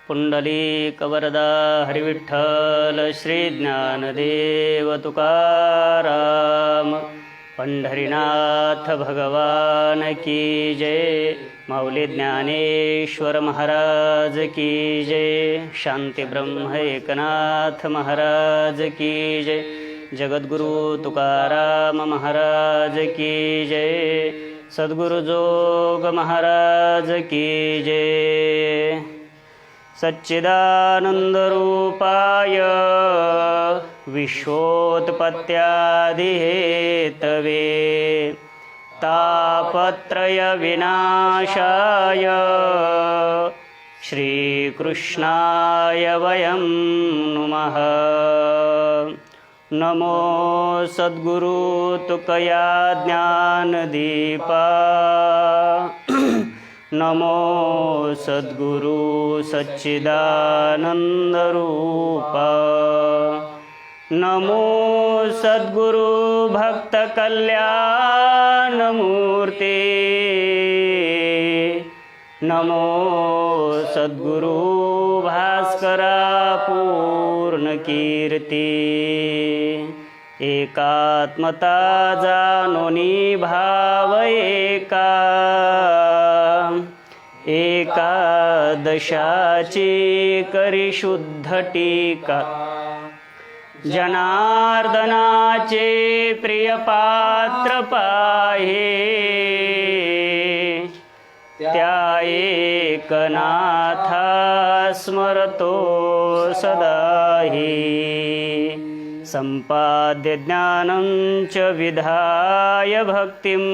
पुंडलीकवरदा हरिविठ्ठल श्री ज्ञानदेव तुकाराम पंढरीनाथ भगवान की जय। माऊली ज्ञानेश्वर महाराज की जय। शांती ब्रह्म एकनाथ महाराज की जय। जगद्गुरु तुकाराम महाराज की जय। सद्गुरु जोग महाराज की जय। सच्चिदानंदरूपाय विश्वोत्पत्त्यादिहेतवे तापत्रय विनाशाय श्रीकृष्णाय वयं नुमः। नमो सद्गुरु तुकया ज्ञानदीपा नमो सद्गुरु सच्चिदानंदरूपा नमो सद्गुरु भक्तकल्याणमूर्ते नमो सद्गुरु भास्करा पूर्णकीर्ती एकात्मता जानोनी भाव एका एकादशाची करी शुद्ध टीका जनार्दनाचे प्रिय पात्र पाहे त्या एकनाथा स्मरतो सदाही संपाद्य ज्ञानं च विधाय भक्तिं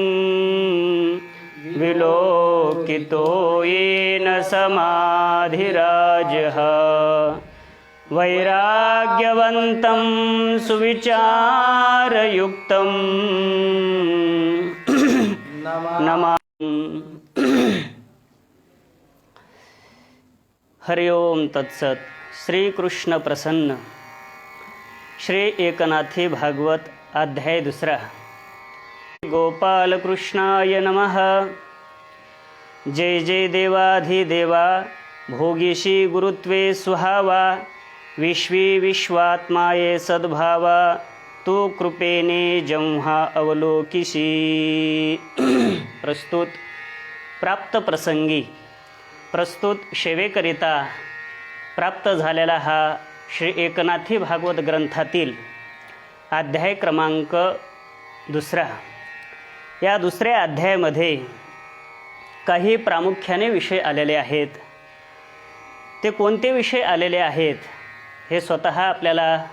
विलोकितो येन समाधिराजः वैराग्यवन्तं सुविचारयुक्तं नमामि। हरि ओम तत्सत। श्री कृष्ण प्रसन्न श्री एकनाथी भागवत अध्याय 2। गोपाल कृष्णाय नमः। जय जय देवाधिदेवा भोगीशी गुरुत्वे सुहावा विश्वी विश्वात्माये सद्भावा तू कृपेने जेव्हा अवलोकिशी। प्रस्तुत प्राप्त प्रसंगी प्रस्तुत सेवेकरिता प्राप्त झालेला हा श्री एकनाथी भागवत ग्रंथातील अध्याय क्रमांक 2। या 2ऱ्या अध्यायामध्ये काही प्रामुख्याने विषय आलेले आहेत। ते कोणते विषय आलेले आहेत हे स्वतः आपल्याला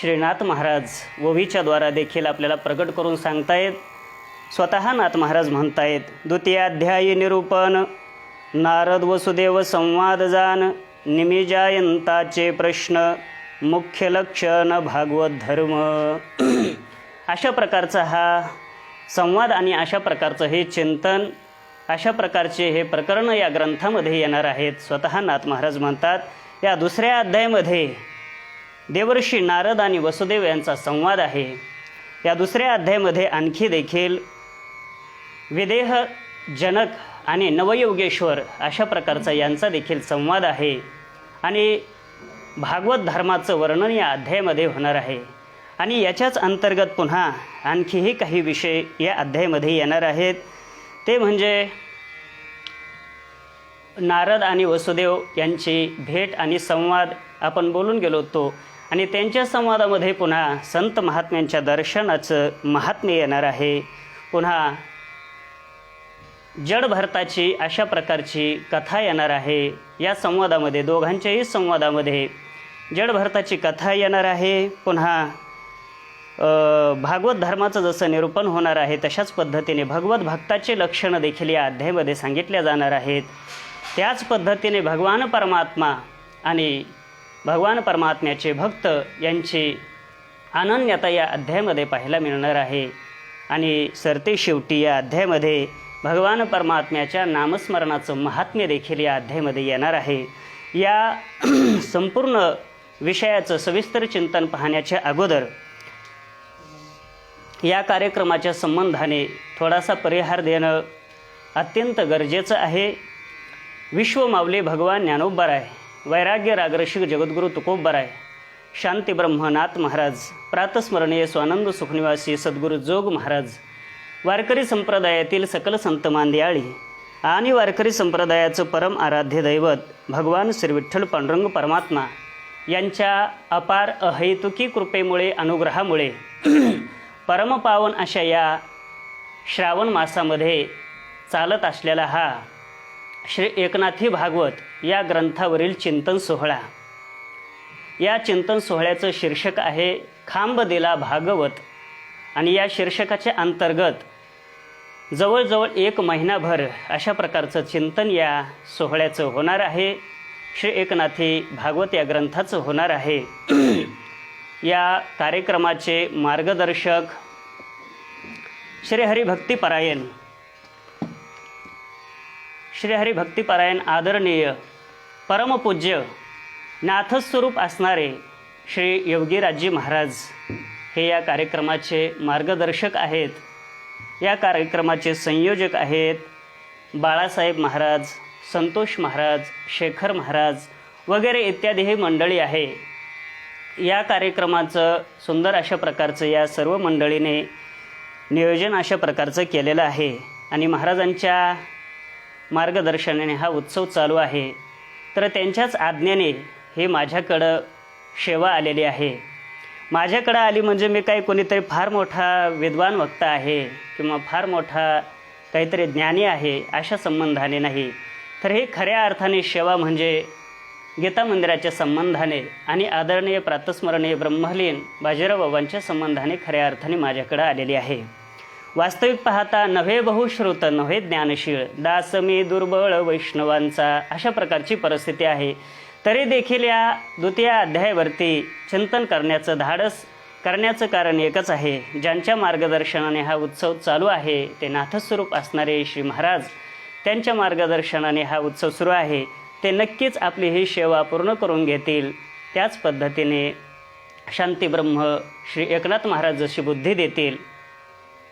श्रीनाथ महाराज ओवीच्या द्वारा देखील आपल्याला प्रकट करून सांगतायत। स्वतः नाथ महाराज म्हणतायत, 2य अध्यायी निरूपण नारद वसुदेव संवाद जान निमिजायंताचे प्रश्न मुख्य लक्षण भागवत धर्म। अशा प्रकारचा हा संवाद आणि अशा प्रकारचं हे चिंतन, अशा प्रकारचे हे प्रकरण या ग्रंथामध्ये येणार आहेत। स्वतः नाथ महाराज म्हणतात, या 2ऱ्या अध्यायामध्ये देवर्षी नारद आणि वसुदेव यांचा संवाद आहे। या 2ऱ्या अध्यायामध्ये आणखी देखील विदेह जनक आणि नवयोगेश्वर अशा प्रकारचा यांचा देखील संवाद आहे आणि भागवत धर्माचं वर्णन या अध्यायामध्ये होणार आहे। आणि याच्याच अंतर्गत पुन्हा आणखीही काही विषय या अध्यायामध्ये येणार आहेत। ते म्हणजे नारद आणि वसुदेव यांची भेट आणि संवाद आपण बोलून गेलो होतो आणि त्यांच्या संवादामध्ये पुन्हा संत महात्म्यांच्या दर्शनाचं महात्म्य येणार आहे। पुन्हा जड भरताची अशा प्रकारची कथा येणार आहे। या संवादामध्ये दोघांच्याही संवादामध्ये जड भरताची कथा येणार आहे। पुन्हा भागवत धर्माचं जसं निरूपण होणार आहे तशाच पद्धतीने भगवत भक्ताचे लक्षणं देखील या अध्यायामध्ये सांगितल्या जाणार आहेत। त्याच पद्धतीने भगवान परमात्मा आणि भगवान परमात्म्याचे भक्त यांची अनन्यता या अध्यायामध्ये पाहायला मिळणार आहे। आणि सरते शेवटी या अध्यायामध्ये भगवान परमात्म्याच्या नामस्मरणाचं महात्म्य देखील या अध्यायामध्ये येणार आहे। या संपूर्ण विषयाचं सविस्तर चिंतन पाहण्याच्या अगोदर या कार्यक्रमाच्या संबंधाने थोडासा परिहार देणं अत्यंत गरजेचं आहे। विश्व माऊली भगवान ज्ञानोबाराय वैराग्य रागरसिक जगद्गुरु तुकोबराय, शांती ब्रह्मनाथ महाराज, प्रातस्मरणीय स्वानंद सुखनिवासी सद्गुरू जोग महाराज, वारकरी संप्रदायातील सकल संत मांदियाळी आणि वारकरी संप्रदायाचं परम आराध्य दैवत भगवान श्री विठ्ठल पांडुरंग परमात्मा यांच्या अपार अहैतुकी कृपेमुळे अनुग्रहामुळे परमपावन अशा या श्रावण मासामध्ये चालत असलेला हा श्री एकनाथी भागवत या ग्रंथावरील चिंतन सोहळा. या चिंतन सोहळ्याचं शीर्षक आहे खांब दिला भागवत आणि या शीर्षकाच्या अंतर्गत जवळजवळ 1 महिनाभर अशा प्रकारचं चिंतन या सोहळ्याचं होणार आहे. श्री एकनाथी भागवत या ग्रंथाचं होणार आहे. या कार्यक्रमाचे मार्गदर्शक श्री हरिभक्तिपरायण आदरणीय परमपूज्य नाथस्वरूप असणारे श्री योगीराजजी महाराज हे या कार्यक्रमाचे मार्गदर्शक आहेत. या कार्यक्रमाचे संयोजक आहेत बाळासाहेब महाराज, संतोष महाराज, शेखर महाराज वगैरे इत्यादी ही मंडळी आहे. या कार्यक्रमाचं सुंदर अशा प्रकारचं या सर्व मंडळीने नियोजन अशा प्रकारचं केलेलं आहे आणि महाराजांच्या मार्गदर्शनाने हा उत्सव चालू आहे. तर त्यांच्याच आज्ञेने हे माझ्याकडं सेवा आलेली आहे. माझ्याकडं आली म्हणजे मी काही कोणीतरी फार मोठा विद्वान वक्ता आहे किंवा फार मोठा काहीतरी ज्ञानी आहे अशा संबंधाने नाही, तर हे खऱ्या अर्थाने सेवा म्हणजे गीता मंदिराच्या संबंधाने आणि आदरणीय प्रातस्मरणीय ब्रह्मलीन बाजीराव बाबांच्या संबंधाने खऱ्या अर्थाने माझ्याकडे आलेली आहे. वास्तविक पाहता नव्हे बहुश्रुत नव्हे ज्ञानशीळ, दास मी दुर्बळ वैष्णवांचा, अशा प्रकारची परिस्थिती आहे. तरी देखील या द्वितीय अध्यायावरती चिंतन करण्याचं धाडस करण्याचं कारण एकच आहे. ज्यांच्या मार्गदर्शनाने हा उत्सव चालू आहे ते नाथस्वरूप असणारे श्री महाराज, त्यांच्या मार्गदर्शनाने हा उत्सव सुरू आहे. ते नक्कीच आपली ही सेवा पूर्ण करून घेतील. त्याच पद्धतीने शांतीब्रह्म श्री एकनाथ महाराज जशी बुद्धी देतील,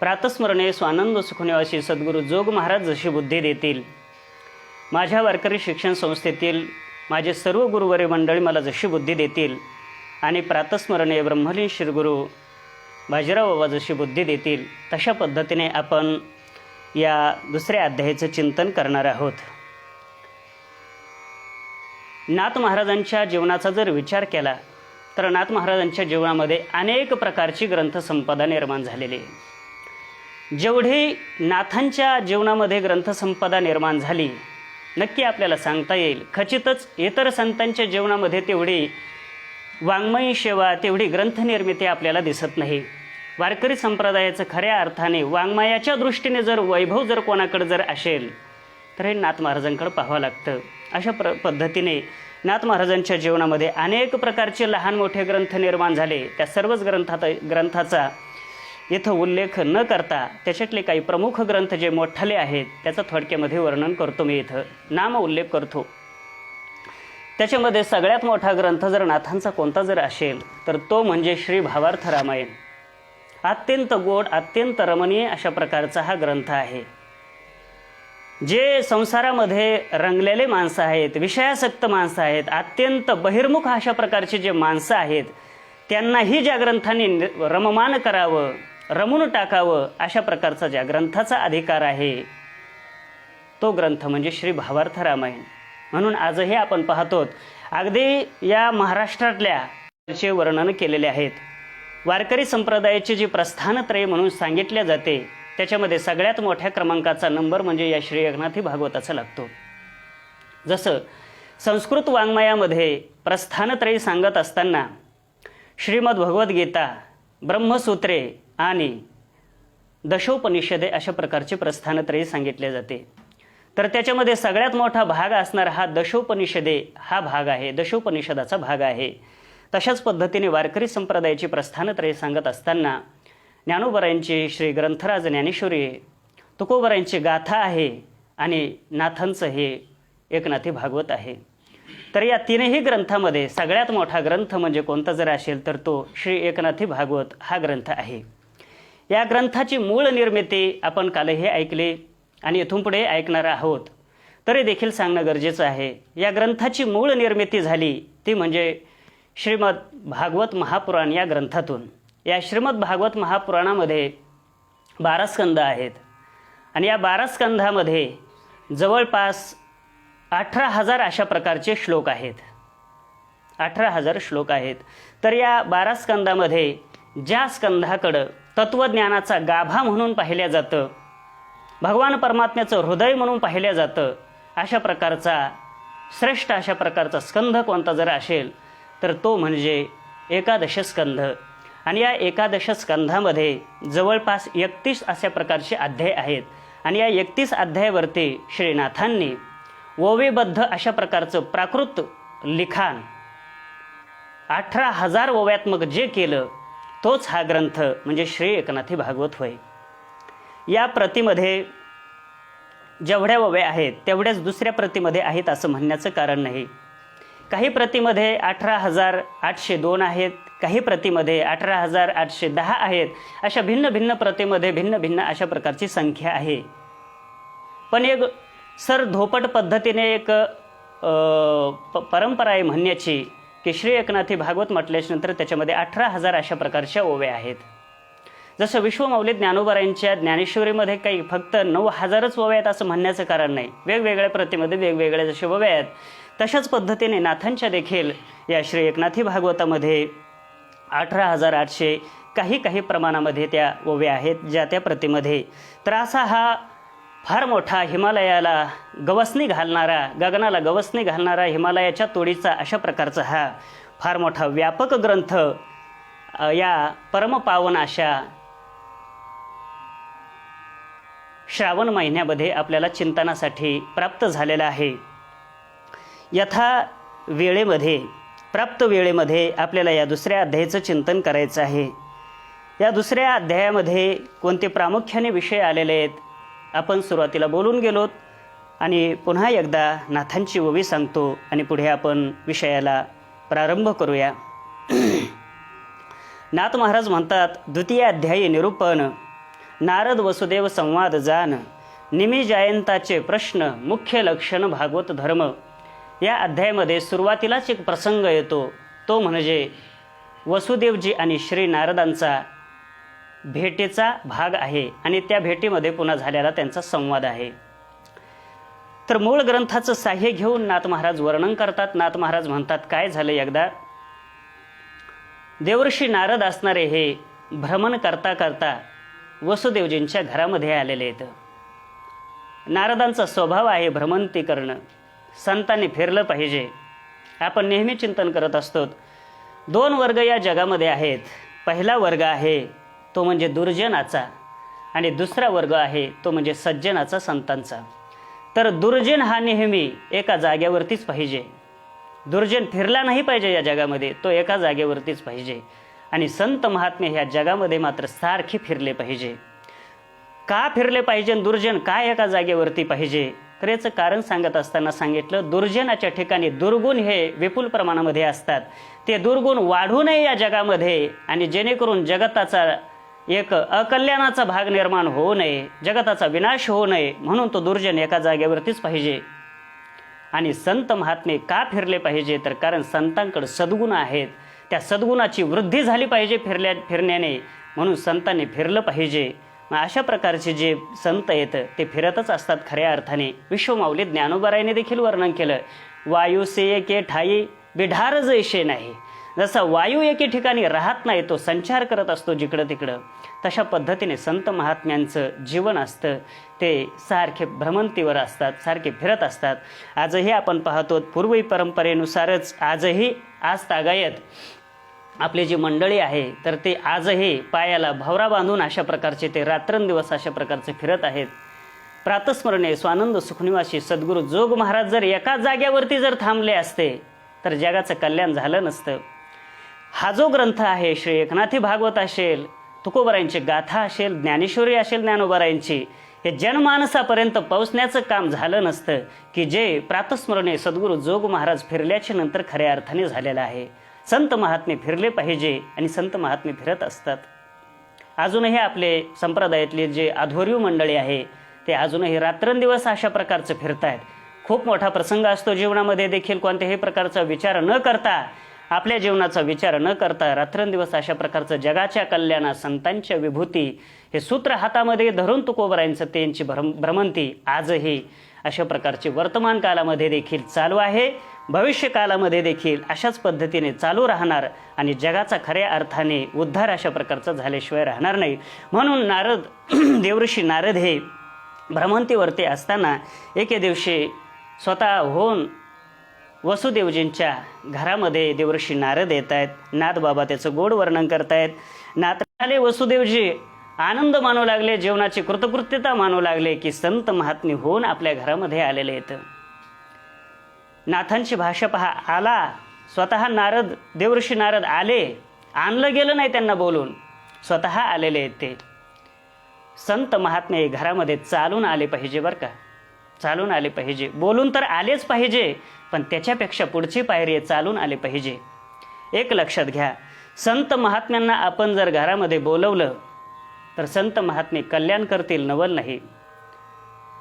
प्रातस्मरणे स्वानंद सुखनिवासी सद्गुरू जोग महाराज जशी बुद्धी देतील, माझ्या वारकरी शिक्षण संस्थेतील माझे सर्व गुरुवरी मंडळी मला जशी बुद्धी देतील आणि प्रातस्मरणीय ब्रह्मलीन श्रीगुरू बाजीराव बाबा जशी बुद्धी देतील, तशा पद्धतीने आपण या दुसऱ्या अध्यायाचं चिंतन करणार आहोत. नाथ महाराजांच्या जीवनाचा जर विचार केला तर नाथ महाराजांच्या जीवनामध्ये अनेक प्रकारची ग्रंथसंपदा निर्माण झालेली आहे. जेवढी नाथांच्या जीवनामध्ये ग्रंथसंपदा निर्माण झाली नक्की आपल्याला सांगता येईल. खचितच इतर संतांच्या जीवनामध्ये तेवढी वाङ्मयी सेवा, तेवढी ग्रंथनिर्मिती आपल्याला दिसत नाही. वारकरी संप्रदायाचं खऱ्या अर्थाने वाङ्मयाच्या दृष्टीने जर वैभव जर कोणाकडे जर असेल तर हे नाथ महाराजांकडे पाहावं लागतं. अशा पद्धतीने नाथ महाराजांच्या जीवनामध्ये अनेक प्रकारचे लहान मोठे ग्रंथ निर्माण झाले. त्या सर्वच ग्रंथाचा इथं उल्लेख न करता त्याच्यातले काही प्रमुख ग्रंथ जे मोठाले आहेत त्याचं थोडक्यामध्ये वर्णन करतो. मी इथं नाम उल्लेख करतो. त्याच्यामध्ये सगळ्यात मोठा ग्रंथ जर नाथांचा कोणता जर असेल तर तो म्हणजे श्री भावार्थ रामायण. अत्यंत गोड, अत्यंत रमणीय अशा प्रकारचा हा ग्रंथ आहे. जे संसारामध्ये रंगलेले माणसं आहेत, विषयासक्त माणसं आहेत, अत्यंत बहिर्मुख अशा प्रकारचे जे माणसं आहेत, त्यांनाही ज्या ग्रंथाने रममान करावं, रमून टाकावं, अशा प्रकारचा ज्या ग्रंथाचा अधिकार आहे तो ग्रंथ म्हणजे श्री भावार्थ रामायण. म्हणून आजही आपण पाहतो अगदी या महाराष्ट्रातल्या वर्णन केलेले आहेत. वारकरी संप्रदायाची जी प्रस्थानत्रय म्हणून सांगितल्या जाते त्याच्यामध्ये सगळ्यात मोठ्या क्रमांकाचा नंबर म्हणजे या श्री एकनाथी भागवताचा लागतो. जसं संस्कृत वाङ्मयामध्ये प्रस्थानत्रयी सांगत असताना श्रीमद भगवद्गीता, ब्रह्मसूत्रे आणि दशोपनिषदे अशा प्रकारचे प्रस्थानत्रयी सांगितले जाते. तर त्याच्यामध्ये सगळ्यात मोठा भाग असणारा हा दशोपनिषदे हा भाग आहे, दशोपनिषदाचा भाग आहे. तशाच पद्धतीने वारकरी संप्रदायाची प्रस्थानत्रयी सांगत असताना ज्ञानोबरायांची श्री ग्रंथराज ज्ञानेश्वरी, तुकोबरायांची गाथा आहे आणि नाथांचं हे एकनाथी भागवत आहे. तर या तीनही ग्रंथामध्ये सगळ्यात मोठा ग्रंथ म्हणजे कोणता जर असेल तर तो श्री एकनाथी भागवत हा ग्रंथ आहे. या ग्रंथाची मूळ निर्मिती आपण कालही ऐकली आणि इथून पुढे ऐकणार आहोत. तरी देखील सांगणं गरजेचं आहे. या ग्रंथाची मूळ निर्मिती झाली ती म्हणजे श्रीमद भागवत महापुराण या ग्रंथातून. या श्रीमद भागवत महापुराणामध्ये 12 स्कंद आहेत आणि या 12 स्कंधामध्ये जवळपास 18,000 अशा प्रकारचे श्लोक आहेत. 18,000 श्लोक आहेत. तर या 12 स्कंदामध्ये ज्या स्कंधाकडं तत्त्वज्ञानाचा गाभा म्हणून पाहिलं जातं, भगवान परमात्म्याचं हृदय म्हणून पाहिलं जातं, अशा प्रकारचा श्रेष्ठ अशा प्रकारचा स्कंध कोणता जर असेल तर तो म्हणजे एकादश स्कंध. आणि या एकादश स्कंधामध्ये जवळपास 31 अशा प्रकारचे अध्याय आहेत. आणि या 31 अध्यायावरती श्रीनाथांनी ओवीबद्ध अशा प्रकारचं प्राकृत लिखाण 18,000 ओव्यात्मक जे केलं तोच हा ग्रंथ म्हणजे श्री एकनाथी भागवत होय. या प्रतिमध्ये जेवढ्या ओव्या आहेत तेवढ्याच दुसऱ्या प्रतिमध्ये आहेत असं म्हणण्याचं कारण नाही. काही प्रतिमध्ये 18,802 आहेत, काही प्रतिमध्ये 18,810 आहेत. अशा भिन्न भिन्न प्रतिमध्ये भिन्न भिन्न अशा प्रकारची संख्या आहे. पण एक धोपट पद्धतीने एक परंपरा आहे म्हणण्याची की श्री एकनाथी भागवत म्हटल्याच्यानंतर त्याच्यामध्ये 18,000 अशा प्रकारच्या ओव्या आहेत. जसं विश्वमौली ज्ञानोबारायांच्या ज्ञानेश्वरीमध्ये काही फक्त 9,000च ओव्या आहेत असं म्हणण्याचं कारण नाही. वेगवेगळ्या प्रतिमध्ये वेगवेगळ्या जशा ओव्या आहेत तशाच पद्धतीने नाथांच्या देखील या श्री एकनाथी भागवतामध्ये 18,800 काही प्रमाणामध्ये त्या ओव्या आहेत ज्या त्या प्रतिमध्ये. तर असा हा फार मोठा हिमालयाला गवसणी घालणारा, गगनाला गवसणी घालणारा हिमालयाच्या तोडीचा अशा प्रकारचा हा फार मोठा व्यापक ग्रंथ या परमपावन अशा श्रावण महिन्यामध्ये आपल्याला चिंतनासाठी प्राप्त झालेला आहे. यथा वेळेमध्ये प्राप्त वेळेमध्ये आपल्याला या दुसऱ्या अध्यायाचं चिंतन करायचं आहे. या दुसऱ्या अध्यायामध्ये कोणते प्रामुख्याने विषय आलेले आहेत आपण सुरुवातीला बोलून गेलोत आणि पुन्हा एकदा नाथांची ओवी सांगतो आणि पुढे आपण विषयाला प्रारंभ करूया. नाथ महाराज म्हणतात, द्वितीय अध्यायी निरूपण, नारद वसुदेव संवाद जान, निमी जयंताचे प्रश्न, मुख्य लक्षण भागवत धर्म. या अध्यायामध्ये सुरुवातीलाच एक प्रसंग येतो, तो म्हणजे वसुदेवजी आणि श्री नारदांचा भेटीचा भाग आहे आणि त्या भेटीमध्ये पुन्हा झालेला त्यांचा संवाद आहे. तर मूळ ग्रंथाचं साह्य घेऊन नाथ महाराज वर्णन करतात. नाथ महाराज म्हणतात, काय झालं एकदा देवर्षी नारद असणारे हे भ्रमण करता करता वसुदेवजींच्या घरामध्ये आलेले आहेत. नारदांचा स्वभाव आहे भ्रमंती करणं. संतांनी फिरलं पाहिजे. आपण नेहमी चिंतन करत असतो 2 वर्ग या जगामध्ये आहेत. पहिला वर्ग आहे तो म्हणजे दुर्जनाचा आणि दुसरा वर्ग आहे तो म्हणजे सज्जनाचा, संतांचा. तर दुर्जन हा नेहमी एका जागेवरतीच पाहिजे. दुर्जन फिरला नाही पाहिजे या जगामध्ये, तो एका जागेवरतीच पाहिजे. आणि संत महात्मे ह्या जगामध्ये मात्र सारखी फिरले पाहिजे. का फिरले पाहिजे? दुर्जन का एका जागेवरती पाहिजे? तर याचं कारण सांगत असताना सांगितलं, दुर्जनाच्या ठिकाणी दुर्गुण हे विपुल प्रमाणामध्ये असतात. ते दुर्गुण वाढू नये या जगामध्ये आणि जेणेकरून जगताचा एक अकल्याणाचा भाग निर्माण होऊ नये, जगताचा विनाश होऊ नये, म्हणून तो दुर्जन एका जागेवरतीच पाहिजे. आणि संत महात्मे का फिरले पाहिजे? तर कारण संतांकडे सद्गुण आहेत. त्या सद्गुणाची वृद्धी झाली पाहिजे फिरण्याने, म्हणून संतांनी फिरलं पाहिजे. अशा प्रकारचे जे संत आहेत ते फिरतच असतात खऱ्या अर्थाने. विश्वमौली ज्ञानोबारायांनी देखील वर्णन केलं, वायुसे एके ठाई बिढार जैसे नाही. जसा वायू एके ठिकाणी राहत नाही, तो संचार करत असतो जिकडं तिकडं, तशा पद्धतीने संत महात्म्यांचं जीवन असतं. ते सारखे भ्रमंतीवर असतात, सारखे फिरत असतात. आजही आपण पाहतो पूर्वी परंपरेनुसारच आजही तागायत आपली जी मंडळी आहे तर ते आजही पायाला भवरा बांधून अशा प्रकारचे ते रात्रंदिवस अशा प्रकारचे फिरत आहेत. प्रातस्मरणे स्वानंद सुखनिवासी सद्गुरू जोग महाराज जर एका जाग्यावरती जर थांबले असते तर जगाचं कल्याण झालं नसतं. हा जो ग्रंथ आहे श्री एकनाथी भागवत असेल, तुकोबारायांची गाथा असेल, ज्ञानेश्वरी असेल ज्ञानोबारायांची, हे जनमानसापर्यंत पोहोचण्याचं काम झालं नसतं की जे प्रातस्मरणे सद्गुरू जोग महाराज फिरल्याच्या नंतर खऱ्या अर्थाने झालेलं आहे. संत महात्मे फिरले पाहिजे आणि संत महात्मे फिरत असतात. अजूनही आपले संप्रदायातले जे अधोरीव मंडळी आहे ते अजूनही रात्रंदिवस अशा प्रकारचं फिरत आहेत. खूप मोठा प्रसंग असतो जीवनामध्ये देखील. कोणत्याही प्रकारचा विचार न करता, आपल्या जीवनाचा विचार न करता रात्रंदिवस अशा प्रकारचं जगाच्या कल्याणा, संतांच्या विभूती हे सूत्र हातामध्ये धरून तुकोबरायांचं त्यांची भ्रमंती आजही अशा प्रकारची वर्तमान कालामध्ये देखील चालू आहे. भविष्य कालामध्ये देखील अशाच पद्धतीने चालू राहणार आणि जगाचा खऱ्या अर्थाने उद्धार अशा प्रकारचा झाल्याशिवाय राहणार नाही. म्हणून नारद देवऋषी नारद हे भ्रमंतीवरती असताना एके दिवशी स्वतःहून वसुदेवजींच्या घरामध्ये देवऋषी नारद येत आहेत. नाथबाबा त्याचं गोड वर्णन करतायत. नाथाले वसुदेवजी आनंद मानू लागले, जीवनाची कृतकृत्यता मानू लागले की संत महात्मे होऊन आपल्या घरामध्ये आलेले आहेत. नाथांची भाषा पहा. आला स्वतः नारद, देवऋषी नारद आले, आणलं गेलं नाही त्यांना बोलून, स्वतः आलेले आहेत ते. संत महात्मे घरामध्ये चालून आले पाहिजे बरं का, चालून आले पाहिजे. बोलून तर आलेच पाहिजे, पण त्याच्यापेक्षा पुढची पायरी आहे, चालून आले पाहिजे. एक लक्षात घ्या, संत महात्म्यांना आपण जर घरामध्ये बोलवलं तर संत महात्मे कल्याण करतील, नवल नाही.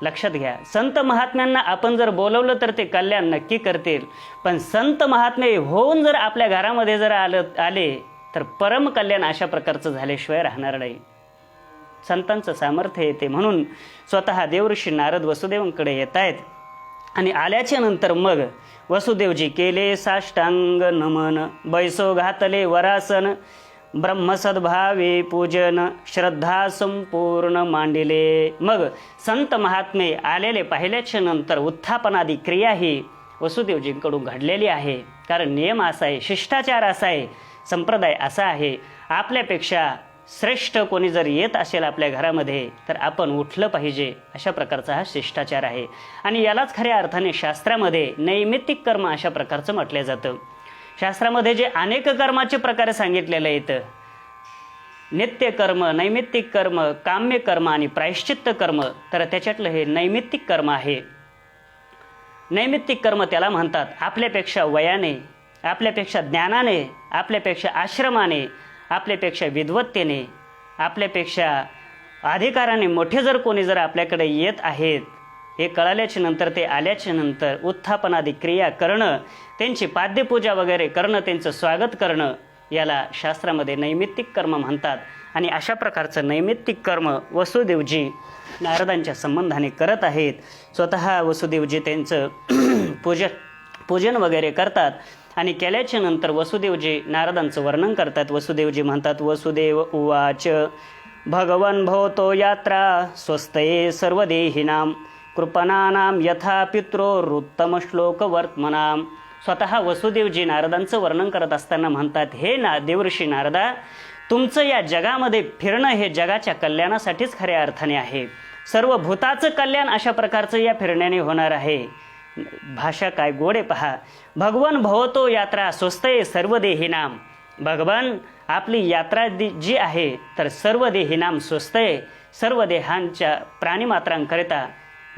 लक्षात घ्या, संत महात्म्यांना आपण जर बोलवलं तर ते कल्याण नक्की करतील, पण संत महात्मे होऊन जर आपल्या घरामध्ये जर आले तर परम कल्याण अशा प्रकारचं झाल्याशिवाय राहणार नाही. संतांचं सामर्थ्य येते. म्हणून स्वतः देवऋषी नारद वसुदेवांकडे येत आहेत आणि आल्याच्या नंतर मग वसुदेवजी केले साष्टांग नमन, बैसो घातले वरासन, ब्रह्मसद्भावे पूजन, श्रद्धा संपूर्ण मांडिले. मग संत महात्मे आलेले पाहिल्याच्या नंतर उत्थापनादी क्रिया ही वसुदेवजींकडून घडलेली आहे. कारण नियम असा आहे, शिष्टाचार असा आहे, संप्रदाय असा आहे, आपल्यापेक्षा श्रेष्ठ कोणी जर येत असेल आपल्या घरामध्ये तर आपण उठलं पाहिजे, अशा प्रकारचा हा शिष्टाचार आहे. आणि यालाच खऱ्या अर्थाने शास्त्रामध्ये नैमित्तिक कर्म अशा प्रकारचं म्हटलं जातं. शास्त्रामध्ये जे अनेक कर्माचे प्रकार सांगितलेले आहेत, नित्य कर्म, नैमित्तिक कर्म, काम्य कर्म आणि प्रायश्चित्त कर्म, तर त्याच्यातलं हे नैमित्तिक कर्म आहे. नैमित्तिक कर्म त्याला म्हणतात आपल्यापेक्षा वयाने, आपल्यापेक्षा ज्ञानाने, आपल्यापेक्षा आश्रमाने, आपल्यापेक्षा विद्वत्तेने, आपल्यापेक्षा अधिकाराने मोठे जर कोणी जर आपल्याकडे येत आहेत, हे कळाल्याच्या नंतर, ते आल्याच्या नंतर उत्थापनादी क्रिया करणं, त्यांची पाद्यपूजा वगैरे करणं, त्यांचं स्वागत करणं, याला शास्त्रामध्ये नैमित्तिक कर्म म्हणतात. आणि अशा प्रकारचं नैमित्तिक कर्म वसुदेवजी नारदांच्या संबंधाने करत आहेत. स्वतः वसुदेवजी त्यांचं पूजन वगैरे करतात. आणि केल्याच्या नंतर वसुदेवजी नारदांचं वर्णन करतात. वसुदेवजी म्हणतात, वसुदेव उवाच भगवन् भवतो यात्रा स्वस्तये सर्वदेहिनां कृपणानां यथा पित्रोरुत्तम श्लोक वर्तमनां. स्वतः वसुदेवजी नारदांचं वर्णन करत असताना म्हणतात, हे देवऋषी नारदा, तुमचं या जगामध्ये फिरणं हे जगाच्या कल्याणासाठीच खऱ्या अर्थाने आहे. सर्व भूताचं कल्याण अशा प्रकारचं या फिरण्याने होणार आहे. भाषा काय गोडे पहा. भगवान भवतो यात्रा स्वस्तये सर्व देहिनाम. भगवान आपली यात्रा जी आहे तर सर्व देहिनाम स्वस्तये, सर्व देहांच्या प्राणीमात्रांकरिता,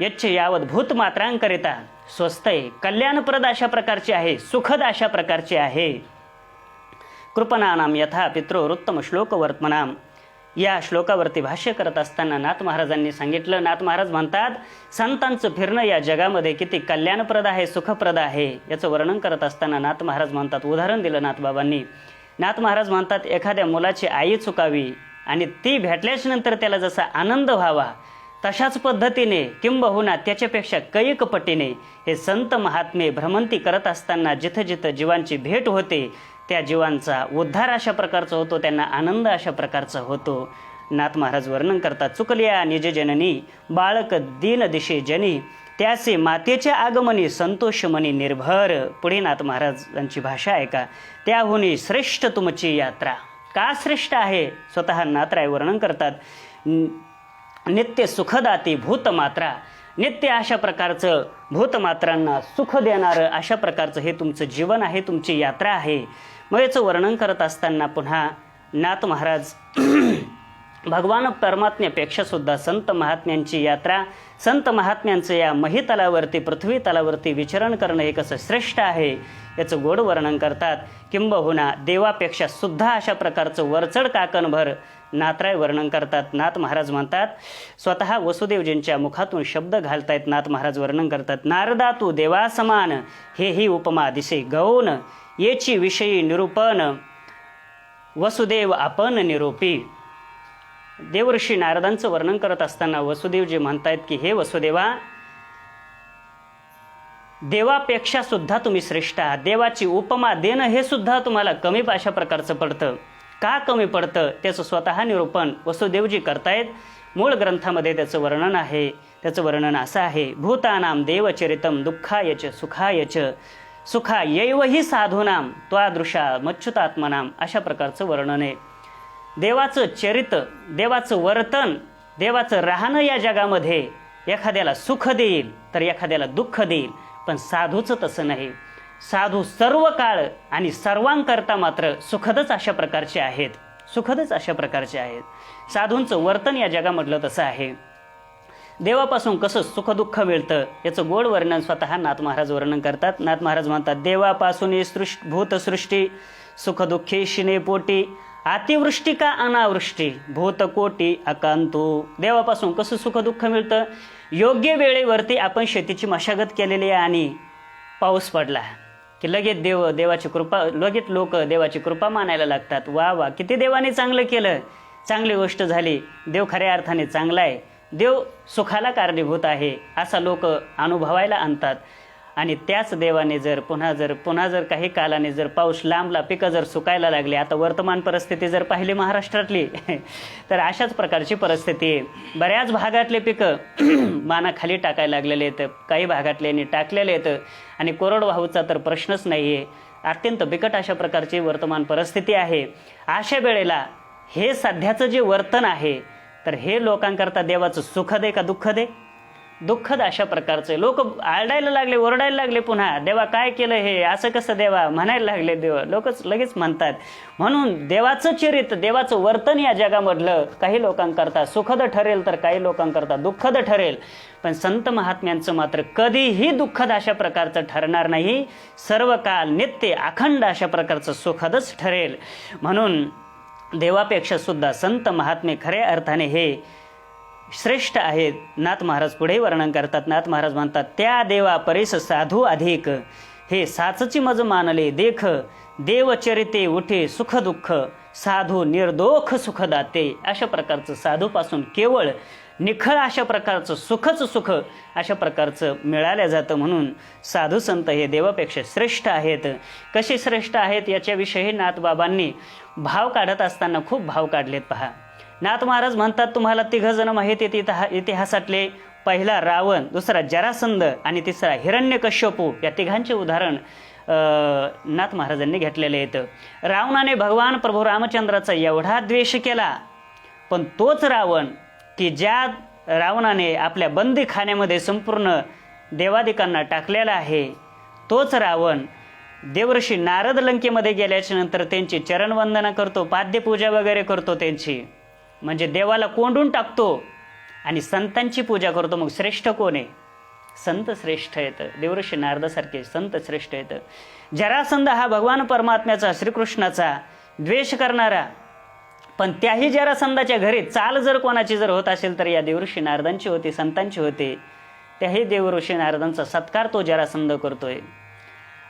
यच्छ यावत भूतमात्रांकरिता स्वस्तये, कल्याणप्रद अशा प्रकारची आहे, सुखद अशा प्रकारची आहे. कृपणानाम यथा पित्रोरुत्तम श्लोक वर्तमनाम. या श्लोकावरती भाष्य करत असताना नाथ महाराजांनी सांगितलं, नाथ महाराज म्हणतात, संतांचं फिरणं या जगामध्ये किती कल्याणप्रद आहे, सुखप्रद आहे, याचं वर्णन करत असताना नाथ महाराज म्हणतात, उदाहरण दिलं नाथबाबांनी. नाथ महाराज म्हणतात, एखाद्या मुलाची आई चुकावी आणि ती भेटल्याच्या नंतर त्याला जसा आनंद व्हावा, तशाच पद्धतीने किंबहुना त्याच्यापेक्षा कैक पटीने हे संत महात्मे भ्रमंती करत असताना जिथं जिथं जीवांची भेट होते त्या जीवांचा उद्धार अशा प्रकारचा होतो, त्यांना आनंद अशा प्रकारचा होतो. नाथ महाराज वर्णन करतात, चुकल्या निज जननी बाळक दीन दिशे जनी, त्याचे मातेच्या आगमनी संतोष मनी निर्भर. पुढे नाथ महाराजांची भाषा आहे का, त्याहुनी श्रेष्ठ तुमची यात्रा. का श्रेष्ठ आहे? स्वतः नाथराय वर्णन करतात, नित्य सुखदाती भूतमात्रा. नित्य अशा प्रकारचं भूतमात्रांना सुख देणारं अशा प्रकारचं हे तुमचं जीवन आहे, तुमची यात्रा आहे. मग याचं वर्णन करत असताना पुन्हा नाथ महाराज भगवान परमात्म्यापेक्षा सुद्धा संत महात्म्यांची यात्रा, संत महात्म्यांचं या महितलावरती, पृथ्वी तलावरती विचरण करणं हे कसं श्रेष्ठ आहे याचं गोड वर्णन करतात. किंबहुना देवापेक्षा सुद्धा अशा प्रकारचं वरचढ काकणभर नाथराय वर्णन करतात. नाथ महाराज म्हणतात, स्वतः वसुदेवजींच्या मुखातून शब्द घालतायत. नाथ महाराज वर्णन करतात, नारदा तू देवा समान, हे ही उपमा दिसे गौण, येची विषयी निरूपण, वसुदेव आपण निरूपी. देवऋषी नारदांचं वर्णन करत असताना वसुदेवजी म्हणतायत की हे वसुदेवा, देवापेक्षा सुद्धा तुम्ही श्रेष्ठ आहात. देवाची उपमा देणं हे सुद्धा तुम्हाला कमी अशा प्रकारचं पडतं. का कमी पडतं त्याचं स्वतः निरूपण वसुदेवजी करतायत. मूळ ग्रंथामध्ये त्याचं वर्णन आहे. त्याचं वर्णन असं आहे, भूतानाम देवचरितम दुःखायच सुखायच, सुखायैव ही साधूनाम त्वादृशा मच्युतात्मनाम. अशा प्रकारचं वर्णन आहे. देवाचं चरित्र, देवाचं वर्तन, देवाचं राहणं या जगामध्ये एखाद्याला सुख देईल तर एखाद्याला दुःख देईल. पण साधूचं तसं नाही. साधू सर्व काळ आणि सर्वांकरता मात्र सुखदच अशा प्रकारचे आहेत. सुखदच अशा प्रकारचे आहेत. साधूंचं वर्तन या जगामधलं तसं आहे. देवापासून कसं सुखदुःख मिळतं याचं गोड वर्णन स्वतः नाथ महाराज वर्णन करतात. नाथ महाराज म्हणतात, देवापासून भूतसृष्टी सुखदुःखी शिने पोटी, अतिवृष्टी का अनावृष्टी भूतकोटी अकांतो. देवापासून कसं सुखदुःख मिळतं, योग्य वेळेवरती आपण शेतीची मशागत केलेली आहे आणि पाऊस पडला की लगेच देवाची कृपा, लगेच लोक देवाची कृपा मानायला लागतात. वा वा, किती देवाने चांगलं केलं, चांगली गोष्ट झाली, देव खऱ्या अर्थाने चांगला आहे, देव सुखाला कारणीभूत आहे, असा लोक अनुभवायला आणतात. आणि त्याच देवाने जर पुन्हा जर काही कालाने जर पाऊस लांबला, पिकं जर सुकायला लागली, आता वर्तमान परिस्थिती जर पाहिली महाराष्ट्रातली तर अशाच प्रकारची परिस्थिती आहे. बऱ्याच भागातले पिकं मानाखाली टाकायला लागलेले आहेत, काही भागातले टाकलेले आहेत आणि कोरडवाहूचा तर प्रश्नच नाही आहे. अत्यंत बिकट अशा प्रकारची वर्तमान परिस्थिती आहे. अशा वेळेला हे सध्याचं जे वर्तन आहे तर हे लोकांकरता देवाचं सुखद आहे का दुःखद आहे? दुःखद अशा प्रकारचे. लोक आरडायला लागले, ओरडायला लागले, पुन्हा देवा काय केलं हे, असं कसं देवा म्हणायला लागले. देव लोकच लगेच म्हणतात. म्हणून देवाचं चरित्र, देवाचं वर्तन या जगामधलं काही लोकांकरता सुखद ठरेल तर काही लोकांकरता दुःखद ठरेल. पण संत महात्म्यांचं मात्र कधीही दुःखद अशा प्रकारचं ठरणार नाही. सर्व काळ नित्य अखंड अशा प्रकारचं सुखदच ठरेल. म्हणून देवापेक्षा सुद्धा संत महात्मे खऱ्या अर्थाने हे श्रेष्ठ आहेत. नाथ महाराज पुढे वर्णन करतात. नाथ महाराज म्हणतात, त्या देवा परेस साधू अधिक, हे साचची मज मानले देख, देवचरिते उठे सुख दुःख, साधू निर्दोख सुखदाते. अशा प्रकारचं साधूपासून केवळ निखळ अशा प्रकारचं सुखच सुख अशा प्रकारचं मिळालं जातं. म्हणून साधू संत हे देवापेक्षा श्रेष्ठ आहेत. कसे श्रेष्ठ आहेत याच्याविषयी नाथबाबांनी भाव काढत असताना खूप भाव काढलेत पहा. नाथ महाराज म्हणतात, तुम्हाला 3 जण माहिती इतिहासातले. पहिला रावण, दुसरा जरासंध आणि तिसरा हिरण्यकश्यपू. या 3घांचे उदाहरण नाथ महाराजांनी घेतलेले आहेत. रावणाने भगवान प्रभू रामचंद्राचा एवढा द्वेष केला, पण तोच रावण की ज्या रावणाने आपल्या बंदीखान्यामध्ये संपूर्ण देवादिकांना टाकलेला आहे, तोच रावण देवर्षी नारद लंकेमध्ये गेल्याच्या नंतर त्यांची चरणवंदना करतो, पाद्यपूजा वगैरे करतो त्यांची, म्हणजे देवाला कोंडून टाकतो आणि संतांची पूजा करतो. मग श्रेष्ठ कोण आहे? संत श्रेष्ठ आहेत. देवर्षी नारदासारखे संत श्रेष्ठ आहेत. जरासंध हा भगवान परमात्म्याचा, श्रीकृष्णाचा द्वेष करणारा, पण त्याही जरासंधाच्या घरी चाल जर कोणाची जर होत असेल तर या देवर्षी नारदांची होती, संतांची होते. त्याही देवर्षी नारदांचा सत्कार तो जरासंध करतोय.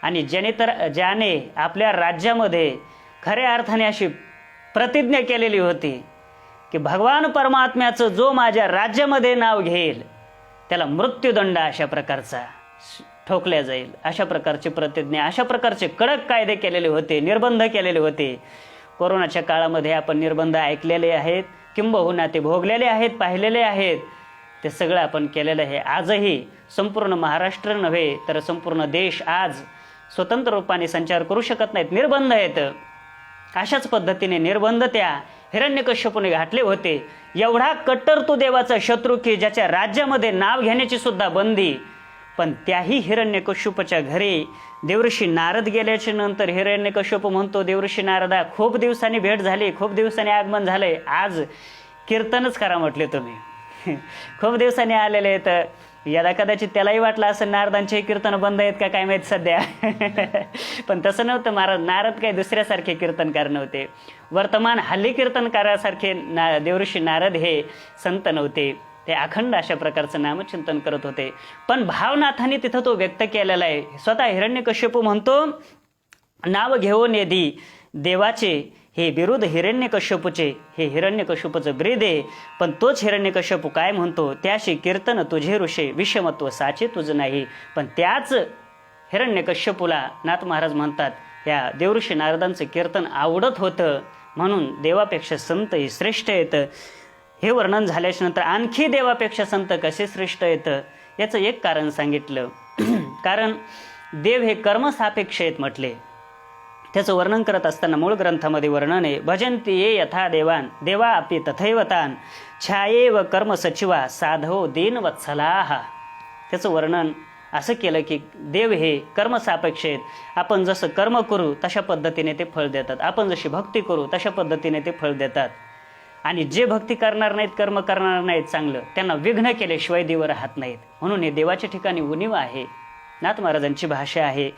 आणि ज्याने आपल्या राज्यामध्ये खऱ्या अर्थाने अशी प्रतिज्ञा केलेली होती की भगवान परमात्म्याचं जो माझ्या राज्यामध्ये नाव घेईल त्याला मृत्यूदंड अशा प्रकारचा ठोकल्या जाईल, अशा प्रकारची प्रतिज्ञा, अशा प्रकारचे कडक कायदे केलेले होते, निर्बंध केलेले होते. कोरोनाच्या काळामध्ये आपण निर्बंध ऐकलेले आहेत, किंबहुना ते भोगलेले आहेत, पाहिलेले आहेत. ते सगळं आपण केलेलं आहे. आजही संपूर्ण महाराष्ट्र नव्हे तर संपूर्ण देश आज स्वतंत्र रूपाने संचार करू शकत नाहीत, निर्बंध आहेत. अशाच पद्धतीने निर्बंध त्या हिरण्यकश्यपूने घातले होते. एवढा कट्टर तो देवाचा शत्रू की ज्याच्या राज्यामध्ये नाव घेण्याची सुद्धा बंदी. पण त्याही हिरण्यकश्यपूच्या घरी देवर्षी नारद गेल्याच्या नंतर हिरण्यकश्यपू म्हणतो, देवर्षी नारदा खूप दिवसांनी भेट झाली, खूप दिवसांनी आगमन झालंय, आज कीर्तनच करा म्हटले तुम्ही. खूप दिवसांनी आलेले आहेत, याला कदाचित त्यालाही वाटलं असं नारदांचे कीर्तन बंद आहेत का काय माहीत सध्या. पण तसं नव्हतं. नारद काय दुसऱ्यासारखे कीर्तनकार नव्हते. वर्तमान हल्ली कीर्तनकारासारखे देवऋषी नारद हे संत नव्हते. ते अखंड अशा प्रकारचं नामचिंतन करत होते. पण भावनाथांनी तिथं तो व्यक्त केलेला आहे. स्वतः हिरण्यकश्यपू म्हणतो, नाव घेऊन येदी देवाचे हे बिरुद हिरण्यकश्यपूचे, हे हिरण्यकश्यपूचं ब्रीद आहे. पण तोच हिरण्यकश्यपू काय म्हणतो, त्याशी कीर्तन तुझे ऋषे विषमत्व साचे तुझ नाही. पण त्याच हिरण्यकश्यपूला नाथ महाराज म्हणतात, या देवऋषी नारदांचं कीर्तन आवडत होतं म्हणून देवापेक्षा संत हे श्रेष्ठ येतं. हे वर्णन झाल्याच्या नंतर आणखी देवापेक्षा संत कसे श्रेष्ठ येतं याचं एक कारण सांगितलं. कारण देव हे कर्मसापेक्ष आहेत म्हटले. त्याचं वर्णन करत असताना मूळ ग्रंथामध्ये वर्णन आहे, भजंती ये यथा देवान देवा अपि तथैव तान छायेव कर्म सचिवा साधो दीनवत्सलाः. त्याचं वर्णन असं केलं की देव हे कर्मसापेक्ष आहेत. आपण जसं कर्म करू तशा पद्धतीने ते फळ देतात. आपण जशी भक्ती करू तशा पद्धतीने ते फळ देतात. आणि जे भक्ती करणार नाहीत, कर्म करणार नाहीत चांगलं, त्यांना विघ्न केल्याशिवाय देव राहत नाहीत. म्हणून हे देवाच्या ठिकाणी उणीव आहे. नाथ महाराजांची भाषा आहे,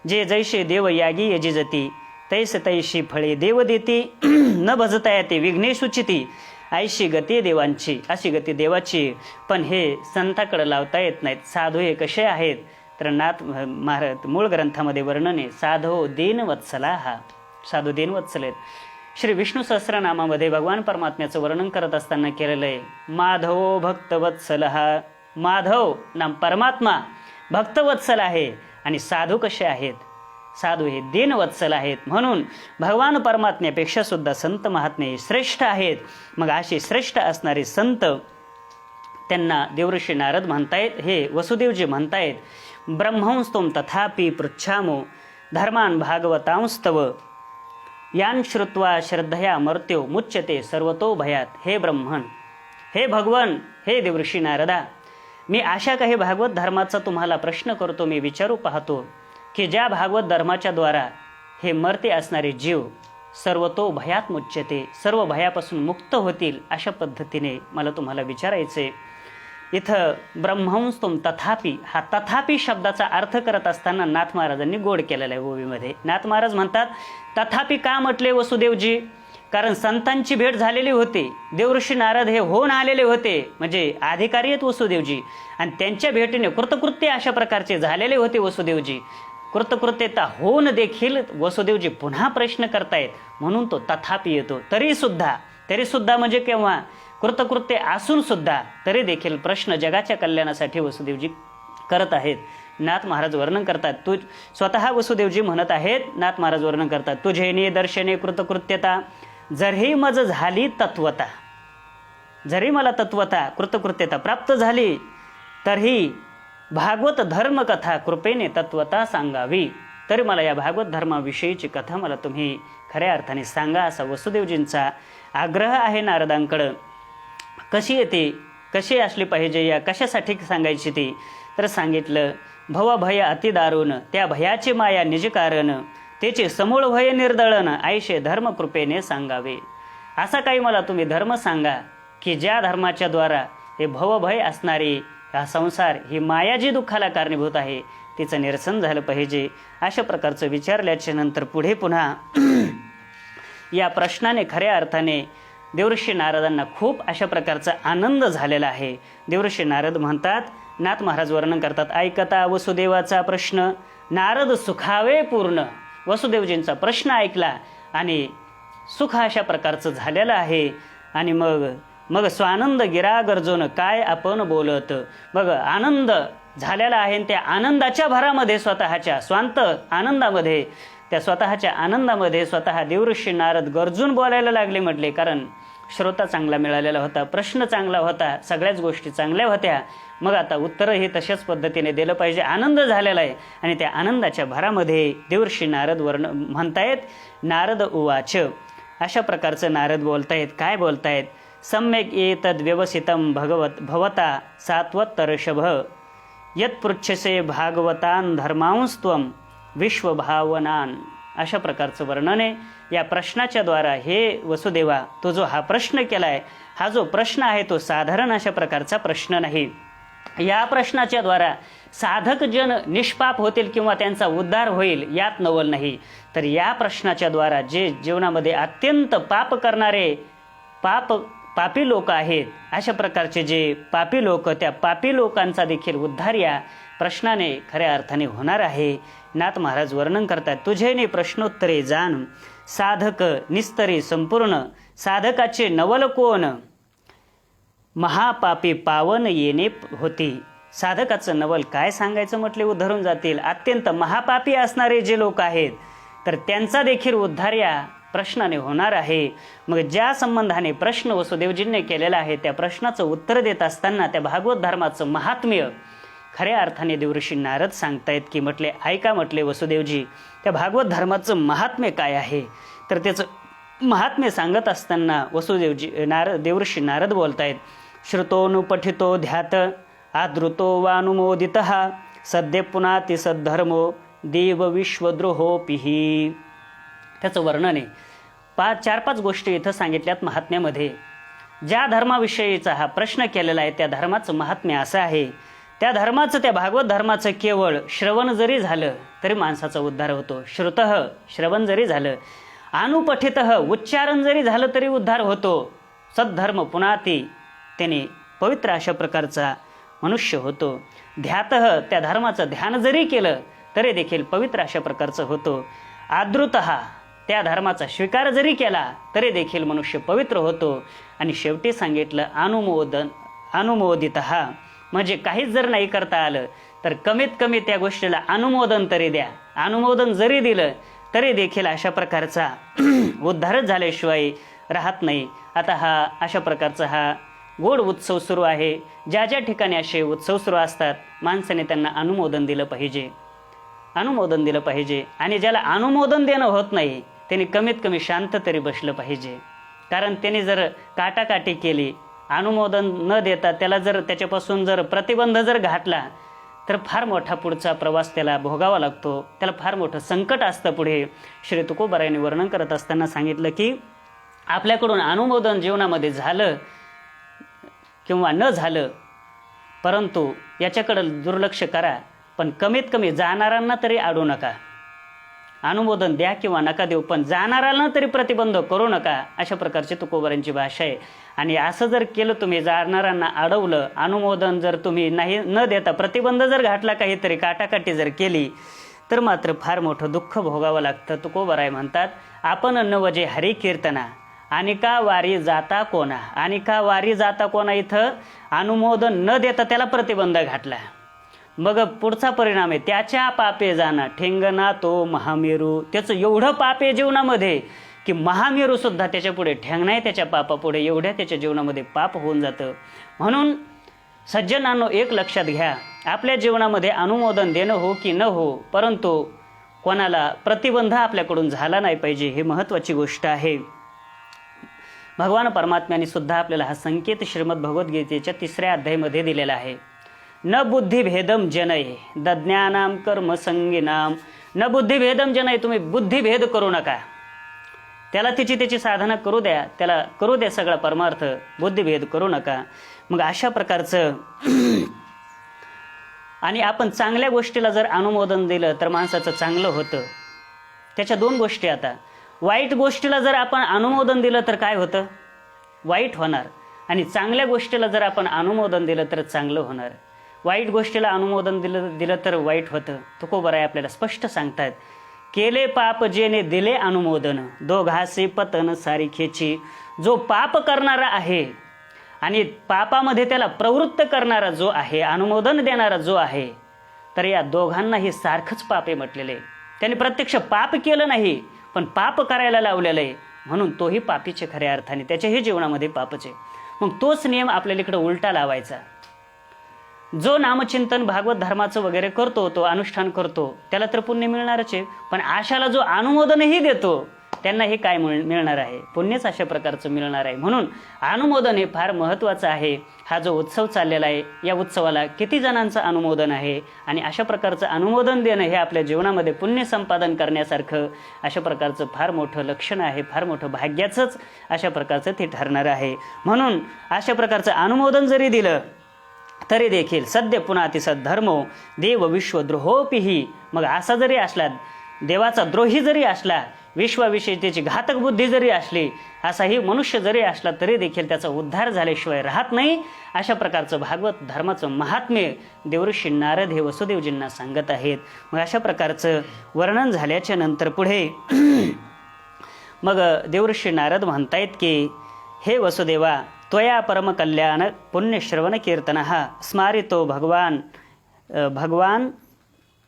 जे जैसे देव यागी यजिजती तैसे तैशी फळे देव देती न भजता येते विघ्नेशुचिती. ऐशी गती देवांची, अशी गती देवाची. पण हे संताकडे लावता येत नाहीत. साधू हे कसे आहेत तर नाथ महाराज मूळ ग्रंथामध्ये वर्णन आहे, साधो दीनवत्सला. हा साधू दीनवत्सल आहेत. श्री विष्णू सहस्रनामामध्ये भगवान परमात्म्याचं वर्णन करत असताना केलेलं आहे, माधवो भक्तवत्सल. हा माधव नाम परमात्मा भक्तवत्सल आहे. आणि साधू कसे आहेत, साधू हे दीनवत्सल आहेत. म्हणून भगवान परमात्म्यापेक्षा सुद्धा संत महात्मे श्रेष्ठ आहेत. मग असे श्रेष्ठ असणारे संत त्यांना देवऋषी नारद म्हणतायत, हे वसुदेवजी म्हणतायत, ब्रह्मंस्तोम तथापि पृच्छामो धर्मान भागवतांस्तव यान श्रुत्वा श्रद्धया मर्त्यो मुच्यते सर्वतो भयात. हे ब्रह्मन, हे भगवन, हे देवऋषी नारदा, मी अशा काही भागवत धर्माचा तुम्हाला प्रश्न करतो, मी विचारू पाहतो की ज्या भागवत धर्माच्या द्वारा हे मरते असणारे जीव सर्वतो भयात मुच्यते, सर्व भयापासून मुक्त होतील, अशा पद्धतीने मला तुम्हाला विचारायचे. इथं ब्रह्मंस्तुम तथापि, हा तथापि शब्दाचा अर्थ करत असताना नाथ महाराजांनी गोड केलेला आहे ओवीमध्ये. नाथ महाराज म्हणतात, तथापि का म्हटले वसुदेवजी, कारण संतांची भेट झालेली होती. देवऋषी नारद हे होऊन आलेले होते, म्हणजे अधिकारी आहेत वसुदेवजी. आणि त्यांच्या भेटीने कृतकृत्य अशा प्रकारचे झालेले होते वसुदेवजी. कृतकृत्यता होऊन देखील वसुदेवजी पुन्हा प्रश्न करतायत, म्हणून तो तथापि येतो. तरी सुद्धा म्हणजे केव्हा, कृतकृत्य असून सुद्धा तरी देखील प्रश्न जगाच्या कल्याणासाठी वसुदेवजी करत आहेत. नाथ महाराज वर्णन करतात, तू स्वतः वसुदेवजी म्हणत आहेत, नाथ महाराज वर्णन करतात, तुझे दर्शने कृतकृत्यता जरी मज झाली तत्वता, जरी मला तत्वता कृतकृत्यता प्राप्त झाली तरीही भागवत धर्म कथा कृपेने तत्वता सांगावी. तरी मला या भागवत धर्माविषयीची कथा मला तुम्ही खऱ्या अर्थाने सांगा, असा वसुदेवजींचा आग्रह आहे नारदांकडं. कशी येते, कशी असली पाहिजे, या कशासाठी सांगायची ती, तर सांगितलं, भवभय अतिदारुण त्या भयाची माया निज कारण, त्याचे समूळ भय निर्दळन आयशे धर्म कृपेने सांगावे. असा काही मला तुम्ही धर्म सांगा की ज्या धर्माच्या द्वारा हे भवभय असणारी हा संसार, ही माया जी दुःखाला कारणीभूत आहे, तिचं निरसन झालं पाहिजे. अशा प्रकारचं विचारल्याच्या नंतर पुढे पुन्हा या प्रश्नाने खऱ्या अर्थाने देवऋषी नारदांना खूप अशा प्रकारचा आनंद झालेला आहे. देवऋषी नारद म्हणतात, नाथ महाराज वर्णन करतात, ऐकता वसुदेवाचा प्रश्न नारद सुखावे पूर्ण. वसुदेवजींचा प्रश्न ऐकला आणि सुख अशा प्रकारचं झालेलं आहे. आणि मग स्वानंद गिरा गर्जून काय आपण बोलत. मग आनंद झालेला आहे. त्या आनंदाच्या भरामध्ये स्वतःच्या स्वांत आनंदामध्ये, त्या स्वतःच्या आनंदामध्ये स्वतः देवऋषी नारद गरजून बोलायला लागले म्हटले. कारण श्रोता चांगला मिळालेला होता, प्रश्न चांगला होता, सगळ्याच गोष्टी चांगल्या होत्या. मग आता उत्तरही तशाच पद्धतीने दिलं पाहिजे. आनंद झालेला आहे. आणि त्या आनंदाच्या भरामध्ये देवऋषी नारद म्हणतायत, नारद उवाच, अशा प्रकारचं नारद बोलतायत. काय बोलतायत, सम्यक एतद् व्यवसितं भवता सात्वत्तरषभ यत्पृच्छसे भागवतान धर्मांस्त्वं विश्वभावनान. अशा प्रकारचं वर्णन आहे. या प्रश्नाच्या द्वारा हे वसुदेवा, तो जो हा प्रश्न केलाय, हा जो प्रश्न आहे तो साधारण अशा प्रकारचा प्रश्न नाही. या प्रश्नाच्या द्वारा साधक जन निष्पाप होतील किंवा त्यांचा उद्धार होईल यात नवल नाही, तर या प्रश्नाच्या द्वारा जे जीवनामध्ये अत्यंत पाप करणारे पापी लोक आहेत, अशा प्रकारचे जे पापी लोक, त्या पापी लोकांचा देखील उद्धार या प्रश्नाने खऱ्या अर्थाने होणार आहे. नाथ महाराज वर्णन करतात, तुझेने प्रश्नोत्तरे जाण साधक निस्तरी संपूर्ण, साधकाचे नवल कोण महापापी पावन येणे होती. साधकाचं नवल काय सांगायचं म्हटले उद्धरून जातील. अत्यंत महापापी असणारे जे लोक आहेत तर त्यांचा देखील उद्धार या प्रश्नाने होणार आहे. मग ज्या संबंधाने प्रश्न वसुदेवजींनी केलेला आहे त्या प्रश्नाचं उत्तर देत असताना त्या भागवत धर्माचं महात्म्य खऱ्या अर्थाने देवऋषी नारद सांगतायत की म्हटले ऐका म्हटले वसुदेवजी, त्या भागवत धर्माचं महात्म्य काय आहे. तर त्याचं महात्म्य सांगत असताना देवऋषी नारद बोलतायत, श्रुतोनुपठितो ध्यात आदृतो वानुमोदितः सद्य पुनाति सद्धर्मो देव विश्वद्रोहोपिही. त्याचं वर्णन आहे. 4-5 गोष्टी इथं सांगितल्यात महात्म्यामध्ये. ज्या धर्माविषयीचा हा प्रश्न केलेला आहे त्या धर्माचं महात्म्य असं आहे, त्या धर्माचं, त्या भागवत धर्माचं केवळ श्रवण जरी झालं तरी माणसाचा उद्धार होतो. श्रुतः श्रवण जरी झालं, अनुपठितः उच्चारण जरी झालं तरी उद्धार होतो. सद्धर्म पुनाती त्याने पवित्र अशा प्रकारचा मनुष्य होतो. ध्यातः त्या धर्माचं ध्यान जरी केलं तरी देखील पवित्र अशा प्रकारचं होतो. आदृतः त्या धर्माचा स्वीकार जरी केला तरी देखील मनुष्य पवित्र होतो. आणि शेवटी सांगितलं अनुमोदितः, म्हणजे काहीच जर नाही करता आलं तर कमीत कमी त्या गोष्टीला अनुमोदन तरी द्या. अनुमोदन जरी दिलं तरी देखील अशा प्रकारचा उद्धारच झाल्याशिवाय राहत नाही. आता हा अशा प्रकारचा हा गोड उत्सव सुरू आहे. ज्या ज्या ठिकाणी असे उत्सव सुरू असतात माणसाने त्यांना अनुमोदन दिलं पाहिजे, अनुमोदन दिलं पाहिजे. आणि ज्याला अनुमोदन देणं होत नाही त्यांनी कमीत कमी शांत तरी बसलं पाहिजे. कारण त्यांनी जर काटाकाटी केली, अनुमोदन न देता त्याला जर त्याच्यापासून जर प्रतिबंध जर घातला तर फार मोठा पुढचा प्रवास त्याला भोगावा लागतो, त्याला फार मोठं संकट असतं पुढे. श्री तुकोबारायांनी वर्णन करत असताना सांगितलं की आपल्याकडून अनुमोदन जीवनामध्ये झालं किंवा न झालं, परंतु याच्याकडं दुर्लक्ष करा, पण कमीत कमी जाणाऱ्यांना तरी अडू नका. अनुमोदन द्या किंवा नका देऊ, पण जाणाऱ्यांना तरी प्रतिबंध करू नका, अशा प्रकारची तुकोबारांची भाषा आहे. आणि असं जर केलं, तुम्ही जाणाऱ्यांना अडवलं, अनुमोदन जर तुम्ही नाही न देता प्रतिबंध जर घातला, काहीतरी काटाकाटी जर केली तर मात्र फार मोठं दुःख भोगावं लागतं. तुकोबाराय म्हणतात, आपण नवजे हरी कीर्तना आणि का वारी जाता कोणा. आणि का वारी जाता कोणा इथं अनुमोदन न देता त्याला प्रतिबंध घातला. मग पुढचा परिणाम आहे त्याच्या पापे जाणं ठेंगणा तो महामेरू. त्याचं एवढं पाप आहे जीवनामध्ये की महामेरू सुद्धा त्याच्या पुढे ठेंगणा आहे, त्याच्या पापापुढे एवढ्या त्याच्या जीवनामध्ये पाप होऊन जातं. म्हणून सज्जनांनो एक लक्षात घ्या, आपल्या जीवनामध्ये अनुमोदन देणं हो की न हो, परंतु कोणाला प्रतिबंध आपल्याकडून झाला नाही पाहिजे, ही महत्त्वाची गोष्ट आहे. भगवान परमात्म्याने सुद्धा आपल्याला हा संकेत श्रीमद भगवद्गीतेच्या 3ऱ्या अध्यायामध्ये दिलेला आहे. न बुद्धिभेदम जनय दज्ञानाम कर्म संगीनाम. न बुद्धिभेदम जनय, तुम्ही बुद्धिभेद करू नका, त्याला त्याची साधना करू द्या, त्याला करू द्या सगळा परमार्थ, बुद्धिभेद करू नका. मग अशा प्रकारचं आणि आपण चांगल्या गोष्टीला जर अनुमोदन दिलं तर माणसाचं चांगलं होतं. त्याच्या 2 गोष्टी. आता वाईट गोष्टीला जर आपण अनुमोदन दिलं तर काय होतं, वाईट होणार. आणि चांगल्या गोष्टीला जर आपण अनुमोदन दिलं तर चांगलं होणार. वाईट गोष्टीला अनुमोदन दिलं तर वाईट होतं. तुकोबाराय आपल्याला स्पष्ट सांगतात, केले पाप जेने दिले अनुमोदन दोघासे पतन सारिखेची. जो पाप करणारा आहे आणि पापामध्ये त्याला प्रवृत्त करणारा जो आहे, अनुमोदन देणारा जो आहे, तर या दोघांनाही सारखंच पाप आहे म्हटलेलं आहे. त्याने प्रत्यक्ष पाप केलं नाही पण पाप करायला लावलेलं आहे, म्हणून तोही पापीचे खऱ्या अर्थाने, त्याच्याही जीवनामध्ये पापच आहे. मग तोच नियम आपल्याला इकडे उलटा लावायचा. जो नामचिंतन भागवत धर्माचं वगैरे करतो, तो अनुष्ठान करतो, त्याला तर पुण्य मिळणारच आहे. पण आशाला जो अनुमोदनही देतो त्यांना हे काय मिळणार आहे, पुण्यच अशा प्रकारचं मिळणार आहे. म्हणून अनुमोदन हे फार महत्त्वाचं आहे. हा जो उत्सव चाललेला आहे, या उत्सवाला किती जणांचं अनुमोदन आहे आणि अशा प्रकारचं अनुमोदन देणं हे आपल्या जीवनामध्ये पुण्य संपादन करण्यासारखं अशा प्रकारचं फार मोठं लक्षण आहे, फार मोठं भाग्याचंच अशा प्रकारचं ते ठरणार आहे. म्हणून अशा प्रकारचं अनुमोदन जरी दिलं तरी देखील सद्य पुन्हा धर्मो देव विश्वद्रोहोपिही. मग असा जरी असला, देवाचा द्रोही जरी असला, विश्वाविषयी त्याची घातक बुद्धी जरी असली, असाही मनुष्य जरी असला तरी देखील त्याचा उद्धार झाल्याशिवाय राहत नाही. अशा प्रकारचं भागवत धर्माचं महात्म्य देवऋषी नारद हे वसुदेवजींना सांगत आहेत. मग अशा प्रकारचं वर्णन झाल्याच्या नंतर पुढे मग देवऋषी नारद म्हणतायत की हे वसुदेवा, त्वया परमकल्याण पुण्यश्रवण कीर्तन स्मारितो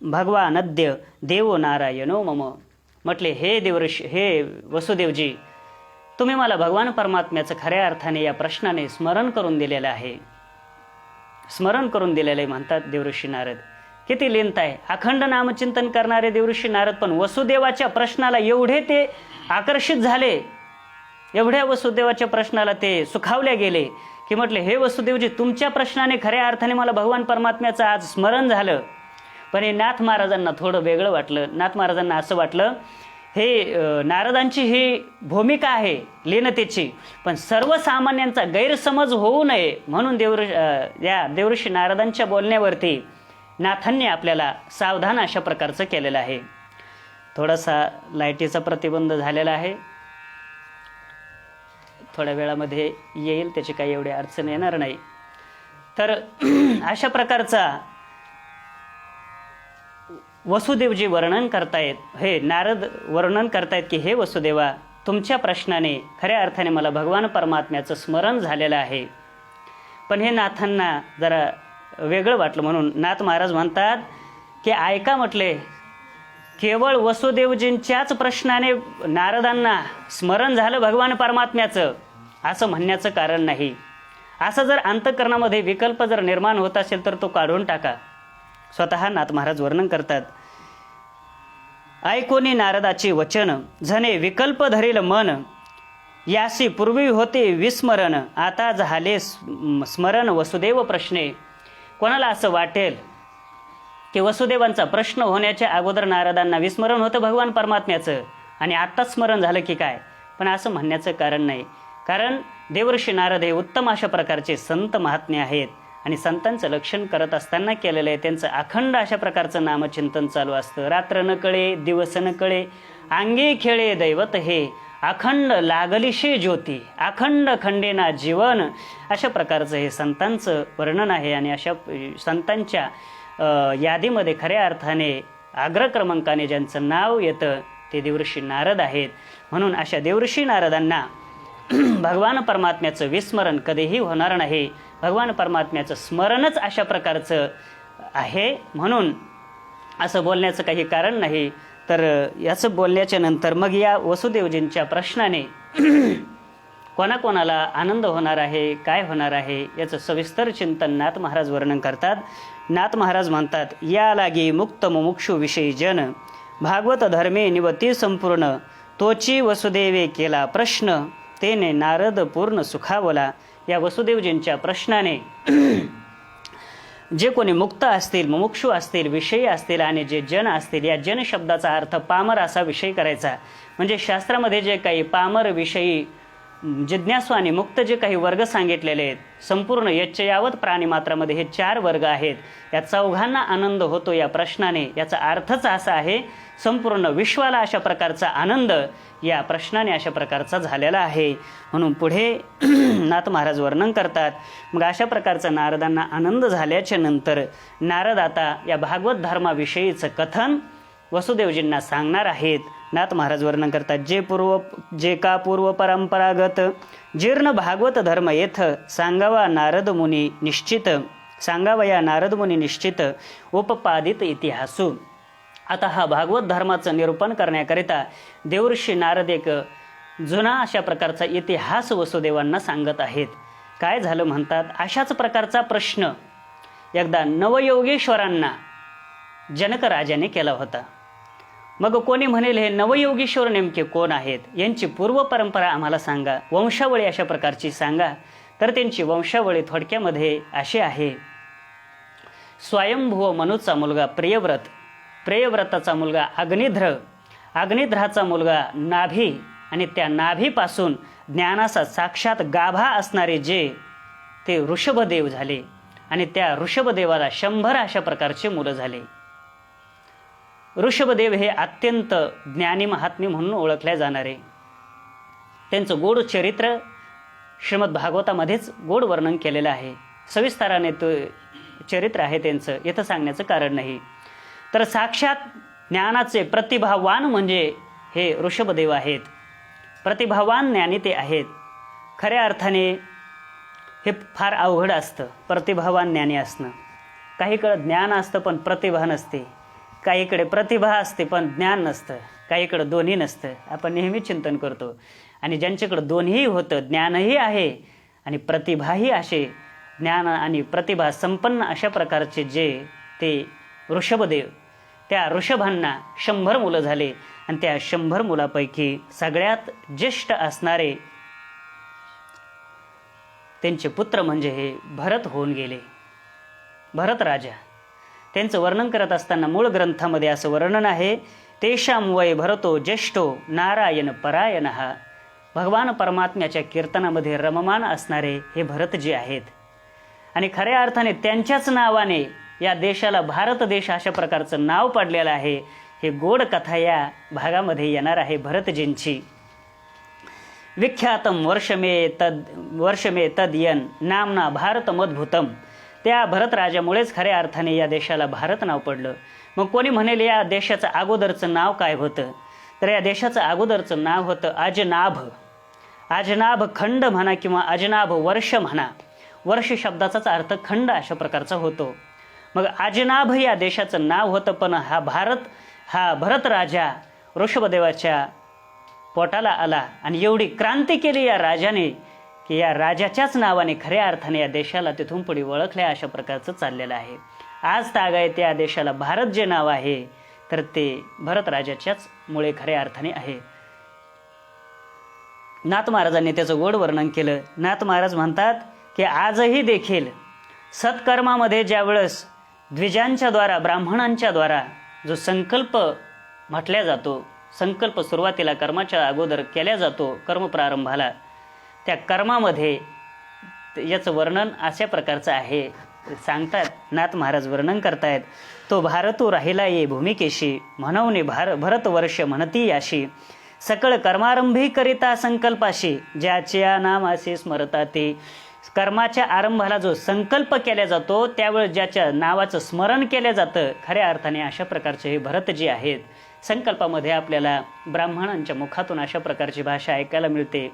भगवानद्य देवो नारायणो मम. म्हटले हे देवऋषी, हे वसुदेवजी, तुम्ही मला भगवान परमात्म्याचं खऱ्या अर्थाने या प्रश्नाने स्मरण करून दिलेलं आहे. स्मरण करून दिलेलं आहे म्हणतात देवऋषी नारद. किती लिहित आहे अखंड नामचिंतन करणारे देवऋषी नारद, पण वसुदेवाच्या प्रश्नाला एवढे ते आकर्षित झाले, एवढ्या वसुदेवाच्या प्रश्नाला ते सुखावले गेले की म्हटले हे वसुदेवजी, तुमच्या प्रश्नाने खऱ्या अर्थाने मला भगवान परमात्म्याचं आज स्मरण झालं. पण हे नाथ महाराजांना थोडं वेगळं वाटलं. नाथ महाराजांना असं वाटलं हे नारदांची ही भूमिका आहे लीनतेची, पण सर्वसामान्यांचा गैरसमज होऊ नये म्हणून या देवऋषी नारदांच्या बोलण्यावरती नाथांनी आपल्याला सावधान अशा प्रकारचं केलेलं आहे. थोडासा लाईटीचा प्रतिबंध झालेला आहे, थोड्या वेळामध्ये येईल, त्याची काही एवढी अडचण येणार नाही. तर अशा प्रकारचा वसुदेवजी वर्णन करतायत, हे नारद वर्णन करतायत की हे वसुदेवा, तुमच्या प्रश्नाने खऱ्या अर्थाने मला भगवान परमात्म्याचं स्मरण झालेलं आहे. पण हे नाथांना जरा वेगळं वाटलं म्हणून नाथ महाराज म्हणतात की ऐका, म्हटले केवळ वसुदेवजींच्याच प्रश्नाने नारदांना स्मरण झालं भगवान परमात्म्याचं असं म्हणण्याचं कारण नाही. असं जर अंतःकरणामध्ये विकल्प जर निर्माण होत असेल तर तो काढून टाका. स्वतः नाथ महाराज वर्णन करतात, ऐकोनी नारदाची वचन झने विकल्प धरेल मन, यासी पूर्वी होते विस्मरण आता झाले स्मरण वसुदेव प्रश्ने. कोणाला असं वाटेल की वसुदेवांचा प्रश्न होण्याच्या अगोदर नारदांना विस्मरण होतं भगवान परमात्म्याचं आणि आत्ताच स्मरण झालं की काय, पण असं म्हणण्याचं कारण नाही. कारण देवऋषी नारद हे उत्तम अशा प्रकारचे संत महात्मे आहेत आणि संतांचं लक्षण करत असताना केलेलं आहे. त्यांचं अखंड अशा प्रकारचं नामचिंतन चालू असतं. रात्र न कळे दिवस न कळे अंगी खेळे दैवत हे, अखंड लागलीशी ज्योती अखंड खंडेना जीवन. अशा प्रकारचं हे संतांचं वर्णन आहे आणि अशा संतांच्या यादीमध्ये खऱ्या अर्थाने अग्रक्रमांकाने ज्यांचं नाव येतं ते देवऋषी नारद आहेत. म्हणून अशा देवऋषी नारदांना भगवान परमात्म्याचं विस्मरण कधीही होणार नाही. भगवान परमात्म्याचं स्मरणच अशा प्रकारचं आहे म्हणून असं बोलण्याचं काही कारण नाही. तर याचं बोलण्याच्या नंतर मग या वसुदेवजींच्या प्रश्नाने कोणाकोणाला आनंद होणार आहे, काय होणार आहे याचं सविस्तर चिंतन नाथ महाराज वर्णन करतात. नाथ महाराज म्हणतात, या लागी मुक्त मुमुक्षु विषयी जन भागवत धर्मे निवती संपूर्ण, तोची वसुदेवे केला प्रश्न तेने नारद पूर्ण सुखावला. या वसुदेवजींच्या प्रश्नाने जे कोणी मुक्त असतील, मुमुक्षु असतील, विषयी असतील आणि जे जन असतील, या जन शब्दाचा अर्थ पामर असा विषय करायचा. म्हणजे शास्त्रामध्ये जे काही पामर विषयी जिज्ञासू आणि मुक्त जे काही वर्ग सांगितलेले आहेत, संपूर्ण यच्चयावत प्राणीमात्रामध्ये हे 4 वर्ग आहेत. या चौघांना आनंद होतो या प्रश्नाने. याचा अर्थच असा आहे संपूर्ण विश्वाला अशा प्रकारचा आनंद या प्रश्नाने अशा प्रकारचा झालेला आहे. म्हणून पुढे नाथ महाराज वर्णन करतात, मग अशा प्रकारचा नारदांना आनंद झाल्याच्या नंतर नारद आता या भागवत धर्माविषयीचं कथन वसुदेवजींना सांगणार आहेत. नाथ महाराज वर्णन करतात, जे का पूर्व परंपरागत जीर्ण भागवत धर्म येथ सांगावा नारद मुनी निश्चित, सांगावया नारद मुनी निश्चित उपपादित इतिहासू. आता हा भागवत धर्माचं निरूपण करण्याकरिता देवऋषी नारद एक जुना अशा प्रकारचा इतिहास वसुदेवांना सांगत आहेत. काय झालं म्हणतात, अशाच प्रकारचा प्रश्न एकदा नवयोगेश्वरांना जनक राजाने केला होता. मग कोणी म्हणेल हे नवयोगीश्वर नेमके कोण आहेत, यांची पूर्व परंपरा आम्हाला सांगा, वंशावळी अशा प्रकारची सांगा. तर त्यांची वंशावळी थोडक्यामध्ये अशी आहे, स्वयंभुव मनुचा मुलगा प्रियव्रत, प्रियव्रताचा मुलगा अग्निध्र, अग्निध्राचा मुलगा नाभी आणि त्या नाभीपासून ज्ञानाचा साक्षात गाभा असणारे जे ते ऋषभदेव झाले आणि त्या ऋषभदेवाला 100 अशा प्रकारचे मुलं झाले. ऋषभदेव हे अत्यंत ज्ञानी महात्मे म्हणून ओळखले जाणारे, त्यांचं गोड चरित्र श्रीमद भागवतामध्येच गोड वर्णन केलेलं आहे. सविस्तराने तो चरित्र आहे त्यांचं, इथं सांगण्याचं कारण नाही. तर साक्षात ज्ञानाचे प्रतिभावान म्हणजे हे ऋषभदेव आहेत. प्रतिभावान ज्ञानी ते आहेत. खऱ्या अर्थाने हे फार अवघड असतं प्रतिभावान ज्ञानी असणं. काहीकडे ज्ञान असतं पण प्रतिभा नसते, काहीकडे प्रतिभा असते पण ज्ञान नसतं, काहीकडे दोन्ही नसतं. आपण नेहमी चिंतन करतो. आणि ज्यांच्याकडे दोन्हीही होतं, ज्ञानही आहे आणि प्रतिभाही, असे ज्ञान आणि प्रतिभा संपन्न अशा प्रकारचे जे ते ऋषभदेव, त्या ऋषभांना 100 मुलं झाले. आणि त्या 100 मुलापैकी सगळ्यात ज्येष्ठ असणारे त्यांचे पुत्र म्हणजे हे भरत होऊन गेले. भरत राजा, त्यांचं वर्णन करत असताना मूळ ग्रंथामध्ये असं वर्णन आहे, तेषां वै भरतो ज्येष्ठो नारायण परायणः. भगवान परमात्म्याच्या कीर्तनामध्ये रममान असणारे हे भरत जे आहेत. आणि खऱ्या अर्थाने त्यांच्याच नावाने या देशाला भारत देश अशा प्रकारचं नाव पडलेलं आहे. हे गोड कथा या भागामध्ये येणार आहे भरतजींची. विख्यातम वर्षमे तद्यन नामना भारतमद्भुतम. त्या भरत राजामुळेच खऱ्या अर्थाने या देशाला भारत नाव पडलं. मग कोणी म्हणेल या देशाचं अगोदरचं नाव काय होतं? तर या देशाचं अगोदरचं नाव होतं अजनाभ. अजनाभ खंड म्हणा किंवा अजनाभ वर्ष म्हणा. वर्ष शब्दाचाच अर्थ खंड अशा प्रकारचा होतो. मग अजनाभ या देशाचं नाव होतं. पण हा भरत राजा ऋषभदेवाच्या पोटाला आला आणि एवढी क्रांती केली या राजाने की या राजाच्याच नावाने खऱ्या अर्थाने या देशाला तिथून पुढे ओळखल्या अशा प्रकारचं चाललेलं आहे. आज तागायत या देशाला भारत जे नाव आहे तर ते भरत राजाच्याच मुळे खऱ्या अर्थाने आहे. नाथ महाराजांनी त्याचं गोड वर्णन केलं. नाथ महाराज म्हणतात की आजही देखील सत्कर्मामध्ये ज्यावेळेस द्विजांच्या द्वारा, ब्राह्मणांच्या द्वारा जो संकल्प म्हटल्या जातो, संकल्प सुरुवातीला कर्माच्या अगोदर केल्या जातो कर्मप्रारंभाला, त्या कर्मामध्ये याचं वर्णन अशा प्रकारचं आहे. सांगतात नाथ महाराज वर्णन करतायत, तो भारतो राहिला ये भूमिकेशी म्हणवणे भरत वर्ष म्हणती याशी. सकळ कर्मारंभी करिता संकल्पाशी ज्याच्या नामाशी स्मरता ते. कर्माच्या आरंभाला जो संकल्प केला जातो त्यावेळेस ज्याच्या नावाचं स्मरण केलं जातं, खऱ्या अर्थाने अशा प्रकारचे हे भरत जे आहेत. संकल्पामध्ये आपल्याला ब्राह्मणांच्या मुखातून अशा प्रकारची भाषा ऐकायला मिळते.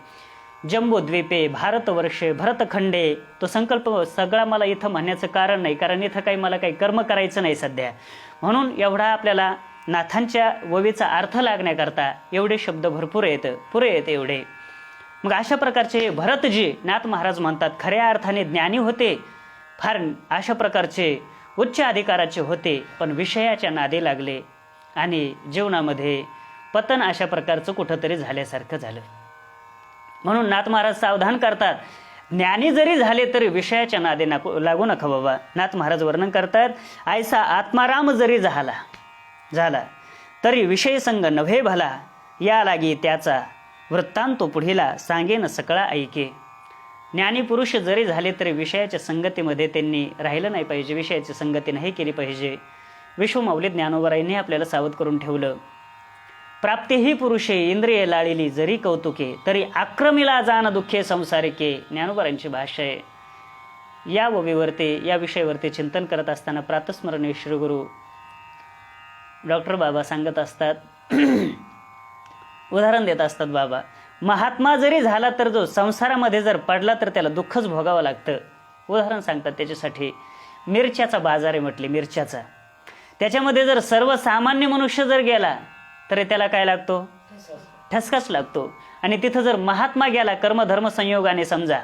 जम्बूद्वीपे भारतवर्षे भरतखंडे. तो संकल्प सगळा मला इथं म्हणण्याचं कारण नाही, कारण इथं काही मला काही कर्म करायचं नाही सध्या, म्हणून एवढा आपल्याला नाथांच्या ववीचा अर्थ लागण्याकरता एवढे शब्द भरपूर येतं, पुरे येते एवढे. मग अशा प्रकारचे भरतजी नाथ महाराज म्हणतात खऱ्या अर्थाने ज्ञानी होते, फार अशा प्रकारचे उच्च अधिकाराचे होते, पण विषयाच्या नादी लागले आणि जीवनामध्ये पतन अशा प्रकारचं कुठंतरी झाल्यासारखं झालं. म्हणून नाथ महाराज सावधान करतात, ज्ञानी जरी झाले तरी विषयाच्या नादी लागू नका बाबा. नाथ महाराज वर्णन करतात, ऐसा आत्माराम जरी झाला तरी विषय संग नव्हे भला. या लागी त्याचा वृत्तांतो पुढीला सांगेन सकळा ऐके. ज्ञानी पुरुष जरी झाले तरी विषयाच्या संगतीमध्ये त्यांनी राहिलं नाही पाहिजे, विषयाची संगती नाही केली पाहिजे. विश्वमाऊली ज्ञानोबरायांनी आपल्याला सावध करून ठेवलं. प्राप्तीही पुरुषे इंद्रिये लाळिली जरी कौतुके तरी आक्रमिला जाण दुःखे संसारिके. ज्ञानोबरांची भाषा आहे. या ववीवरती, या विषयावरती चिंतन करत असताना प्रातस्मरणीय श्रीगुरु डॉक्टर बाबा सांगत असतात, उदाहरण देत असतात बाबा, महात्मा जरी झाला तर जो संसारामध्ये जर पडला तर त्याला दुःखच भोगावं लागतं. उदाहरण सांगतात त्याच्यासाठी, मिरच्याचा बाजार आहे म्हटले, मिरच्याचा. त्याच्यामध्ये जर सर्वसामान्य मनुष्य जर गेला तर त्याला काय लागतो? ठसकाच लागतो. आणि तिथं जर महात्मा गेला कर्मधर्म संयोगाने, समजा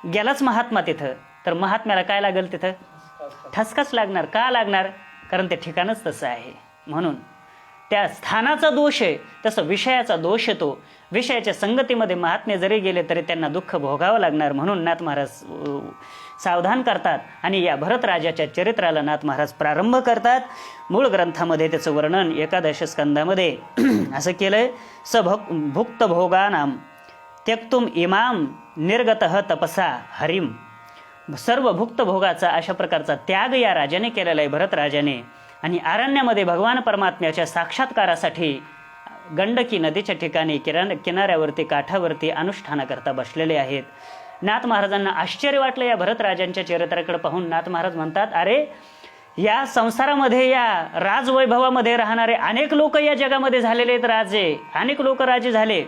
गेलाच महात्मा तिथं, तर महात्म्याला काय लागेल? तिथं ठसकाच लागणार. का लागणार? कारण ते ठिकाणच तसं आहे. म्हणून त्या स्थानाचा दोष आहे, तसं विषयाचा दोष येतो. विषयाच्या संगतीमध्ये महात्मे जरी गेले तरी त्यांना दुःख भोगावं लागणार. म्हणून नाथ महाराज सावधान करतात आणि या भरत राजाच्या चरित्राला नाथ महाराज प्रारंभ करतात. मूळ ग्रंथामध्ये त्याचं वर्णन 11 स्कंदामध्ये असं केलंय, भुक्त भोगानाम त्यक्तुम इमाम निर्गतः तपसा हरिम सर्व भुक्त भोगाचा अशा प्रकारचा त्याग या राजाने केलेला आहे, भरत राजाने. आणि अरण्यामध्ये भगवान परमात्म्याच्या साक्षात्कारासाठी गंडकी नदीच्या ठिकाणी किनाऱ्यावरती काठावरती अनुष्ठानाकरता बसलेले आहेत. नाथ महाराजांना आश्चर्य वाटलं या भरत राजांच्या चरित्राकडे पाहून. नाथ महाराज म्हणतात, अरे या संसारामध्ये, या राजवैभवामध्ये राहणारे अनेक लोक या जगामध्ये झालेले आहेत राजे, अनेक लोक राजे झाले,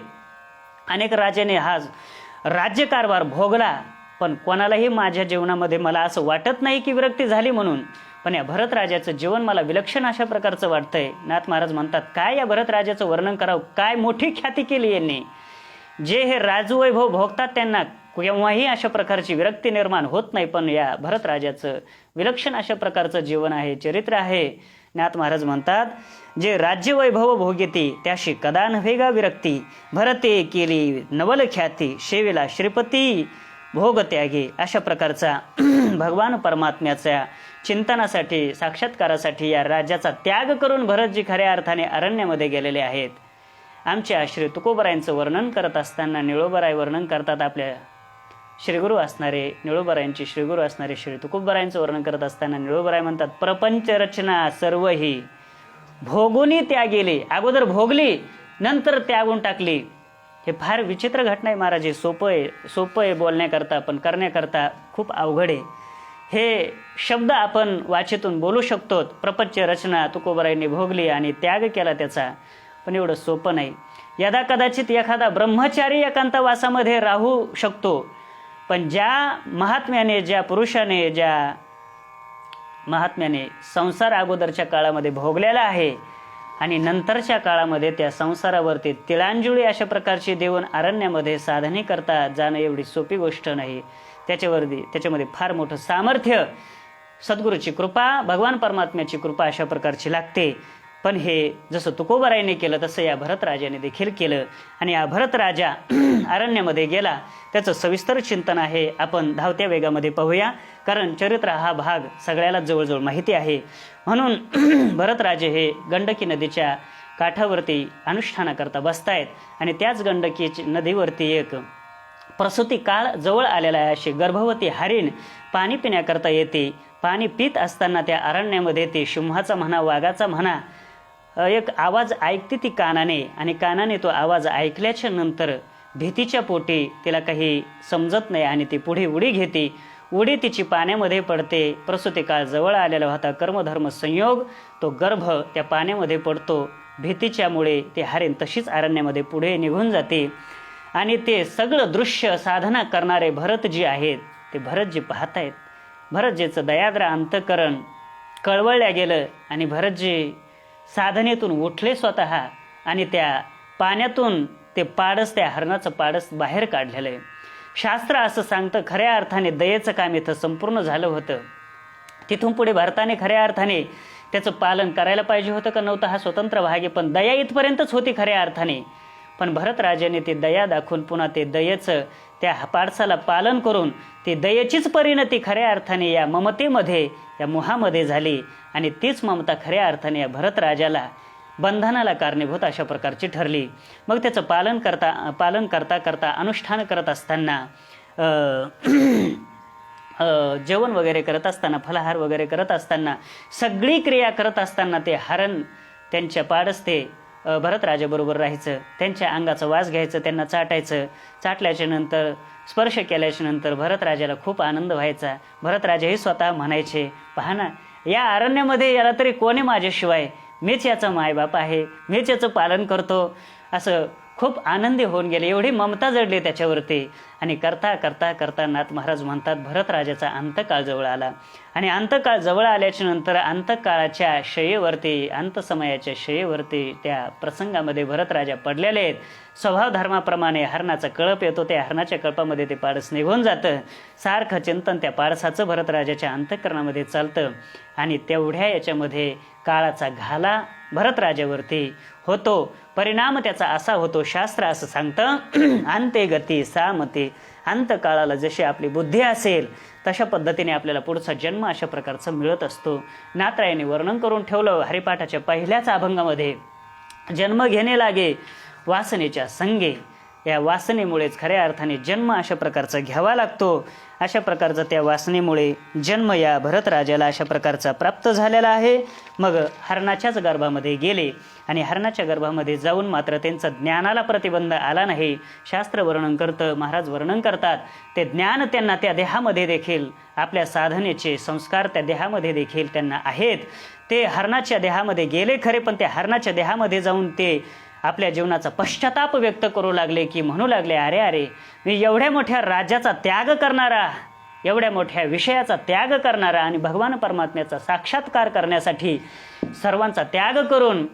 अनेक राजाने हा राज्यकारभार भोगला, पण कोणालाही माझ्या जीवनामध्ये मला असं वाटत नाही की विरक्ती झाली म्हणून. पण या भरत राजाचं जीवन मला विलक्षण अशा प्रकारचं वाटतंय. नाथ महाराज म्हणतात, काय या भरत राजाचं वर्णन करावं, काय मोठी ख्याती केली यांनी. जे हे राजवैभव भोगतात त्यांना केव्हाही अशा प्रकारची विरक्ती निर्माण होत नाही, पण या भरत राजाचं विलक्षण अशा प्रकारचं जीवन आहे, चरित्र आहे. नाथ महाराज म्हणतात, जे राज्यवैभव भोगिती त्याशी कदा नव्हे गा विरक्ती, भरते केली नवल ख्याती, शेवेला श्रीपती भोग त्यागी. अशा प्रकारचा भगवान परमात्म्याच्या चिंतनासाठी, साक्षात्कारासाठी या राज्याचा त्याग करून भरतजी खऱ्या अर्थाने अरण्यामध्ये गेलेले आहेत. आमच्या श्री तुकोबरायांचं वर्णन करत असताना निळोबराय वर्णन करतात, आपल्या श्रीगुरू असणारे निळोबरायांचे श्रीगुरू असणारे श्री तुकोबरायांचं वर्णन करत असताना निळोबराय म्हणतात, प्रपंच रचना सर्व ही भोगुनी त्यागेली. अगोदर भोगली, नंतर त्यागून टाकली. हे फार विचित्र घटना आहे महाराज. हे सोपं आहे बोलण्याकरता, पण करण्याकरता खूप अवघड आहे. हे शब्द आपण वाचेतून बोलू शकतो, प्रपंच रचना तुकोबरायांनी भोगली आणि त्याग केला त्याचा, पण एवढं सोपं नाही. यदा कदाचित एखादा ब्रह्मचारी एकांतवासामध्ये राहू शकतो, पण ज्या महात्म्याने, ज्या पुरुषाने, ज्या महात्म्याने संसार अगोदरच्या काळामध्ये भोगलेला आहे आणि नंतरच्या काळामध्ये त्या संसारावरती तिळांजुळी अशा प्रकारची देऊन अरण्यामध्ये साधने करता जाणं एवढी सोपी गोष्ट नाही. त्याच्यामध्ये फार मोठं सामर्थ्य, सद्गुरूची कृपा, भगवान परमात्म्याची कृपा अशा प्रकारची लागते. पण हे जसं तुकोबरायाने केलं तसं या भरत राजाने देखील केलं. आणि हा भरत राजा अरण्यामध्ये गेला, त्याचं सविस्तर चिंतन आहे. आपण धावत्या वेगामध्ये पाहूया, कारण चरित्र हा भाग सगळ्याला जवळजवळ माहिती आहे. म्हणून भरत राजे हे गंडकी नदीच्या काठावरती अनुष्ठानाकरता बसतायत आणि त्याच गंडकी नदीवरती एक प्रसूती काळ जवळ आलेला आहे. अशी गर्भवती हरीण पाणी पिण्याकरता येते. पाणी पित असताना त्या अरण्यामध्ये ते सिंहाचा म्हणा, वाघाचा म्हणा, एक आवाज ऐकते ती कानाने, आणि कानाने तो आवाज ऐकल्याच्या नंतर भीतीच्या पोटी तिला काही समजत नाही आणि ती पुढे उडी घेते. उडी तिची पाण्यामध्ये पडते. प्रसूती काळ जवळ आलेला होता. कर्मधर्म संयोग, तो गर्भ त्या पाण्यामध्ये पडतो. भीतीच्यामुळे ते हरीण तशीच अरण्यामध्ये पुढे निघून जाते. आणि ते सगळं दृश्य साधना करणारे भरतजी आहेत, ते भरतजी पाहतायत. भरतजीचं दयाद्र अंतःकरण कळवळल्या गेलं आणि भरतजी साधनेतून उठले स्वतः आणि त्या पाण्यातून ते पाडस, त्या हरणाचं पाडस बाहेर काढलेलं आहे. शास्त्र असं सांगतं, खऱ्या अर्थाने दयेचं काम इथं संपूर्ण झालं होतं. तिथून पुढे भरताने खऱ्या अर्थाने त्याचं पालन करायला पाहिजे होतं का नव्हतं हा स्वतंत्र भाग आहे, पण दया इथपर्यंतच होती खऱ्या अर्थाने. पण भरत राजाने ते दया दाखवून पुन्हा ते दयेचं त्या पाडसाला पालन करून ती दयेचीच परिणती खऱ्या अर्थाने या ममतेमध्ये, या मोहामध्ये झाली. आणि तीच ममता खऱ्या अर्थाने या भरत राजाला बंधनाला कारणीभूत अशा प्रकारची ठरली. मग त्याचं पालन करता अनुष्ठान करत असताना, जेवण वगैरे करत असताना, फलाहार वगैरे करत असताना, सगळी क्रिया करत असताना ते हरण त्यांच्या पाडस ते भरत राजाबरोबर राहायचं. त्यांच्या अंगाचा वास घ्यायचं, त्यांना चाटायचं. चाटल्याच्या नंतर, स्पर्श केल्याच्या नंतर भरत राजाला खूप आनंद व्हायचा. भरत राजाही स्वतः म्हणायचे, पहा ना, या अरण्यामध्ये याला तरी कोणी माझ्याशिवाय, मीच याचा मायबाप आहे, मीच याचं पालन करतो. असं खूप आनंदी होऊन गेले, एवढी ममता जडली त्याच्यावरती. आणि करता करता करता नाथ महाराज म्हणतात, भरत राजाचा अंतकाळ जवळ आला. आणि अंतकाळ जवळ आल्याच्या नंतर अंतकाळाच्या शयेवरती, अंतसमयाच्या शयेवरती त्या प्रसंगामध्ये भरत राजा पडलेले आहेत. स्वभाव धर्माप्रमाणे हरणाचा कळप येतो, त्या हरणाच्या कळपामध्ये ते पाडस निघून जातं. सारखं चिंतन त्या पाडसाचं भरत राजाच्या अंतःकरणामध्ये चालतं. आणि तेवढ्या याच्यामध्ये काळाचा घाला भरत राजावरती होतो. परिणाम त्याचा असा होतो, शास्त्र असं सांगतं, अंते गती सामते. अंतकाळाला जशी आपली बुद्धी असेल तशा पद्धतीने आपल्याला पुढचा जन्म अशा प्रकारचा मिळत असतो. नाथरायाने वर्णन करून ठेवलं हरिपाठाच्या पहिल्याच अभंगामध्ये, जन्म घेणे लागे वासनेच्या संगे, या वासनेमुळेच खऱ्या अर्थाने जन्म अशा प्रकारचा घ्यावा लागतो. अशा प्रकारचा त्या वासनेमुळे जन्म या भरत राजाला अशा प्रकारचा प्राप्त झालेला आहे. मग हरणाच्याच गर्भामध्ये गेले आणि हरणाच्या गर्भामध्ये जाऊन मात्र त्यांचा ज्ञानाला प्रतिबंध आला नाही. शास्त्र वर्णन करतं, महाराज वर्णन करतात, ते ज्ञान त्यांना त्या देहामध्ये देखील, आपल्या साधनेचे संस्कार त्या देहामध्ये देखील त्यांना आहेत. ते हरणाच्या देहामध्ये गेले खरे, पण त्या हरणाच्या देहामध्ये जाऊन ते आपल्या जीवनाचा पश्चाताप व्यक्त करू लागले, की म्हणू लागले, अरे अरे, मी एवढ्या मोठ्या राज्याचा त्याग करणारा, एवढ्या मोठ्या विषयाचा त्याग करणारा आणि भगवान परमात्म्याचा साक्षात्कार करण्यासाठी सर्वांचा त्याग करून,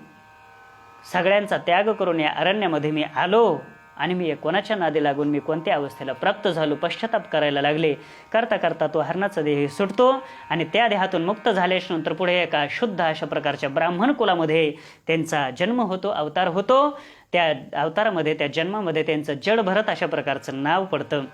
सगळ्यांचा त्याग करून या अरण्यामध्ये मी आलो आणि मी कोणाच्या नादी लागून मी कोणत्या अवस्थेला प्राप्त झालो, पश्चाताप करायला लागले. करता करता तो हरणाचा देह सुटतो आणि त्या देहातून मुक्त झाल्याच्या नंतर पुढे एका शुद्ध अशा प्रकारच्या ब्राह्मण कुलामध्ये त्यांचा जन्म होतो, अवतार होतो. त्या अवतारामध्ये, त्या जन्मामध्ये त्यांचं जड भरत अशा प्रकारचं नाव पडतं.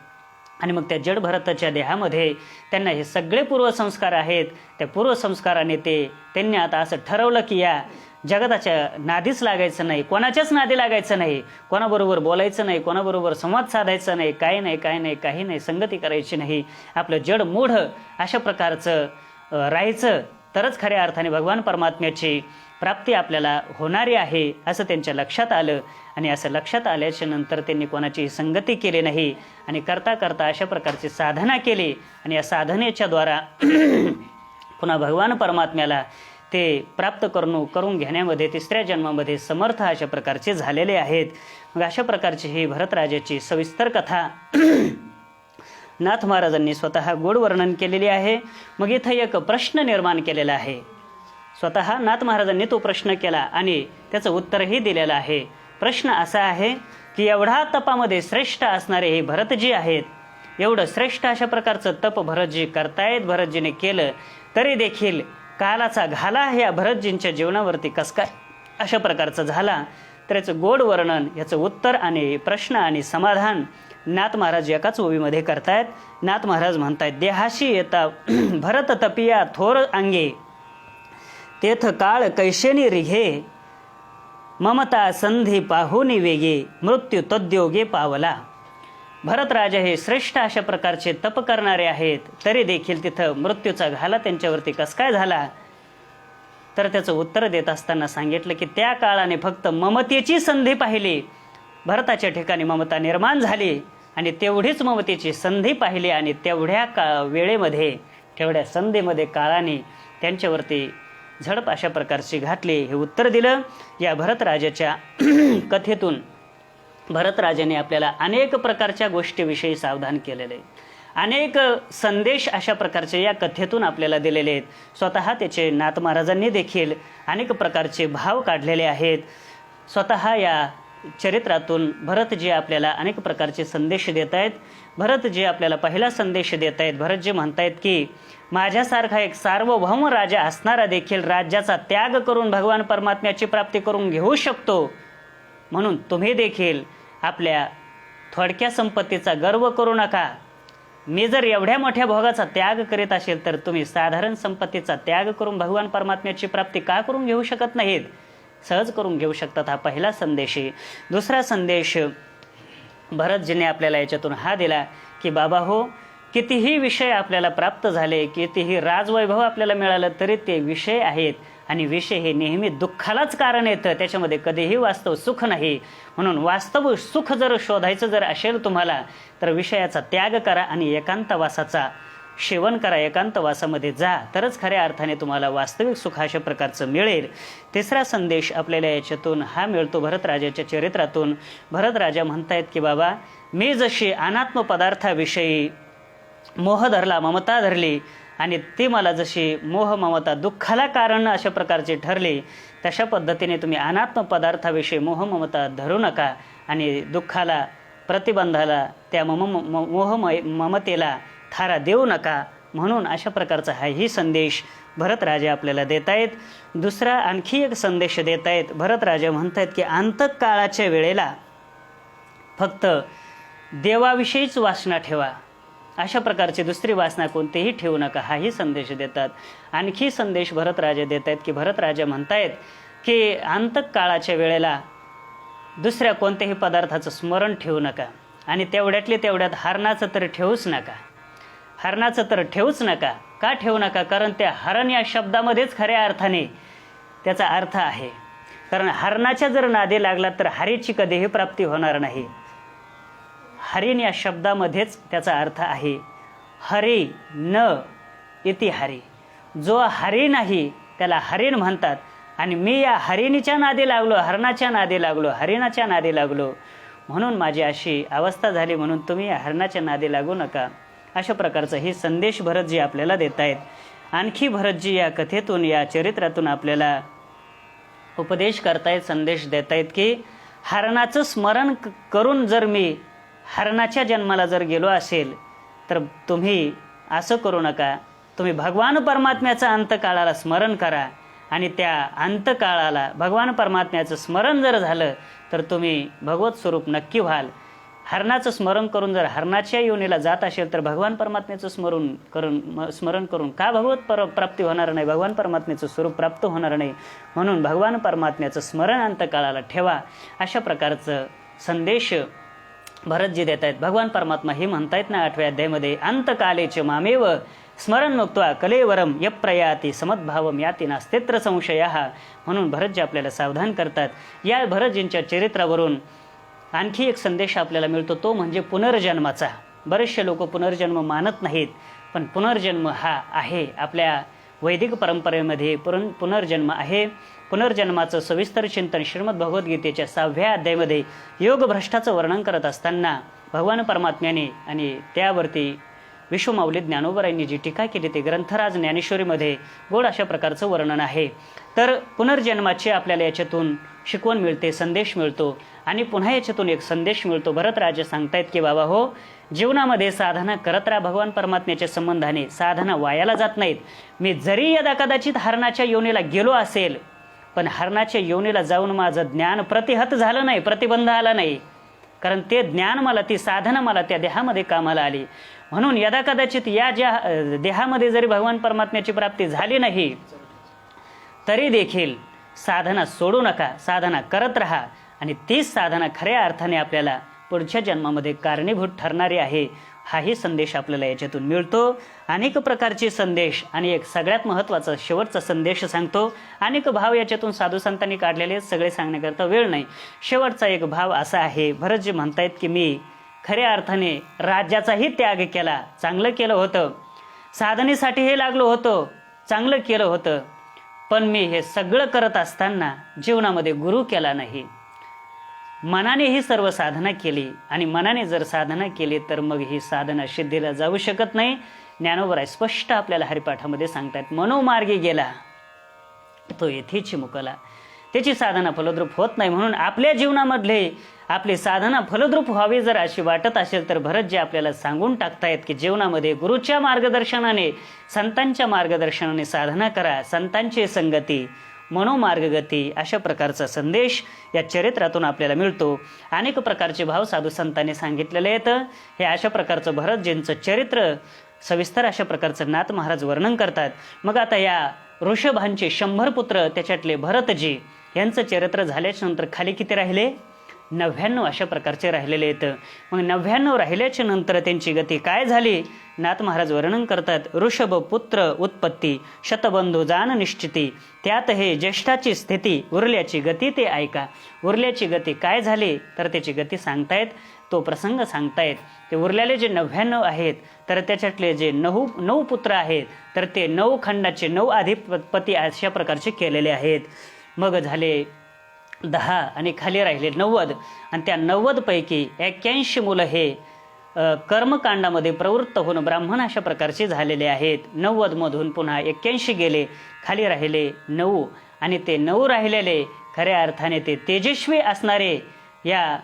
आणि मग त्या जड भरताच्या देहामध्ये त्यांना हे सगळे पूर्वसंस्कार आहेत. त्या पूर्वसंस्काराने त्यांनी आता असं ठरवलं की या जगताच्या नादीच लागायचं नाही, कोणाच्याच नादी लागायचं नाही, कोणाबरोबर बोलायचं नाही, कोणाबरोबर संवाद साधायचा नाही, काही नाही, काही नाही, संगती करायची नाही, आपलं जड मूढ अशा प्रकारचं राहायचं, तरच खऱ्या अर्थाने भगवान परमात्म्याची प्राप्ती आपल्याला होणारी आहे असं त्यांच्या लक्षात आलं. आणि असं लक्षात आल्याच्या नंतर त्यांनी कोणाची संगती केली नाही आणि करता करता अशा प्रकारची साधना केली आणि या साधनेच्या द्वारा पुन्हा भगवान परमात्म्याला ते प्राप्त करून घेण्यामध्ये तिसऱ्या जन्मामध्ये समर्थ अशा प्रकारचे झालेले आहेत. मग अशा प्रकारची ही भरतराजाची सविस्तर कथा नाथ महाराजांनी स्वतः गोड वर्णन केलेली आहे. मग इथं एक प्रश्न निर्माण केलेला आहे. स्वतः नाथ महाराजांनी तो प्रश्न केला आणि त्याचं उत्तरही दिलेलं आहे. प्रश्न असा आहे की एवढा तपामध्ये श्रेष्ठ असणारे हे भरतजी आहेत, एवढं श्रेष्ठ अशा प्रकारचं तप भरतजी करतायत, भरतजीने केलं तरी देखील कालाचा घाला ह्या भरतजींच्या जीवनावरती कस काय अशा प्रकारचं झाला. तर याचं गोड वर्णन, याचं उत्तर आणि प्रश्न आणि समाधान नाथ महाराज एकाच ओवीमध्ये करतायत. नाथ महाराज म्हणतायत, देहाशी येता भरत तपिया थोर अंगे, तेथ काळ कैशेनी रिघे, ममता संधी पाहुनी वेगे, मृत्यू तद्योगे पावला. भरतराजा हे श्रेष्ठ अशा प्रकारचे तप करणारे आहेत, तरी देखील तिथं मृत्यूचा घाला त्यांच्यावरती कस काय झाला. तर त्याचं उत्तर देत असताना सांगितलं की त्या काळाने फक्त ममतेची संधी पाहिली, भरताच्या ठिकाणी ममता निर्माण झाली आणि तेवढीच ममतेची संधी पाहिली आणि तेवढ्या वेळेमध्ये, तेवढ्या संधीमध्ये काळाने त्यांच्यावरती झडप अशा प्रकारची घातली. हे उत्तर दिलं. या भरतराजाच्या कथेतून भरतराजाने आपल्याला अनेक प्रकारच्या गोष्टीविषयी सावधान केलेले आहे. अनेक संदेश अशा प्रकारचे या कथेतून आपल्याला दिलेले आहेत. स्वतः त्याचे नाथ महाराजांनी देखील अनेक प्रकारचे भाव काढलेले आहेत. स्वतः या चरित्रातून भरतजी आपल्याला अनेक प्रकारचे संदेश देत आहेत. भरतजी आपल्याला पहिला संदेश देत आहेत. भरतजी म्हणतायत की माझ्यासारखा एक सार्वभौम राजा असणारा देखील राज्याचा त्याग करून भगवान परमात्म्याची प्राप्ती करून घेऊ शकतो. म्हणून तुम्ही देखील आपल्या थोडक्या संपत्तीचा गर्व करू नका. मी जर एवढ्या मोठ्या भोगाचा त्याग करीत असेल तर तुम्ही साधारण संपत्तीचा त्याग करून भगवान परमात्म्याची प्राप्ती का करून घेऊ शकत नाहीत? सहज करून घेऊ शकतात. हा पहिला संदेश आहे. दुसरा संदेश भरतजीने आपल्याला याच्यातून हा दिला की बाबा हो, कितीही विषय आपल्याला प्राप्त झाले, कितीही राजवैभव आपल्याला मिळालं तरी ते विषय आहेत आणि विषय हे नेहमी दुःखालाच कारण येतं, त्याच्यामध्ये कधीही वास्तव सुख नाही. म्हणून वास्तव सुख जर शोधायचं जर असेल तुम्हाला तर विषयाचा त्याग करा आणि एकांतवासाचा सेवन करा, एकांतवासामध्ये जा, तरच खऱ्या अर्थाने तुम्हाला वास्तविक सुख अशा प्रकारचं मिळेल. तिसरा संदेश आपल्याला याच्यातून हा मिळतो भरतराजाच्या चरित्रातून. भरतराजा म्हणतायत की बाबा, मी जशी अनात्म पदार्थाविषयी मोह धरला, ममता धरली आणि ती मला जशी मोह ममता दुःखाला कारण अशा प्रकारची ठरली, तशा पद्धतीने तुम्ही अनात्म पदार्थाविषयी मोह ममता धरू नका आणि दुःखाला, प्रतिबंधाला, त्या मोह ममतेला थारा देऊ नका. म्हणून अशा प्रकारचा हाही संदेश भरतराजा आपल्याला देत आहेत. दुसरा आणखी एक संदेश देत आहेत. भरतराजा म्हणतायत की अंतकाळाच्या वेळेला फक्त देवाविषयीच वासना ठेवा, अशा प्रकारची दुसरी वासना कोणतीही ठेवू नका, हाही संदेश देतात. आणखी संदेश भरतराजा देत आहेत की भरतराजा म्हणतायत की अंतकाळाच्या वेळेला दुसऱ्या कोणत्याही पदार्थाचं स्मरण ठेवू नका आणि तेवढ्यात हरणाचं तर ठेवूच नका. हरणाचं तर ठेवूच नका. का ठेवू नका? कारण त्या हरण या शब्दामध्येच खऱ्या अर्थाने त्याचा अर्थ आहे. कारण हरणाच्या जर नादी लागला तर हरीची कधीही प्राप्ती होणार नाही. हरिण या शब्दामध्येच त्याचा अर्थ आहे. हरी न इति हरी. जो हरी नाही त्याला हरिण म्हणतात. आणि मी या हरिणीच्या नादी लागलो, हरणाच्या नादी लागलो, हरिणाच्या नादी लागलो, म्हणून माझी अशी अवस्था झाली. म्हणून तुम्ही या हरणाच्या नादी लागू नका. अशा प्रकारचा ही संदेश भरतजी आपल्याला देत आहेत. आणखी भरतजी या कथेतून, या चरित्रातून आपल्याला उपदेश करतायत, संदेश देत आहेत की हरणाचं स्मरण करून जर मी हरणाच्या जन्माला जर गेलो असेल तर तुम्ही असं करू नका. तुम्ही भगवान परमात्म्याचं अंतकाळाला स्मरण करा आणि त्या अंतकाळाला भगवान परमात्म्याचं स्मरण जर झालं तर तुम्ही भगवत स्वरूप नक्की व्हाल. हरणाचं स्मरण करून जर हरणाच्या योनीला जात असेल तर भगवान परमात्म्याचं स्मरण करून का भगवत प्राप्ती होणार नाही, भगवान परमात्म्याचं स्वरूप प्राप्त होणार नाही. म्हणून भगवान परमात्म्याचं स्मरण अंतकाळाला ठेवा. अशा प्रकारचं संदेश भरतजी देत आहेत. भगवान परमात्मा हे म्हणतायत ना 8व्या अध्यायामध्ये, अंतकालेच मामेव स्मरण मुक्त्वा कलेवरम यप्रयाती समद्भावम याती नास्तेत्र संशयः. म्हणून भरतजी आपल्याला सावधान करतात. या भरतजींच्या चरित्रावरून आणखी एक संदेश आपल्याला मिळतो, तो म्हणजे पुनर्जन्माचा. बरेचसे लोक पुनर्जन्म मानत नाहीत, पण पुनर्जन्म हा आहे. आपल्या वैदिक परंपरेमध्ये पुनर्जन्म आहे. पुनर्जन्माचं सविस्तर चिंतन श्रीमद भगवद्गीतेच्या 6व्या अध्यायामध्ये योगभ्रष्टाचं वर्णन करत असताना भगवान परमात्म्याने आणि त्यावरती विश्वमाऊली ज्ञानोबरायांनी जी टीका केली ते ग्रंथराज ज्ञानेश्वरीमध्ये गोड अशा प्रकारचं वर्णन आहे. तर पुनर्जन्माची आपल्याला याच्यातून शिकवण मिळते, संदेश मिळतो. आणि पुन्हा याच्यातून एक संदेश मिळतो. भरतराजे सांगतायत की बाबा हो, जीवनामध्ये साधना करत राहा. भगवान परमात्म्याच्या संबंधाने साधना वायाला जात नाहीत. मी जरी यदा कदाचित हरणाच्या योनीला गेलो असेल, पण हरणाच्या योनीला जाऊन माझं ज्ञान प्रतिहत झालं नाही, प्रतिबंध आला नाही. कारण ते ज्ञान मला, ती साधना मला त्या देहामध्ये कामाला आली. म्हणून यदा कदाचित या ज्या देहामध्ये जरी भगवान परमात्म्याची प्राप्ती झाली नाही तरी देखील साधना सोडू नका, साधना करत राहा. आणि तीच साधना खऱ्या अर्थाने आपल्याला पुढच्या जन्मामध्ये कारणीभूत ठरणारी आहे. हाही संदेश आपल्याला याच्यातून मिळतो. अनेक प्रकारचे संदेश आणि एक सगळ्यात महत्त्वाचा शेवटचा संदेश सांगतो. अनेक भाव याच्यातून साधू संतांनी काढलेले, सगळे सांगण्याकरता वेळ नाही. शेवटचा एक भाव असा आहे, भरतजी म्हणतायत की मी खऱ्या अर्थाने राज्याचाही त्याग केला, चांगलं केलं होतं, साधनेसाठी हे लागलो होतो, चांगलं केलं होतं, पण मी हे सगळं करत असताना जीवनामध्ये गुरु केला नाही. मनाने ही सर्व साधना केली आणि मनाने जर साधना केली तर मग ही साधना सिद्धीला जाऊ शकत नाही. ज्ञानोबराय स्पष्ट आपल्याला हरिपाठामध्ये सांगतायत, मनोमार्गी गेला तो येथेची मुकला. त्याची साधना फलद्रूप होत नाही. म्हणून आपल्या जीवनामधले आपली साधना फलद्रूप व्हावी जर अशी वाटत असेल तर भरतजी आपल्याला सांगून टाकतायत की जीवनामध्ये गुरुच्या मार्गदर्शनाने, संतांच्या मार्गदर्शनाने साधना करा. संतांची संगती, मनोमार्गगती, अशा प्रकारचा संदेश या चरित्रातून आपल्याला मिळतो. अनेक प्रकारचे भाव साधू संतांनी सांगितलेले आहेत. हे अशा प्रकारचं भरतजींचं चरित्र सविस्तर अशा प्रकारचं नाथ महाराज वर्णन करतात. मग आता या ऋषभांचे 100 पुत्र, त्याच्यातले भरतजी यांचं चरित्र झाल्याच्या नंतर खाली किती राहिले? 99 अशा प्रकारचे राहिलेले आहेत. मग 99 राहिल्याच्या नंतर त्यांची गती काय झाली? नाथ महाराज वर्णन करतात, ऋषभ पुत्र उत्पत्ती, शतबंधू जान निश्चिती, त्यात हे ज्येष्ठाची स्थिती, उरल्याची गती ते ऐका. उरल्याची गती काय झाली तर त्याची गती सांगतायत, तो प्रसंग सांगतायत. ते उरलेले जे 99 आहेत तर त्याच्यातले जे 9 पुत्र आहेत तर ते 9 खंडाचे 9 अधिपती अशा प्रकारचे केलेले आहेत. मग झाले 10 आणि खाली राहिले 90. आणि त्या 90 पैकी 81 मुलं हे कर्मकांडामध्ये प्रवृत्त होऊन ब्राह्मण अशा प्रकारचे झालेले आहेत. 90 मधून पुन्हा 81 गेले, खाली राहिले 9. आणि ते 9 राहिलेले खऱ्या अर्थाने ते तेजस्वी असणारे या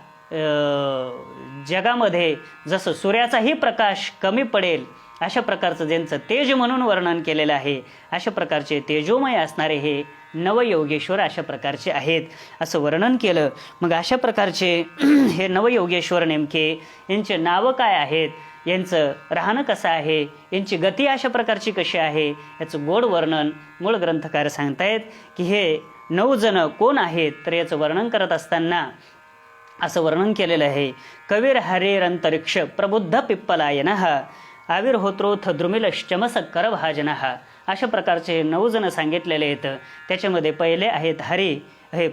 जगामध्ये जसं सूर्याचाही प्रकाश कमी पडेल अशा प्रकारचं ज्यांचं तेज म्हणून वर्णन केलेलं आहे, अशा प्रकारचे तेजोमय असणारे हे नवयोगेश्वर अशा प्रकारचे आहेत असं वर्णन केलं. मग अशा प्रकारचे हे नवयोगेश्वर नेमके यांचे नावं काय आहेत, यांचं राहणं कसं आहे, यांची गती अशा प्रकारची कशी आहे, याचं गोड वर्णन मूळ ग्रंथकार सांगतायत की हे 9 जण कोण आहेत. तर याचं वर्णन करत असताना असं वर्णन केलेलं आहे. कवीर हरेरंतरिक्ष प्रबुद्ध पिप्पलायनः आविर्होत्रोथ द्रुमिलश्चमस करभाजनः. अशा प्रकारचे 9 जण सांगितलेले आहेत. त्याच्यामध्ये पहिले आहेत हरी,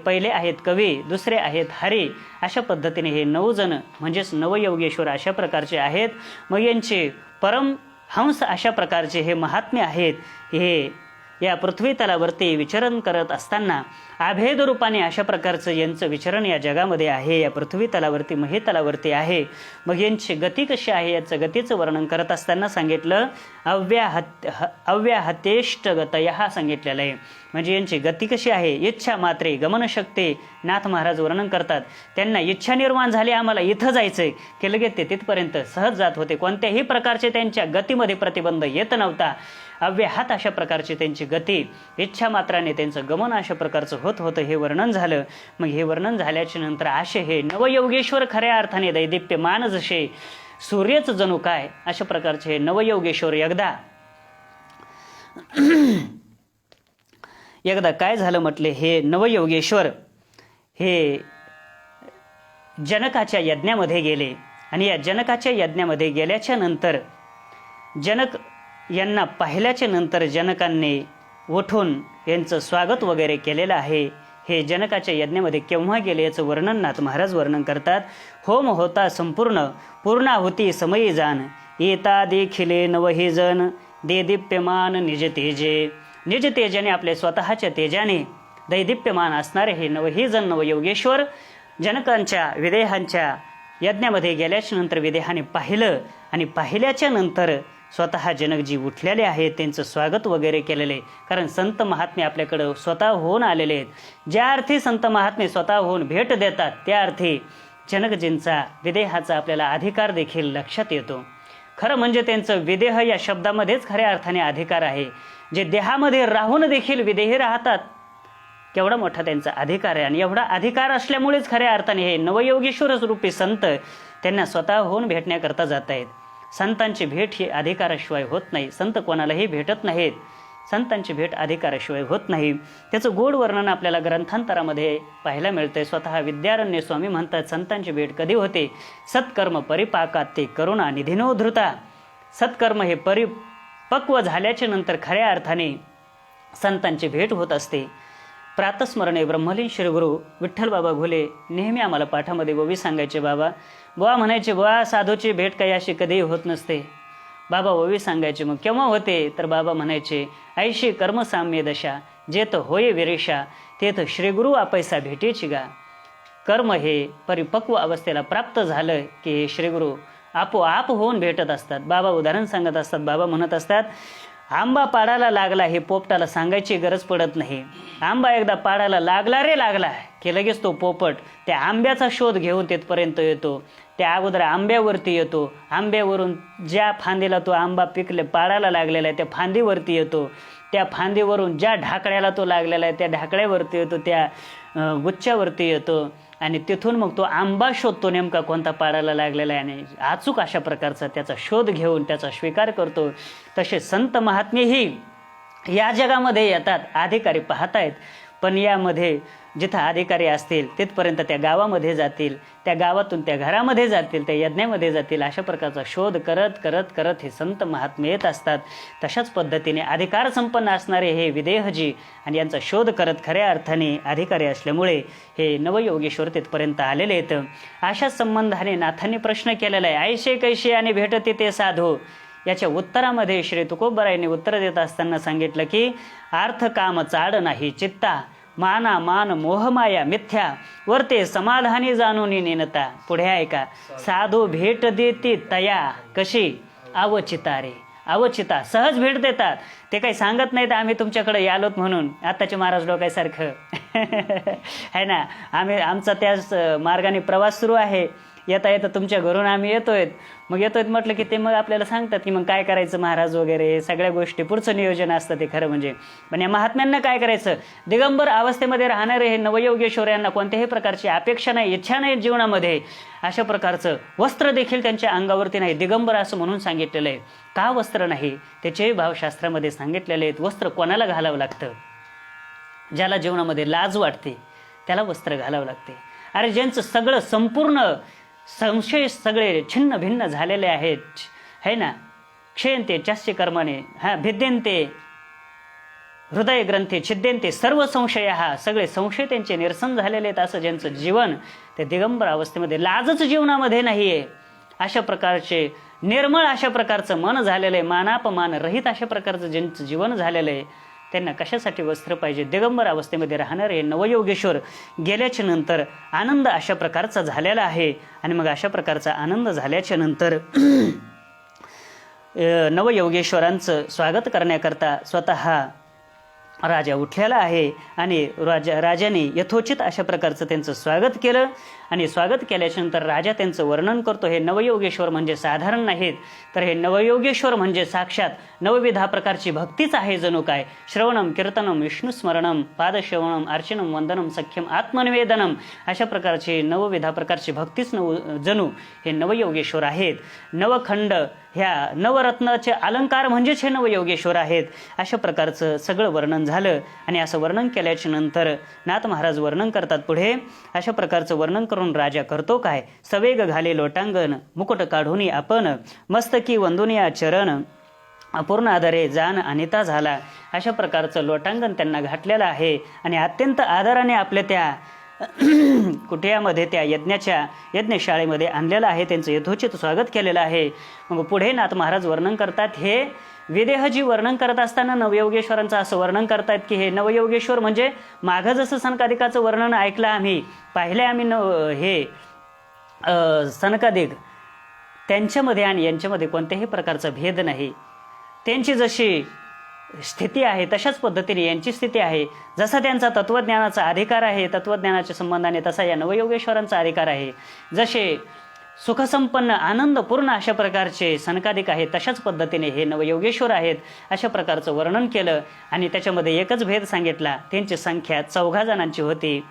पहिले आहेत कवी, दुसरे आहेत हरी. अशा पद्धतीने हे 9 जण म्हणजेच नवयोगेश्वर अशा प्रकारचे आहेत. मग यांचे परमहंस अशा प्रकारचे हे महात्मे आहेत. हे या पृथ्वी तलावरती विचरण करत असताना अभेद रूपाने अशा प्रकारचं यांचं विचरण या जगामध्ये आहे, या पृथ्वी तलावरती मही तलावरती आहे. मग यांची गती कशी आहे याचं गतीचं वर्णन करत असताना सांगितलं अव्याहतेष्टगतयः सांगितलेलं आहे. म्हणजे यांची गती कशी आहे, इच्छा मात्रे गमनशक्ती. नाथ महाराज वर्णन करतात त्यांना इच्छा निर्माण झाली आम्हाला इथं जायचंय की लगेच ते तिथपर्यंत सहज जात होते. कोणत्याही प्रकारचे त्यांच्या गतीमध्ये प्रतिबंध येत नव्हता. अव्याहत अशा प्रकारची त्यांची गती, इच्छा मात्राने त्यांचं गमन अशा प्रकारचं होत होतं. हे वर्णन झालं. मग हे वर्णन झाल्याच्या नंतर असे हे नवयोगेश्वर खऱ्या अर्थाने दैदिप्यमान जसे सूर्यच जणू काय अशा प्रकारचे हे नवयोगेश्वर एकदा काय झालं म्हटले, हे नवयोगेश्वर हे जनकाच्या यज्ञामध्ये गेले आणि या जनकाच्या यज्ञामध्ये गेल्याच्या नंतर जनक यांना पाहिल्याच्या नंतर जनकांनी उठून यांचं स्वागत वगैरे केलेलं आहे. हे जनकाच्या यज्ञामध्ये केव्हा गेले याचं वर्णन नाथ महाराज वर्णन करतात. होम होता संपूर्ण पूर्णाहुती समयी जाण येता देखिले नवही जण देदीप्यमान निज तेजे. निज तेजाने आपले स्वतःच्या तेजाने दैदिप्यमान असणारे हे नवही जण नवयोगेश्वर जनकांच्या विदेहांच्या यज्ञामध्ये गेल्याच्या नंतर विदेहाने पाहिलं आणि पाहिल्याच्या नंतर स्वतः जनकजी उठलेले आहेत, त्यांचं स्वागत वगैरे केलेले. कारण संत महात्मे आपल्याकडं स्वतः होऊन आलेले आहेत. ज्या अर्थी संत महात्मे स्वतः होऊन भेट देतात त्या अर्थी जनकजींचा विदेहाचा आपल्याला अधिकार देखील लक्षात येतो. खरं म्हणजे त्यांचं विदेह या शब्दामध्येच खऱ्या अर्थाने अधिकार आहे. जे देहामध्ये राहून देखील विदेही राहतात केवढा मोठा त्यांचा अधिकार आहे. आणि एवढा अधिकार असल्यामुळेच खऱ्या अर्थाने हे नवयोगेश्वर रूपी संत त्यांना स्वतः होऊन भेटण्याकरता जात आहेत. संतांची भेट ही अधिकाराशिवाय होत नाही. संत कोणालाही भेटत नाहीत. संतांची भेट अधिकाराशिवाय होत नाही. त्याचं गोड वर्णन आपल्याला ग्रंथांतरामध्ये पाहायला मिळतंय. स्वतः विद्यारण्य स्वामी म्हणतात संतांची भेट कधी होते, सत्कर्म परिपाकात ते करुणा निधिनोधृता. सत्कर्म हे परिपक्व झाल्याच्या नंतर खऱ्या अर्थाने संतांची भेट होत असते. प्रातस्मरणे ब्रह्मलीन श्री गुरु विठ्ठल बाबा घुले नेहमी आम्हाला पाठामध्ये गोवी सांगायचे. बुवा म्हणायचे, बुवा साधूची भेट काही अशी कधीही होत नसते. बाबा ओवी सांगायचे. मग केव्हा होते तर बाबा म्हणायचे, ऐशी कर्मसाम्य दशा जेत होय विरेशा तेथ श्रीगुरु आपैसा भेटीची गा. कर्म हे परिपक्व अवस्थेला प्राप्त झालं की हे श्रीगुरु आपोआप होऊन भेटत असतात. बाबा उदाहरण सांगत असतात. बाबा म्हणत असतात, आंबा पाडाला लागला हे पोपटाला सांगायची गरज पडत नाही. आंबा एकदा पाडाला लागला की लगेच तो पोपट त्या आंब्याचा शोध घेऊन तिथपर्यंत येतो. त्या अगोदर आंब्यावरती येतो. आंब्यावरून ज्या फांदीला तो आंबा पिकले पाडाला लागलेला आहे त्या फांदीवरती येतो. त्या फांदीवरून ज्या ढाकळ्याला तो लागलेला आहे त्या ढाकळ्यावरती येतो. त्या गुच्छावरती येतो आणि तिथून मग तो आंबा शोधतो नेमका कोणता पाडाला लागलेला आहे आणि अचूक अशा प्रकारचा त्याचा शोध घेऊन त्याचा स्वीकार करतो. तसे संत महात्मेही या जगामध्ये येतात. अधिकारी पाहतायत पण यामध्ये जिथं अधिकारी असतील तिथपर्यंत त्या गावामध्ये जातील, त्या गावातून त्या घरामध्ये जातील, त्या यज्ञामध्ये जातील. अशा प्रकारचा शोध करत करत करत हे संत महात्मे येत असतात. तशाच पद्धतीने अधिकार संपन्न असणारे हे विदेहजी आणि यांचा शोध करत खऱ्या अर्थाने अधिकारी असल्यामुळे हे नवयोगेश्वर तिथपर्यंत आलेले आहेत. अशाच संबंधाने नाथांनी प्रश्न केलेला आहे, ऐशे कैशे आणि भेटते ते साधू. याच्या उत्तरामध्ये श्री तुकोबरायांनी उत्तर देत असताना सांगितलं की अर्थ काम चाड नाही चित्ता माना मान मोहमाया मिथ्या वरते समाधानी जाणून नेनता. पुढे ऐका, साधू भेट देती तया कशी अवचिता रे. अवचिता सहज भेट देतात. ते काही सांगत नाहीत आम्ही तुमच्याकडे यालोत म्हणून आत्ताचे महाराज डोकायसारखं आहे ना. आमचा त्याच मार्गाने प्रवास सुरू आहे. येता येता तुमच्या घरून आम्ही येतोय. मग म्हटलं की ते मग आपल्याला सांगतात की मग काय करायचं महाराज वगैरे सगळ्या गोष्टी पुढचं नियोजन असतं ते खरं म्हणजे. पण या महात्म्यांना काय करायचं, दिगंबर अवस्थेमध्ये राहणारे हे नवयोगेश्वर यांना कोणत्याही प्रकारची अपेक्षा नाही, इच्छा नाही जीवनामध्ये. अशा प्रकारचं वस्त्र देखील त्यांच्या अंगावरती नाही. दिगंबर असं म्हणून सांगितलेलं आहे. का वस्त्र नाही त्याचेही भावशास्त्रामध्ये सांगितलेले आहेत. वस्त्र कोणाला घालावं लागतं, ज्याला जीवनामध्ये लाज वाटते त्याला वस्त्र घालावं लागते. अरे ज्यांचं सगळं संपूर्ण संशय सगळे छिन्न भिन्न झालेले आहेत है ना, क्षयंते चास्य कर्मणे भिद्यंते हृदय ग्रंथी छिद्यंते सर्व संशय, सगळे संशय त्यांचे निरसन झालेले आहेत. असं ज्यांचं जीवन ते दिगंबर अवस्थेमध्ये, लाजच जीवनामध्ये नाहीये, अशा प्रकारचे निर्मळ अशा प्रकारचं मन झालेलं आहे, मानापमान रहित अशा प्रकारचं ज्यांचं जीवन झालेलं आहे, त्यांना कशासाठी वस्त्र पाहिजे? दिगंबर अवस्थेमध्ये राहणारे नवयोगेश्वर गेल्याच्या नंतर आनंद अशा प्रकारचा झालेला आहे. आणि मग अशा प्रकारचा आनंद झाल्याच्या नंतर नवयोगेश्वरांचं स्वागत करण्याकरता स्वतः राजा उठलेला आहे. आणि राजाने यथोचित अशा प्रकारचं त्यांचं स्वागत केलं. आणि स्वागत केल्याच्यानंतर राजा त्यांचं वर्णन करतो. हे नवयोगेश्वर म्हणजे साधारण नाहीत, तर हे नवयोगेश्वर म्हणजे साक्षात नवविधा प्रकारची भक्तीच आहे. जणू काय श्रवणम कीर्तनम विष्णुस्मरणम पादश्रवणम अर्चनम वंदनम सख्यम आत्मनिवेदनम, अशा प्रकारची नवविधा प्रकारची भक्तीच जणू हे नवयोगेश्वर आहेत. नवखंड ह्या नवरत्नाचे अलंकार म्हणजेच हे नवयोगेश्वर आहेत. अशा प्रकारचं सगळं वर्णन झालं. आणि असं वर्णन केल्याच्या नंतर नाथ महाराज वर्णन करतात पुढे. अशा प्रकारचं वर्णन करून राजा करतो काय? सवेग घाले लोटांगण मुकुट काढून आपण मस्तकी वंदुनिया चरण अपूर्ण आदरे जान अनिता झाला. अशा प्रकारचं लोटांगण त्यांना घातलेलं आहे. आणि अत्यंत आदराने आपल्या त्या कुटियामध्ये त्या यज्ञशाळेमध्ये आणलेलं आहे. त्यांचं यथोचित स्वागत केलेलं आहे. मग पुढे नाथ महाराज वर्णन करतात. हे विदेहजी वर्णन करत असताना नवयोगेश्वरांचं असं वर्णन करतायत की हे नवयोगेश्वर म्हणजे मागं जसं सनकादिकाचं वर्णन ऐकलं आम्ही, पाहिले आम्ही हे सनकादिक, त्यांच्यामध्ये आणि यांच्यामध्ये कोणत्याही प्रकारचा भेद नाही. त्यांची जशी स्थिती आहे तशाच पद्धतीने यांची स्थिती आहे. जसा त्यांचा तत्त्वज्ञानाचा अधिकार आहे तत्त्वज्ञानाच्या संबंधाने, तसा या नवयोगेश्वरांचा अधिकार आहे. जसे सुखसंपन्न आनंदपूर्ण अशा प्रकारचे सनकादिक आहेत तशाच पद्धतीने हे नवयोगेश्वर आहेत. अशा प्रकारचं वर्णन केलं. आणि त्याच्यामध्ये एकच भेद सांगितला, त्यांची संख्या 14 जणांची होती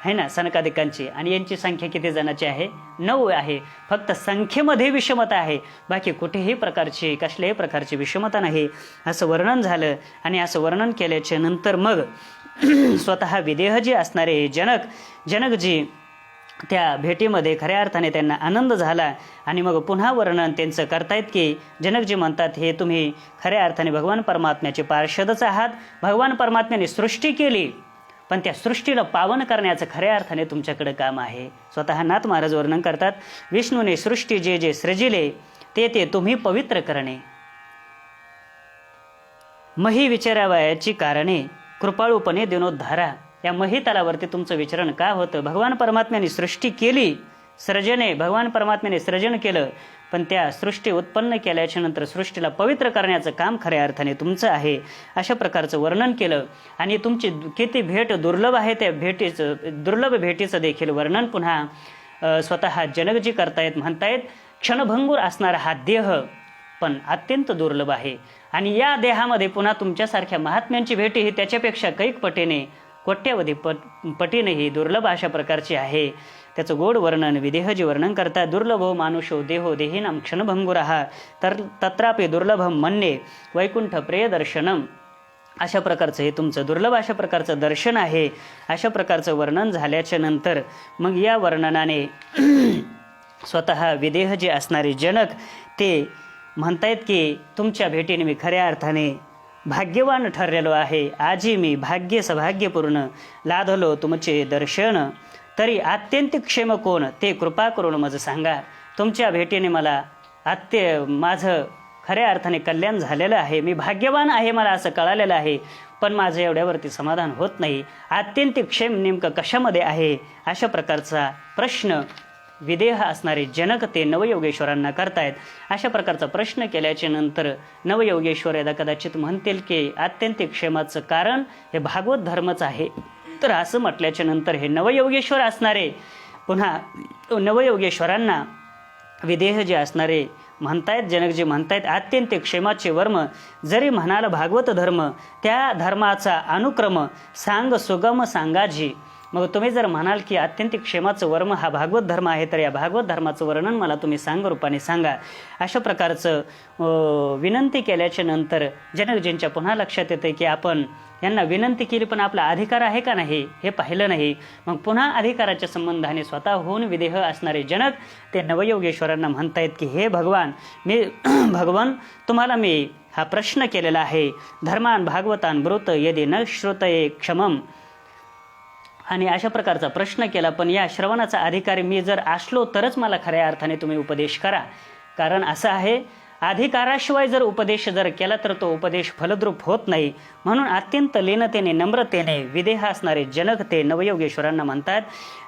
है ना सनकादिकांची, आणि यांची संख्या किती जणांची आहे? 9 आहे. फक्त संख्येमध्ये विषमता आहे, बाकी कुठेही प्रकारची कसल्याही प्रकारची विषमता नाही. असं वर्णन झालं. आणि असं वर्णन केल्याच्या नंतर मग स्वतः विदेहजी असणारे जनकजी त्या भेटीमध्ये खऱ्या अर्थाने त्यांना आनंद झाला. आणि मग पुन्हा वर्णन त्यांचं करतायत की जनकजी म्हणतात, हे तुम्ही खऱ्या अर्थाने भगवान परमात्म्याचे पार्षदच आहात. भगवान परमात्म्याने सृष्टी केली, पण त्या सृष्टीला पावन करण्याचं खऱ्या अर्थाने तुमच्याकडे काम आहे. स्वतः नाथ महाराज वर्णन करतात, विष्णूने सृष्टी जे जे सृजिले ते तुम्ही पवित्र करणे. मही विचारावयाची कारणे कृपाळूपणे दिनोद्धारा. या मही तलावरती तुमचं विचरण का होतं? भगवान परमात्म्याने सृष्टी केली, भगवान परमात्म्याने सृजन केलं, पण त्या सृष्टी उत्पन्न केल्याच्या नंतर सृष्टीला पवित्र करण्याचं काम खऱ्या अर्थाने तुमचं आहे. अशा प्रकारचं वर्णन केलं. आणि तुमची किती भेट दुर्लभ आहे, त्या दुर्लभ भेटीचं देखील वर्णन पुन्हा स्वतः जनकजी करतायत. म्हणतायत, क्षणभंगूर असणारा हा देह पण अत्यंत दुर्लभ आहे. आणि या देहामध्ये पुन्हा तुमच्यासारख्या महात्म्यांची भेटी ही त्याच्यापेक्षा कैक पटीने कोट्यावधी पटीनेही दुर्लभ अशा प्रकारची आहे. त्याचं गोड वर्णन विदेहजी वर्णन करतात. दुर्लभो मानुषो देहो देहिनाम क्षणभंगुरः तर तत्रापि दुर्लभम मन्ये वैकुंठ प्रियदर्शनम. अशा प्रकारचं हे तुमचं दुर्लभ अशा प्रकारचं दर्शन आहे. अशा प्रकारचं वर्णन झाल्याच्या नंतर मग या वर्णनाने स्वतः विदेहजी असणारे जनक ते म्हणतायत की तुमच्या भेटीने मी खऱ्या अर्थाने भाग्यवान ठरलेलो आहे. आजी मी भाग्य सौभाग्यपूर्ण लाधलो तुमचे दर्शन, तरी आत्यंतिक क्षेम कोण ते कृपा करून मज सांगा. तुमच्या भेटीने मला माझं खऱ्या अर्थाने कल्याण झालेलं आहे. मी भाग्यवान आहे, मला असं कळालेलं आहे, पण माझं एवढ्यावरती समाधान होत नाही. आत्यंतिक क्षेम नेमकं कशामध्ये आहे? अशा प्रकारचा प्रश्न विदेह असणारे जनक ते नवयोगेश्वरांना करतायत. अशा प्रकारचा प्रश्न केल्याच्या नंतर नवयोगेश्वर यदा कदाचित म्हणतील की आत्यंतिक क्षेमाचं कारण हे भागवत धर्मच आहे. तर असं म्हटल्याच्या नंतर हे नवयोगेश्वर असणारे पुन्हा नवयोगेश्वरांना विदेह जे असणारे म्हणतायत, जनकजी म्हणतायत, आत्यंतिक क्षेमाचे वर्म जरी म्हणाल भागवत धर्म, त्या धर्माचा अनुक्रम सांग सुगम सांगाजी. मग तुम्ही जर म्हणाल की आत्यंतिक क्षेमाचं वर्म हा भागवत धर्म आहे, तर या भागवत धर्माचं वर्णन मला तुम्ही रूपाने सांगा. अशा प्रकारचं विनंती केल्याच्या नंतर जनकजींच्या पुन्हा लक्षात येतं की आपण यांना विनंती केली पण आपला अधिकार आहे का नाही हे पाहिलं नाही. मग पुन्हा अधिकाराच्या संबंधाने स्वतःहून विदेह असणारे जनक ते नवयोगेश्वरांना म्हणतायत की हे भगवान, मी भगवान तुम्हाला मी हा प्रश्न केलेला आहे. धर्मान भागवतान ब्रूत यदि न श्रुतये क्षमम, आणि अशा प्रकारचा प्रश्न केला. पण या श्रवणाचा अधिकारी मी जर असलो तरच मला खऱ्या अर्थाने तुम्ही उपदेश करा. कारण असं आहे, अधिकाराशिवाय जर उपदेश जर केला तर तो उपदेश फलद्रूप होत नाही. म्हणून अत्यंत लीनतेने नम्रतेने विदेह असणारे जनक ते नवयोगेश्वरांना म्हणतात.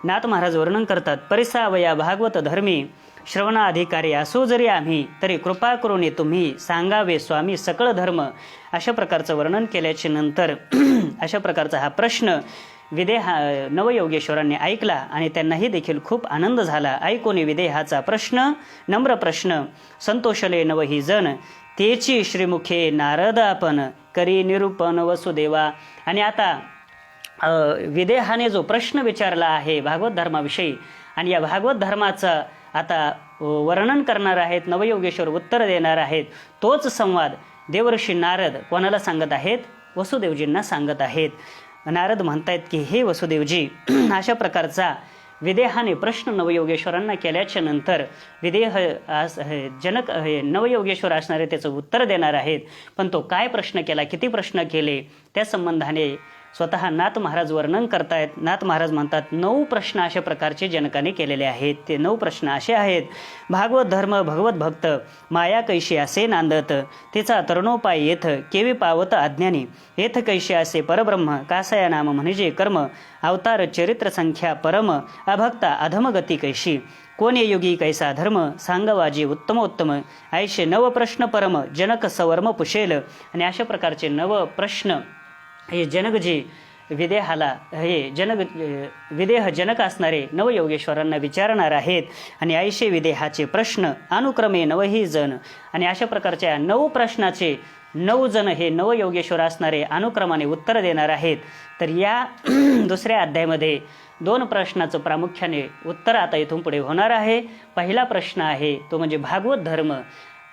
नाथ महाराज वर्णन करतात, परिसावया भागवत धर्मी श्रवणाधिकारी असो जरी आम्ही, तरी कृपा करून तुम्ही सांगावे स्वामी सकळ धर्म. अशा प्रकारचं वर्णन केल्याच्या नंतर अशा प्रकारचा हा प्रश्न नवयोगेश्वरांनी ऐकला आणि त्यांनाही देखील खूप आनंद झाला. ऐकून विदेहाचा प्रश्न नम्र प्रश्न संतोषले नवही जन, तेची श्रीमुखे नारद आपण करी निरूपण वसुदेवा. आणि आता विदेहाने जो प्रश्न विचारला आहे भागवत धर्माविषयी, आणि या भागवत धर्माचं आता वर्णन करणार आहेत नवयोगेश्वर, उत्तर देणार आहेत. तोच संवाद देवर्षी नारद कोणाला सांगत आहेत? वसुदेवजींना सांगत आहेत. नारद म्हणतायत की हे वसुदेवजी, अशा प्रकारचा विदेहाने प्रश्न नवयोगेश्वरांना केल्याच्या नंतर विदेह जनक नवयोगेश्वर असणारे त्याचं उत्तर देणार आहेत. पण तो काय प्रश्न केला, किती प्रश्न केले, त्या संबंधाने स्वतः नाथ महाराज वर्णन करतायत. नाथ महाराज म्हणतात 9 प्रश्न अशा प्रकारचे जनकाने केलेले आहेत. ते 9 प्रश्न असे आहेत. भागवत धर्म भगवत भक्त माया कैशी असे नांदत, तिचा तरुणोपाय येथ केवी पावत अज्ञानी, येथ कैशी असे परब्रह्म कासया नाम म्हणजे कर्म, अवतार चरित्र संख्या परम, अभक्ता अधमगती कैशी, कोणी युगी कैसा धर्म, सांगवाजी उत्तमोत्तम, ऐशे 9 प्रश्न परम जनक सवर्म पुशेल. आणि अशा प्रकारचे 9 प्रश्न हे जनकजी विदेहाला विदेह जनक असणारे नवयोगेश्वरांना विचारणार आहेत. आणि ऐशे विदेहाचे प्रश्न अनुक्रमे 9ही जण, आणि अशा प्रकारच्या 9 प्रश्नाचे 9 जण हे नवयोगेश्वर असणारे अनुक्रमाने उत्तर देणार आहेत. तर या दुसऱ्या अध्यायामध्ये 2 प्रश्नाचं प्रामुख्याने उत्तर आता इथून पुढे होणार आहे. पहिला प्रश्न आहे तो म्हणजे भागवत धर्म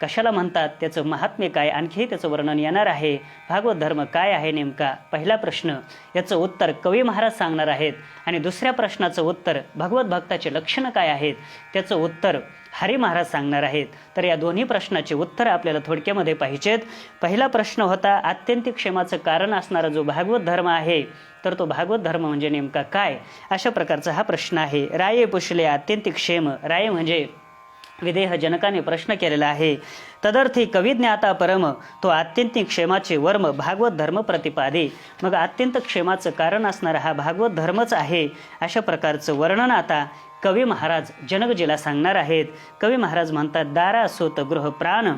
कशाला म्हणतात, त्याचं महात्म्य काय, आणखी त्याचं वर्णन येणार आहे. भागवत धर्म काय आहे नेमका, पहिला प्रश्न, याचं उत्तर कवी महाराज सांगणार आहेत. आणि दुसऱ्या प्रश्नाचं उत्तर भगवत भक्ताचे लक्षणं काय आहेत, त्याचं उत्तर हरी महाराज सांगणार आहेत. तर या दोन्ही प्रश्नाचे उत्तर आपल्याला थोडक्यामध्ये पाहिजेत. पहिला प्रश्न होता आत्यंतिक क्षेमाचं कारण असणारा जो भागवत धर्म आहे, तर तो भागवत धर्म म्हणजे नेमका काय, अशा प्रकारचा हा प्रश्न आहे. राये पुशले आत्यंतिक क्षेम, राये म्हणजे विदेह जनकाने प्रश्न केलेला आहे. तदर्थी कविज्ञाता परम, तो आत्यंतिक क्षेमाचे वर्म भागवत धर्म प्रतिपादे. मग अत्यंत क्षेमाचं कारण असणारा हा भागवत धर्मच आहे. अशा प्रकारचं वर्णन आता कवी महाराज जनकजीला सांगणार आहेत. कवी महाराज म्हणतात, दारा सोत गृह प्राण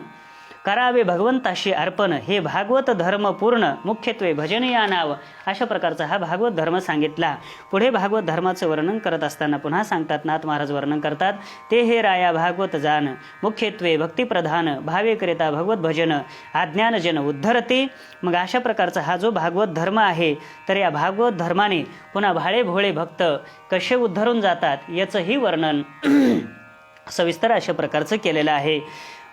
करावे भगवंताशी अर्पण, हे भागवत धर्म पूर्ण मुख्यत्वे भजन या नाव. अशा प्रकारचा हा भागवत धर्म सांगितला. पुढे भागवत धर्माचं वर्णन करत असताना पुन्हा सांगतात, नाथ महाराज वर्णन करतात, ते हे राया भागवत जान मुख्यत्वे भक्तिप्रधान, भावेकरिता भगवत भजन अज्ञानजन उद्धरते. मग अशा प्रकारचा हा जो भागवत धर्म आहे, तर या भागवत धर्माने पुन्हा भाळे भोळे भक्त कसे उद्धरून जातात याचंही वर्णन सविस्तर अशा प्रकारचं केलेलं आहे.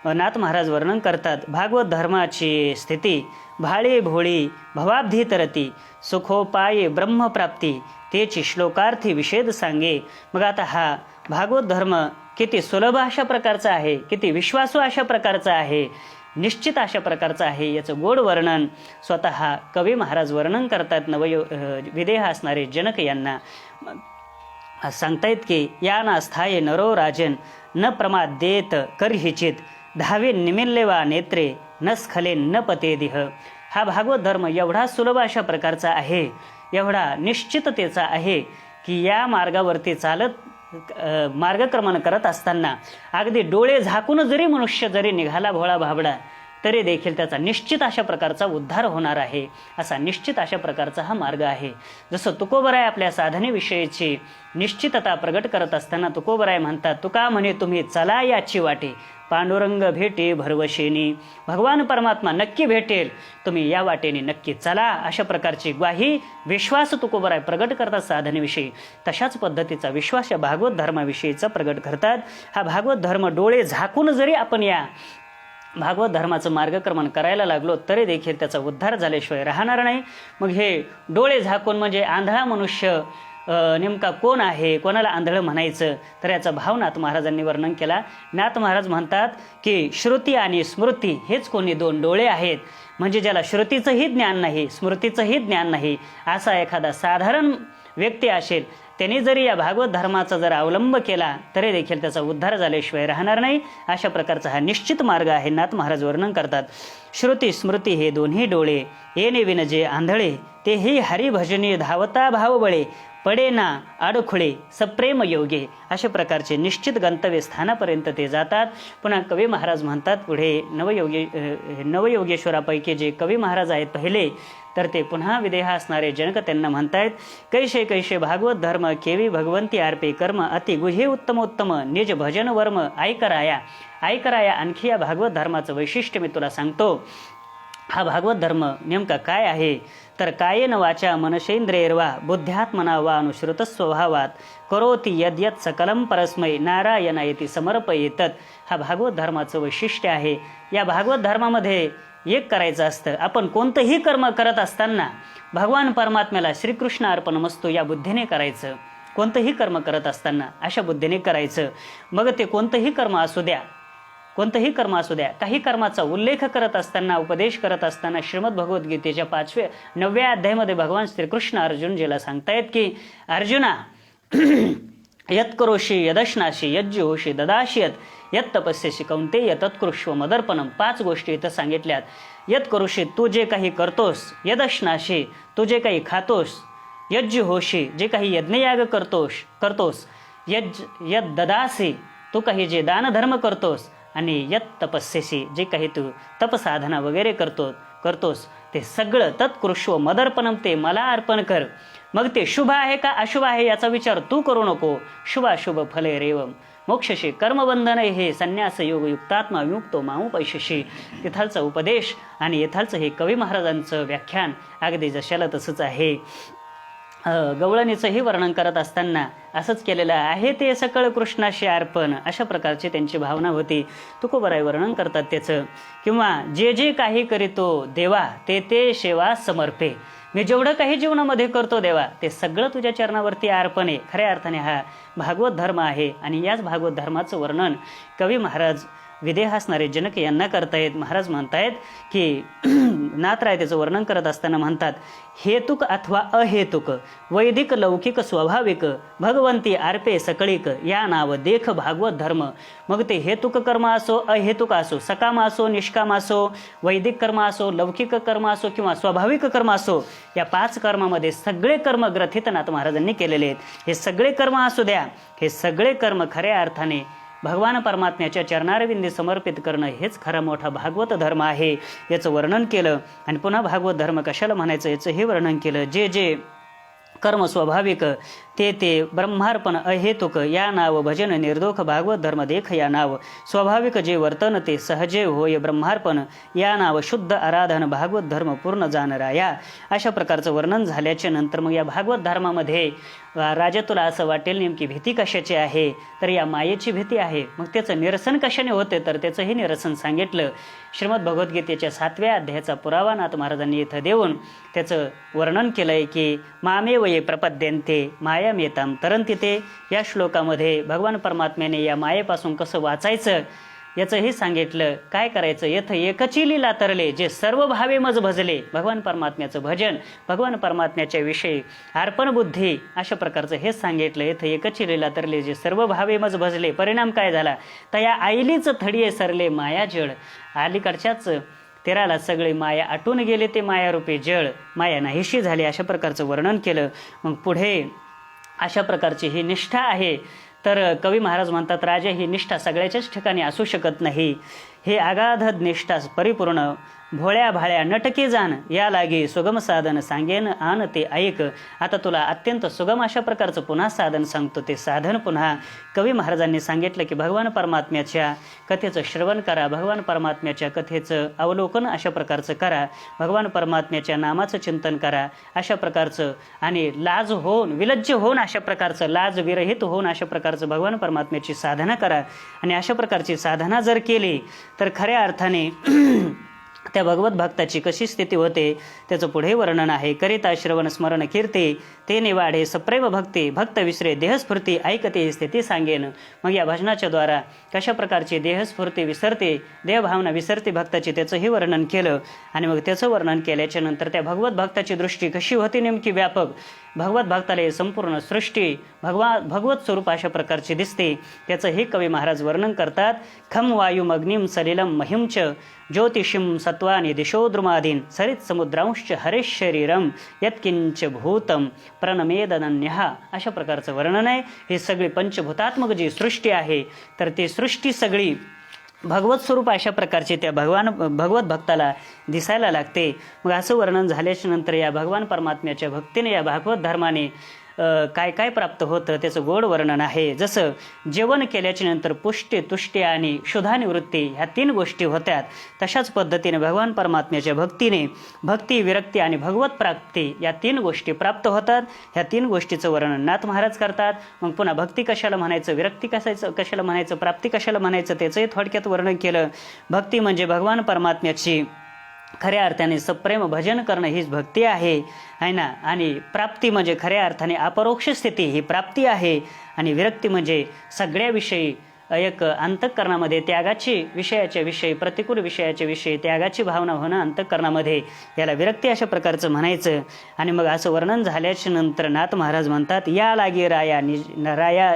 नाथ महाराज वर्णन करतात, भागवत धर्माची स्थिती भाळे भोळी भवाब्धी तरती, सुखोपाये ब्रह्मप्राप्ती तेची श्लोकार्थी विषेद सांगे. मग आता हा भागवत धर्म किती सुलभ अशा प्रकारचा आहे, किती विश्वासू अशा प्रकारचा आहे, निश्चित अशा प्रकारचा आहे, याचं गोड वर्णन स्वतः कवी महाराज वर्णन करतात. विदेह असणारे जनक यांना सांगतायत की, या ना स्थाये नरो राजन न प्रमाद देत कर हिचित, धावे निमिल्लेवा नेत्रे न स्खले न पते दिह. हा भागवत धर्म एवढा सुलभ अशा प्रकारचा आहे, एवढा निश्चिततेचा आहे की या मार्गावरती चालत मार्गक्रमण करत असताना अगदी डोळे झाकून जरी मनुष्य जरी निघाला भोळा भाबडा, तरी देखील त्याचा निश्चित अशा प्रकारचा उद्धार होणार आहे, असा निश्चित अशा प्रकारचा हा मार्ग आहे. जसं तुकोबराय आपल्या साधनेविषयीची निश्चितता प्रगट करत असताना तुकोबराय म्हणतात, तुका म्हणे तुम्ही चला याची वाटे, पांडुरंग भेटे भरवशेनी. भगवान परमात्मा नक्की भेटेल, तुम्ही या वाटेने नक्की चला, अशा प्रकारची ग्वाही विश्वास तुकोबराय प्रगट करतात साधनेविषयी. तशाच पद्धतीचा विश्वास या भागवत धर्माविषयीचा प्रगट करतात. हा भागवत धर्म डोळे झाकून जरी आपण या भागवत धर्माचं मार्गक्रमण करायला लागलो तरी देखील त्याचा उद्धार झाल्याशिवाय राहणार नाही. मग हे डोळे झाकून म्हणजे आंधळा मनुष्य नेमका कोण आहे, कोणाला आंधळं म्हणायचं, तर याचा भाव नाथ महाराजांनी वर्णन केला. नाथ महाराज म्हणतात की श्रुती आणि स्मृती हेच कोणी दोन डोळे आहेत. म्हणजे ज्याला श्रुतीचंही ज्ञान नाही, स्मृतीचंही ज्ञान नाही, असा एखादा साधारण व्यक्ती असेल, त्यांनी जरी या भागवत धर्माचा जर अवलंब केला तरी देखील त्याचा उद्धार झाल्याशिवाय राहणार नाही. अशा प्रकारचा हा निश्चित मार्ग आहे. नाथ महाराज वर्णन करतात, श्रुती स्मृती हे दोन्ही डोळे, येणे विन जे आंधळे, तेही हरिभजनी धावता भावबळे, पडे ना आडखुळे सप्रेम योगे. अशा प्रकारचे निश्चित गंतव्य स्थानापर्यंत ते जातात. पुन्हा कवी महाराज म्हणतात पुढे, नवयोगेश्वरापैकी जे कवी महाराज आहेत पहिले, तर ते पुन्हा विदेह असणारे जनक त्यांना म्हणतायत, कैसे कैसे भागवत धर्म केवी भगवंती अर्पे कर्म, अति गुहे उत्तमोत्तम निज भजन वर्म ऐकराया. ऐकराया आणखी या भागवत धर्माचं वैशिष्ट्य मी तुला सांगतो. हा भागवत धर्म नेमका काय आहे, तर कायेन वाचा मनसेंद्रियर्वा बुद्ध्यात्मना वा अनुश्रुत स्वभावात करोति यद्यत सकलम परस्मै नारायणायती समर्पयेतत. हा भागवत धर्माचं वैशिष्ट्य आहे. या भागवत धर्मामध्ये एक करायचं असतं. आपण कोणतंही कर्म करत असताना भगवान परमात्म्याला श्रीकृष्ण अर्पणमस्तु या बुद्धीने करायचं. कोणतंही कर्म करत असताना अशा बुद्धीने करायचं. मग ते कोणतंही कर्म असू द्या, कोणतंही कर्म असू द्या. काही कर्माचा उल्लेख करत असताना, उपदेश करत असताना श्रीमद भगवद्गीतेच्या 9व्या अध्यायामध्ये भगवान श्रीकृष्ण अर्जुनजीला सांगतायत की, अर्जुना यत्करोषी यदश्नाशी यज्जुहोषी ददाशियत यत तपस्येशी कौंतेय तत्कृष्व मदर्पणम. 5 गोष्टी इथं सांगितल्यात. यत्करोषी तू जे काही करतोस, यदश्नाशी तू जे काही खातोस, यज्जुहोषी जे काही यज्ञयाग करतोस, यद ददासी तू काही जे दानधर्म करतोस, आणि यत तपस्येशी जे काही तू तपसाधना वगैरे करतोस ते सगळं तत्कृष्व मदर्पणम ते मला अर्पण कर. मग ते शुभ आहे का अशुभ आहे याचा विचार तू करू नको. शुभाशुभ फले रेवम मोक्षशी कर्मबंधन हे संन्यास योग युक्तात्मा विमुक्तो मामुपैशशी. तिथालचा उपदेश आणि येथालचं हे कवी महाराजांचं व्याख्यान अगदी जशाला तसंच आहे. गवळणीचंही वर्णन करत असताना असंच केलेलं आहे, ते सकळ कृष्णाशी अर्पण, अशा प्रकारची त्यांची भावना होती. तुकोबराय वर्णन करतात त्याचं. किंवा जे जे काही करीतो देवा ते ते सेवा समर्पे. मी जेवढं काही जीवनामध्ये करतो देवा ते सगळं तुझ्या चरणावरती अर्पण आहे. खऱ्या अर्थाने हा भागवत धर्म आहे. आणि याच भागवत धर्माचं वर्णन कवी महाराज विदेह असणारे जनक यांना करतायत. महाराज म्हणतायत की नाथराय त्याचं वर्णन करत असताना म्हणतात, हेतुक अथवा अहेतुक वैदिक लौकिक स्वाभाविक भगवंती अर्पे सकळिक या नाव देख भागवत धर्म. मग ते हेतुक कर्म असो, अहेतुक असो, सकाम असो, निष्काम असो, वैदिक कर्म असो, लौकिक कर्म असो किंवा स्वाभाविक कर्म असो, या 5 कर्मामध्ये सगळे कर्म ग्रथित नाथ महाराजांनी केलेले आहेत. हे सगळे कर्म असू द्या, हे सगळे कर्म खऱ्या अर्थाने भगवान परमात्म्याच्या चरणारविंदी समर्पित करणं हेच खरा मोठा भागवत धर्म आहे. याचं वर्णन केलं. आणि पुन्हा भागवत धर्म कशाला म्हणायचं याचं हे वर्णन केलं. जे जे कर्म स्वाभाविक ते ते ब्रह्मार्पण अहेतुक या नाव भजन निर्दोष भागवत धर्म देख या नाव. स्वाभाविक जे वर्तन ते सहजे होय ब्रह्मार्पण या नाव शुद्ध आराधन भागवत धर्म पूर्ण जाणराया. अशा प्रकारचं वर्णन झाल्याच्या नंतर मग या भागवत धर्मामध्ये राजा तुला असं वाटेल नेमकी भीती कशाची आहे, तर या मायेची भीती आहे. मग त्याचं निरसन कशाने होते, तर त्याचंही निरसन सांगितलं. श्रीमद भगवद्गीतेच्या 7व्या अध्यायाचा पुरावा नाथ महाराजांनी इथं देऊन त्याचं वर्णन केलंय की मामे वये प्रपद्यन्ते मायामेताम तरंती ते. या श्लोकामध्ये भगवान परमात्म्याने या मायेपासून कसं वाचायचं याचंही सांगितलं. काय करायचं, येथ एकची लीला तरले जे सर्व भावे मज भजले. भगवान परमात्म्याचं भजन, भगवान परमात्म्याच्या विषयी अर्पण बुद्धी, अशा प्रकारचं हेच सांगितलं. येथ एकची लीला तरले जे सर्व भावे मज भजले. परिणाम काय झाला, तया आईलीच थडिये सरले माया जळ. अलीकडच्याच तेराला सगळे माया आटून गेले ते मायारूपी जळ. माया नाहीशी झाली, अशा प्रकारचं वर्णन केलं. मग पुढे अशा प्रकारची ही निष्ठा आहे तर कवी महाराज म्हणतात, राजा ही निष्ठा सगळ्याच्याच ठिकाणी असू शकत नाही. हे अगाध निष्ठा परिपूर्ण भोळ्या भाळ्या नटकी जाण, या लागी सुगम साधन सांगेन आन ते ऐक. आता तुला अत्यंत सुगम अशा प्रकारचं पुन्हा साधन सांगतो. ते साधन पुन्हा कवी महाराजांनी सांगितलं की भगवान परमात्म्याच्या कथेचं श्रवण करा, भगवान परमात्म्याच्या कथेचं अवलोकन अशा प्रकारचं करा, भगवान परमात्म्याच्या नामाचं चिंतन करा अशा प्रकारचं, आणि लाज होऊन विलज्ज होऊन अशा प्रकारचं, लाज विरहित होऊन अशा प्रकारचं भगवान परमात्म्याची साधना करा. आणि अशा प्रकारची साधना जर केली तर खऱ्या अर्थाने त्या भगवत भक्ताची कशी स्थिती होते त्याचं पुढे वर्णन आहे. करिता श्रवण स्मरण कीर्ती ते निवाढे सप्रेम भक्ती, भक्त विसरे देहस्फूर्ती ऐकते स्थिती सांगेन. मग या भजनाच्या द्वारा कशा प्रकारची देहस्फूर्ती विसरते, देहभावना विसरते भक्ताची, त्याचंही वर्णन केलं. आणि मग त्याचं वर्णन केल्याच्या नंतर त्या भगवत भक्ताची दृष्टी कशी होती नेमकी व्यापक, भगवत भक्ताला संपूर्ण सृष्टी भगवत स्वरूप अशा प्रकारची दिसते, त्याचंही कवी महाराज वर्णन करतात. खम वायुम अग्निम सलिलम महिंच ज्योतिषिम सत्वानि दिशोद्रुमादीन सरित समुद्रांश हरेश शरीरम यत्किंच भूतम प्रणमेदनन्यहा, अशा प्रकारचं वर्णन आहे. ही सगळी पंचभूतात्मक जी सृष्टी आहे तर ती सृष्टी सगळी भगवत स्वरूप अशा प्रकारचे त्या भगवत भक्ताला दिसायला लागते. मग असं वर्णन झाल्याच्या नंतर या भगवान परमात्म्याच्या भक्तीने, या भागवत धर्माने काय काय प्राप्त होतं त्याचं गोड वर्णन आहे. जसं जेवण केल्याच्या नंतर पुष्टी तुष्टी आणि क्षुधानिवृत्ती ह्या 3 गोष्टी होत्यात, तशाच पद्धतीने भगवान परमात्म्याच्या भक्तीने भक्ती विरक्ती आणि भगवत प्राप्ती या 3 गोष्टी प्राप्त होतात. ह्या 3 गोष्टीचं वर्णन नाथ महाराज करतात. मग पुन्हा भक्ती कशाला म्हणायचं, विरक्ती कशाला म्हणायचं, प्राप्ती कशाला म्हणायचं त्याचंही थोडक्यात वर्णन केलं. भक्ती म्हणजे भगवान परमात्म्याची खऱ्या अर्थाने सप्रेम भजन करणं हीच भक्ती आहे ना. आणि प्राप्ती म्हणजे खऱ्या अर्थाने अपरोक्ष स्थिती ही प्राप्ती आहे. आणि विरक्ती म्हणजे सगळ्याविषयी एक अंतःकरणामध्ये त्यागाची, विषयाच्या विषयी, प्रतिकूल विषयाच्या विषयी त्यागाची भावना होणं अंतःकरणामध्ये, याला विरक्ती अशा प्रकारचं म्हणायचं. आणि मग असं वर्णन झाल्याच्या नंतर नाथ महाराज म्हणतात, या लागी राया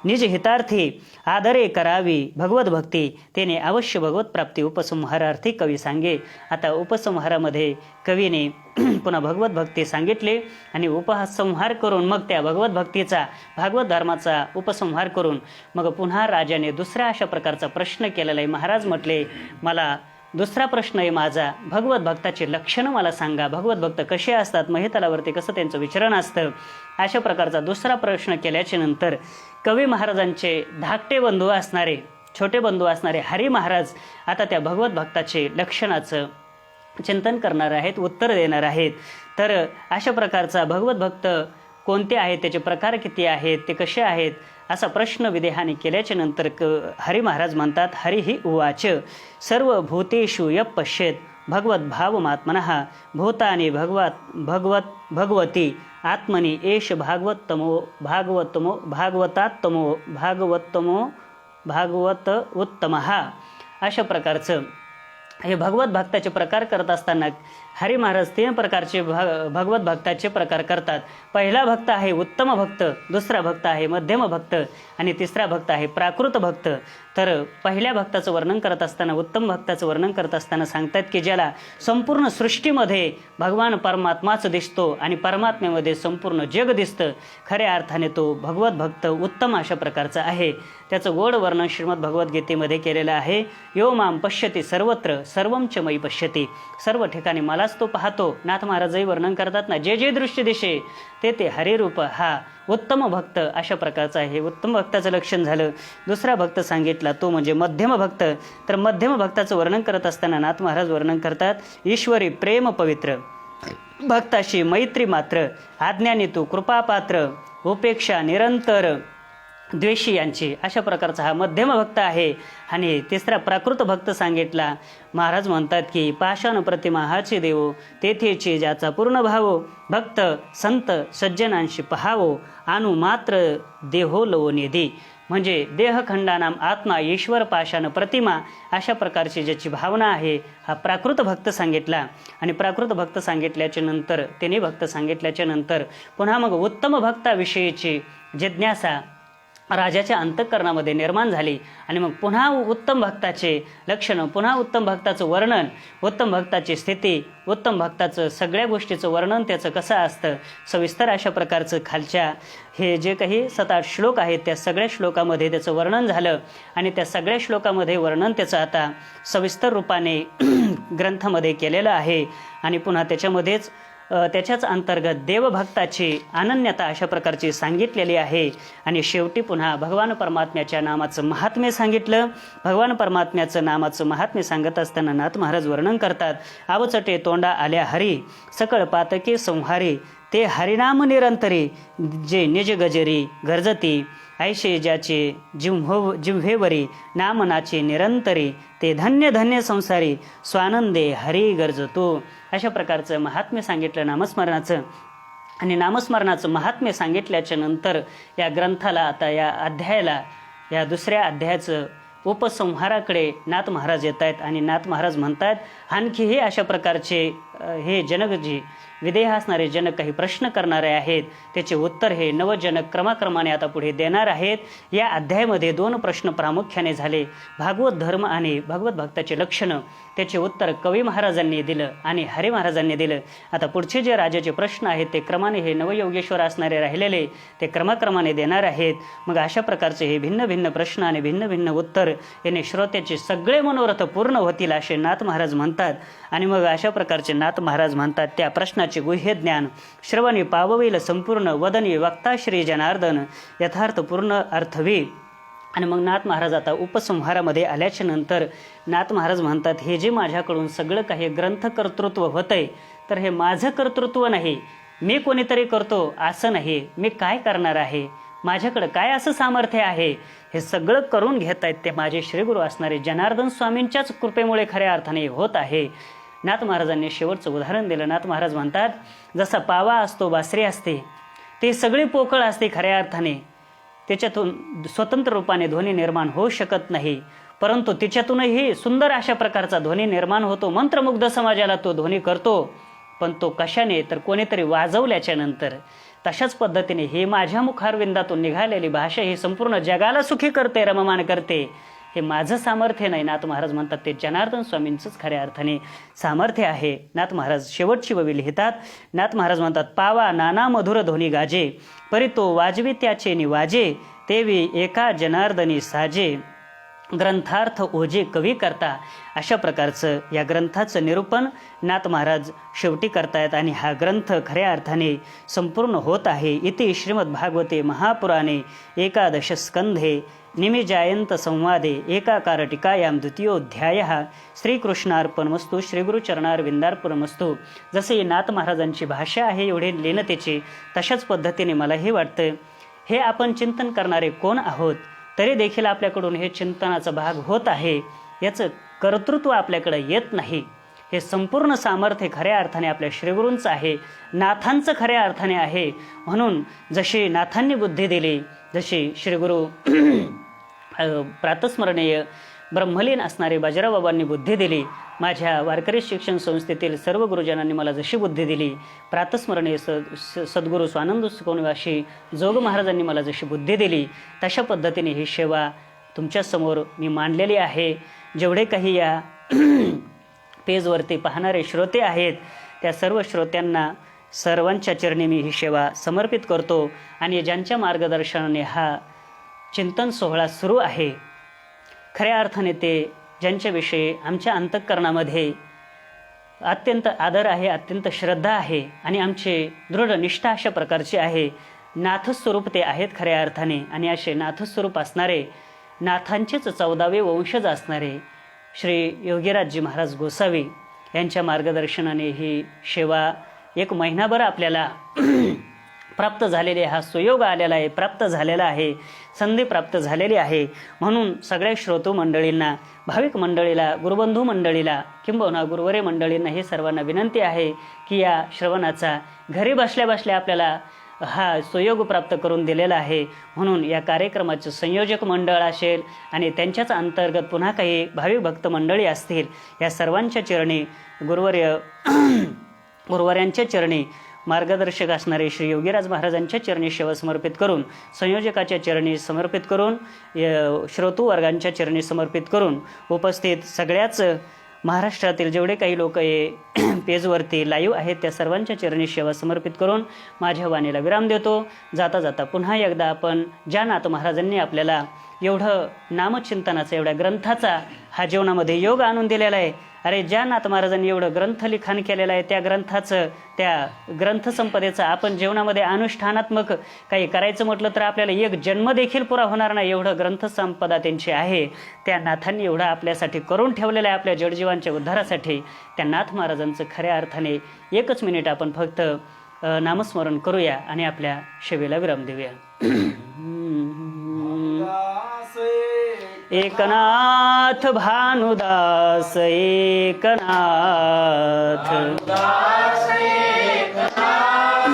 निज हितार्थी आदरे करावी भगवत भक्ती, त्याने अवश्य भगवत प्राप्ती उपसंहारार्थी कवी सांगे. आता उपसंहारामध्ये कवीने पुन्हा भगवत भक्ती सांगितले आणि उपसंहार करून मग त्या भगवत भक्तीचा, भागवत धर्माचा उपसंहार करून मग पुन्हा राजाने दुसरा अशा प्रकारचा प्रश्न केलेला आहे. महाराज म्हटले, मला दुसरा प्रश्न आहे माझा, भगवत भक्ताची लक्षणं मला सांगा, भगवत भक्त कसे असतात, महितलावरती कसं त्यांचं विचरण असतं, अशा प्रकारचा दुसरा प्रश्न केल्याच्या नंतर कवी महाराजांचे धाकटे बंधू असणारे, छोटे बंधू असणारे हरी महाराज आता त्या भगवत भक्ताचे लक्षणाचं चिंतन करणार आहेत, उत्तर देणार आहेत. तर अशा प्रकारचा भगवत भक्त कोणते आहेत, त्याचे प्रकार किती आहेत, ते कसे आहेत, असा प्रश्न विदेहाने केल्याच्या नंतर हरी महाराज म्हणतात, हरी ही उवाच सर्व भूतेषु यः पश्येत भगवत भावमात्मनः भूतानि भगवती आत्मनि एष भागवत उत्तमः. अशा प्रकारचं हे भगवत भक्ताचे प्रकार करत असताना हरी महाराज 3 प्रकारचे भगवत भक्ताचे प्रकार करतात. पहिला भक्त आहे उत्तम भक्त, दुसरा भक्त आहे मध्यम भक्त आणि तिसरा भक्त आहे प्राकृत भक्त. तर पहिल्या भक्ताचं वर्णन करत असताना, उत्तम भक्ताचं वर्णन करत असताना सांगतात की ज्याला संपूर्ण सृष्टीमध्ये भगवान परमात्माच दिसतो आणि परमात्म्यामध्ये संपूर्ण जग दिसतं, खऱ्या अर्थाने तो भगवत भक्त उत्तम अशा प्रकारचा आहे. त्याचं गोड वर्णन श्रीमद भगवद्गीतेमध्ये केलेलं आहे. यो माम पश्यती सर्वत्र सर्वं च मयि पश्यती, सर्व ठिकाणी मलाच तो पाहतो. नाथ महाराजही वर्णन करतात ना, जे जे दृश्य दिशे ते हरिरूप, हा उत्तम भक्त अशा प्रकारचा आहे. उत्तम भक्ताचं लक्षण झालं. दुसरा भक्त सांगितला तो म्हणजे मध्यम भक्त. तर मध्यम भक्ताचं वर्णन करत असताना नाथ महाराज वर्णन करतात, ईश्वरी प्रेम पवित्र भक्ताशी मैत्री मात्र, आज्ञानी तू कृपापात्र, उपेक्षा निरंतर द्वेषी यांची, अशा प्रकारचा हा मध्यम भक्त आहे. आणि तिसरा प्राकृत भक्त सांगितला. महाराज म्हणतात की पाषाण प्रतिमा हाची देवो, तेथेची ज्याचा पूर्ण भावो, भक्त संत सज्जनांशी पहावो, आणू मात्र देहो लवो निधी. म्हणजे देहखंडानाम आत्मा ईश्वर पाषाण प्रतिमा, अशा प्रकारची ज्याची भावना आहे हा प्राकृत भक्त सांगितला. आणि प्राकृत भक्त सांगितल्याच्या नंतर, त्याने भक्त सांगितल्याच्या नंतर पुन्हा मग उत्तम भक्ताविषयीची जिज्ञासा राजाच्या अंतःकरणामध्ये निर्माण झाली आणि मग पुन्हा उत्तम भक्ताचे लक्षणं, पुन्हा उत्तम भक्ताचं वर्णन, उत्तम भक्ताची स्थिती, उत्तम भक्ताचं सगळ्या गोष्टीचं वर्णन त्याचं कसं असतं सविस्तर अशा प्रकारचं खालच्या हे जे काही 7-8 श्लोक आहेत त्या सगळ्या श्लोकामध्ये त्याचं वर्णन झालं आणि त्या सगळ्या श्लोकामध्ये वर्णन त्याचं आता सविस्तर रूपाने ग्रंथामध्ये केलेलं आहे आणि पुन्हा त्याच्यामध्येच त्याच्याच अंतर्गत देवभक्ताची अनन्यता अशा प्रकारची सांगितलेली आहे आणि शेवटी पुन्हा भगवान परमात्म्याच्या नामाचं महात्म्य सांगितलं. भगवान परमात्म्याचं नामाचं महात्म्य सांगत असताना नाथ महाराज वर्णन करतात, आवचटे तोंडा आल्या हरी सकळ पातके संहारी ते हरिनाम निरंतरी जे निज गजरी गरजती ऐशे ज्याचे जिव्हेवरी नामनाचे निरंतरी ते धन्य धन्य संसारी स्वानंदे हरी गरजतो. अशा प्रकारचं महात्म्य सांगितलं नामस्मरणाचं आणि नामस्मरणाचं महात्म्य सांगितल्याच्या नंतर या ग्रंथाला आता या अध्यायाला या दुसऱ्या अध्यायाचं उपसंहाराकडे नाथ महाराज येत आहेत आणि नाथ महाराज म्हणतात आणखीही अशा प्रकारचे हे जनक जी विदेह असणारे जनक काही प्रश्न करणारे आहेत त्याचे उत्तर हे नवजनक क्रमाक्रमाने आता पुढे देणार आहेत. या अध्यायामध्ये 2 प्रश्न प्रामुख्याने झाले, भागवत धर्म आणि भगवत भक्ताचे लक्षणं. त्याचे उत्तर कवी महाराजांनी दिलं आणि हरी महाराजांनी दिलं. आता पुढचे जे राजाचे प्रश्न आहेत ते क्रमाने हे नवयोगेश्वर असणारे राहिलेले ते क्रमाक्रमाने देणार आहेत. मग अशा प्रकारचे हे भिन्न भिन्न प्रश्न आणि भिन्न भिन्न उत्तर याने श्रोत्याचे सगळे मनोरथ पूर्ण होतील असे नाथ महाराज म्हणतात. आणि मग अशा प्रकारचे नाथ महाराज म्हणतात त्या प्रश्नाचे गुह्य ज्ञान श्रवणी पाववेल संपूर्ण वदनी वक्ता श्री जनार्दन यथार्थ पूर्ण अर्थवी. आणि मग नाथ महाराज आता उपसंहारामध्ये आल्याच्या नंतर नाथ महाराज म्हणतात हे जे माझ्याकडून सगळं काही ग्रंथकर्तृत्व होतंय तर हे माझं कर्तृत्व नाही, मी कोणीतरी करतो असं नाही, मी काय करणार आहे, माझ्याकडं काय असं सामर्थ्य आहे, हे सगळं करून घेत आहेत ते माझे श्रीगुरू असणारे जनार्दन स्वामींच्याच कृपेमुळे खऱ्या अर्थाने होत आहे. नाथ महाराजांनी शेवटचं उदाहरण दिलं. नाथ महाराज म्हणतात जसा पावा असतो बासरी असते ते सगळी पोकळ असते खऱ्या अर्थाने, त्याच्यातून स्वतंत्र रूपाने ध्वनी निर्माण होऊ शकत नाही, परंतु तिच्यातूनही सुंदर अशा प्रकारचा ध्वनी निर्माण होतो, मंत्रमुग्ध समाजाला तो ध्वनी करतो. पण तो कशाने तर कोणीतरी वाजवल्याच्या नंतर. तशाच पद्धतीने ही माझ्या मुखारविंदातून निघालेली भाषा ही संपूर्ण जगाला सुखी करते, रममान करते. हे माझं सामर्थ्य नाही, नाथ महाराज म्हणतात ते जनार्दन स्वामींचंच खऱ्या अर्थाने सामर्थ्य आहे. नाथ महाराज शेवटची ववी लिहितात. नाथ महाराज म्हणतात पावा नाना मधुर ध्वनी गाजे परी तो वाजवी त्याचे निवाजे तेवी एका जनार्दनी साजे ग्रंथार्थ ओझे कवी करता. अशा प्रकारचं या ग्रंथाचं निरूपण नाथ महाराज शेवटी करतायत आणि हा ग्रंथ खऱ्या अर्थाने संपूर्ण होत आहे. इति श्रीमद्भागवते महापुराणे एकादश स्कंधे निमिजायंत संवादे एकाकार टीकायाम द्वितीयोध्यायः श्रीकृष्णार्पणमस्तु श्रीगुरुचरणारविंदार्पणमस्तु. जसे नाथ महाराजांची भाषा आहे एवढे लीनतेची तशाच पद्धतीने मलाही वाटतं हे आपण चिंतन करणारे कोण आहोत तरी देखील आपल्याकडून हे चिंतनाचा भाग होत आहे, याचं कर्तृत्व आपल्याकडे येत नाही. हे संपूर्ण सामर्थ्य खऱ्या अर्थाने आपल्या श्रीगुरूंचं आहे, नाथांचं खऱ्या अर्थाने आहे. म्हणून जशी नाथांनी बुद्धी दिली, जशी श्रीगुरू प्रातस्मरणीय ब्रह्मलीन असणारे बाजीरावबाबांनी बुद्धी दिली, माझ्या वारकरी शिक्षण संस्थेतील सर्व गुरुजनांनी मला जशी बुद्धी दिली, प्रातस्मरणीय सद्गुरू स्वानंद सुखनिवासी जोग महाराजांनी मला जशी बुद्धी दिली, तशा पद्धतीने ही सेवा तुमच्यासमोर मी मांडलेली आहे. जेवढे काही या पेजवरती पाहणारे श्रोते आहेत त्या सर्व श्रोत्यांना सर्वांच्या चरणी मी ही सेवा समर्पित करतो. आणि ज्यांच्या मार्गदर्शनाने हा चिंतन सोहळा सुरू आहे खऱ्या अर्थाने ते ज्यांच्याविषयी आमच्या अंतःकरणामध्ये अत्यंत आदर आहे, अत्यंत श्रद्धा आहे आणि आमचे दृढ निष्ठा अशा प्रकारची आहे. नाथस्वरूप ते आहेत खऱ्या अर्थाने. आणि असे नाथस्वरूप असणारे नाथांचेच 14वे वंशज असणारे श्री योगीराजजी महाराज गोसावी यांच्या मार्गदर्शनाने ही सेवा 1 महिनाभर आपल्याला प्राप्त झालेले, हा सुयोग आलेला आहे, प्राप्त झालेला आहे, संधी प्राप्त झालेली आहे. म्हणून सगळ्या श्रोतू मंडळींना, भाविक मंडळीला, गुरुबंधू मंडळीला किंबहुना गुरुवरे मंडळींना हे सर्वांना विनंती आहे की या श्रवणाचा घरी बसल्या बसल्या आपल्याला हा सुयोग प्राप्त करून दिलेला आहे. म्हणून या कार्यक्रमाचे संयोजक मंडळ असेल आणि त्यांच्याच अंतर्गत पुन्हा काही भाविक भक्त मंडळी असतील, या सर्वांच्या चरणी गुरुवर्यांच्या चरणी मार्गदर्शक असणारे श्री योगीराज महाराजांच्या चरणी सेवा समर्पित करून, संयोजकाच्या चरणी समर्पित करून, श्रोतू वर्गांच्या चरणी समर्पित करून, उपस्थित सगळ्याच महाराष्ट्रातील जेवढे काही लोक पेजवरती लाईव्ह आहेत त्या सर्वांच्या चरणी सेवा समर्पित करून माझ्या वाणीला विराम देतो. जाता जाता पुन्हा एकदा आपण ज्या नाथ महाराजांनी आपल्याला एवढं नामचिंतनाचा, एवढ्या ग्रंथाचा हा जीवनामध्ये योग आणून दिलेला आहे, अरे ज्या नाथ महाराजांनी एवढं ग्रंथलिखाण केलेलं आहे त्या ग्रंथाचं, त्या ग्रंथसंपदेचं आपण जीवनामध्ये अनुष्ठानात्मक काही करायचं म्हटलं तर आपल्याला एक जन्म देखील पुरा होणार नाही, एवढं ग्रंथसंपदा त्यांची आहे. त्या नाथांनी एवढं आपल्यासाठी करून ठेवलेलं आहे, आपल्या जडजीवांच्या उद्धारासाठी. त्या नाथ महाराजांचं खऱ्या अर्थाने 1 मिनिट आपण फक्त नामस्मरण करूया आणि आपल्या सेवेला विराम देऊया. एकनाथ भानुदास एकनाथ, भानुदास एकनाथ,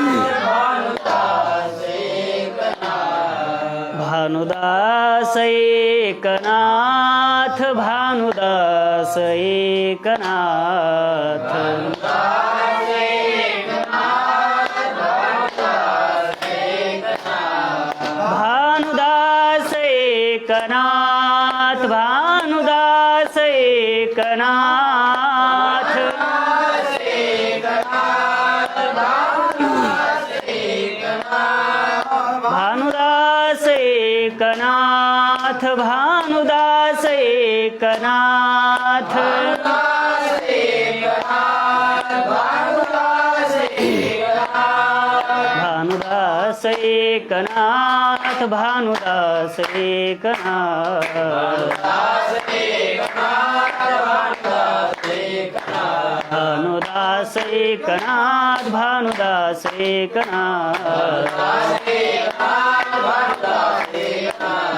भानुदास एकनाथ, भानुदास एकनाथ, भानुदास एकनाथ, भानुदास एकनाथ, भानुदास एकनाथ, भानुदास एकनाथ, भानुदास एकनाथ, भानुदास एकनाथ,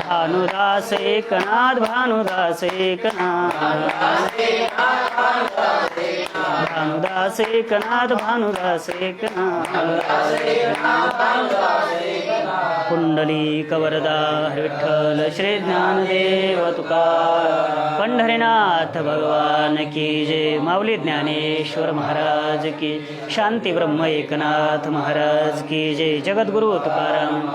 भानुदास एकनाथ, भानुदास एकनाथ, भानुदास एकनाथ, भानुदास एकनाथ, भानुदास एकनाथ, पुंडलिक वरदा विठ्ठल श्री ज्ञानदेव तुकार, पंढरीनाथ भगवान की जय. माऊली ज्ञानेश्वर महाराज की, शांती ब्रह्म एकनाथ महाराज की जय. जगद्गुरु तुकाराम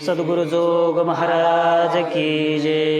सद्गुरु जोग महाराज की जय.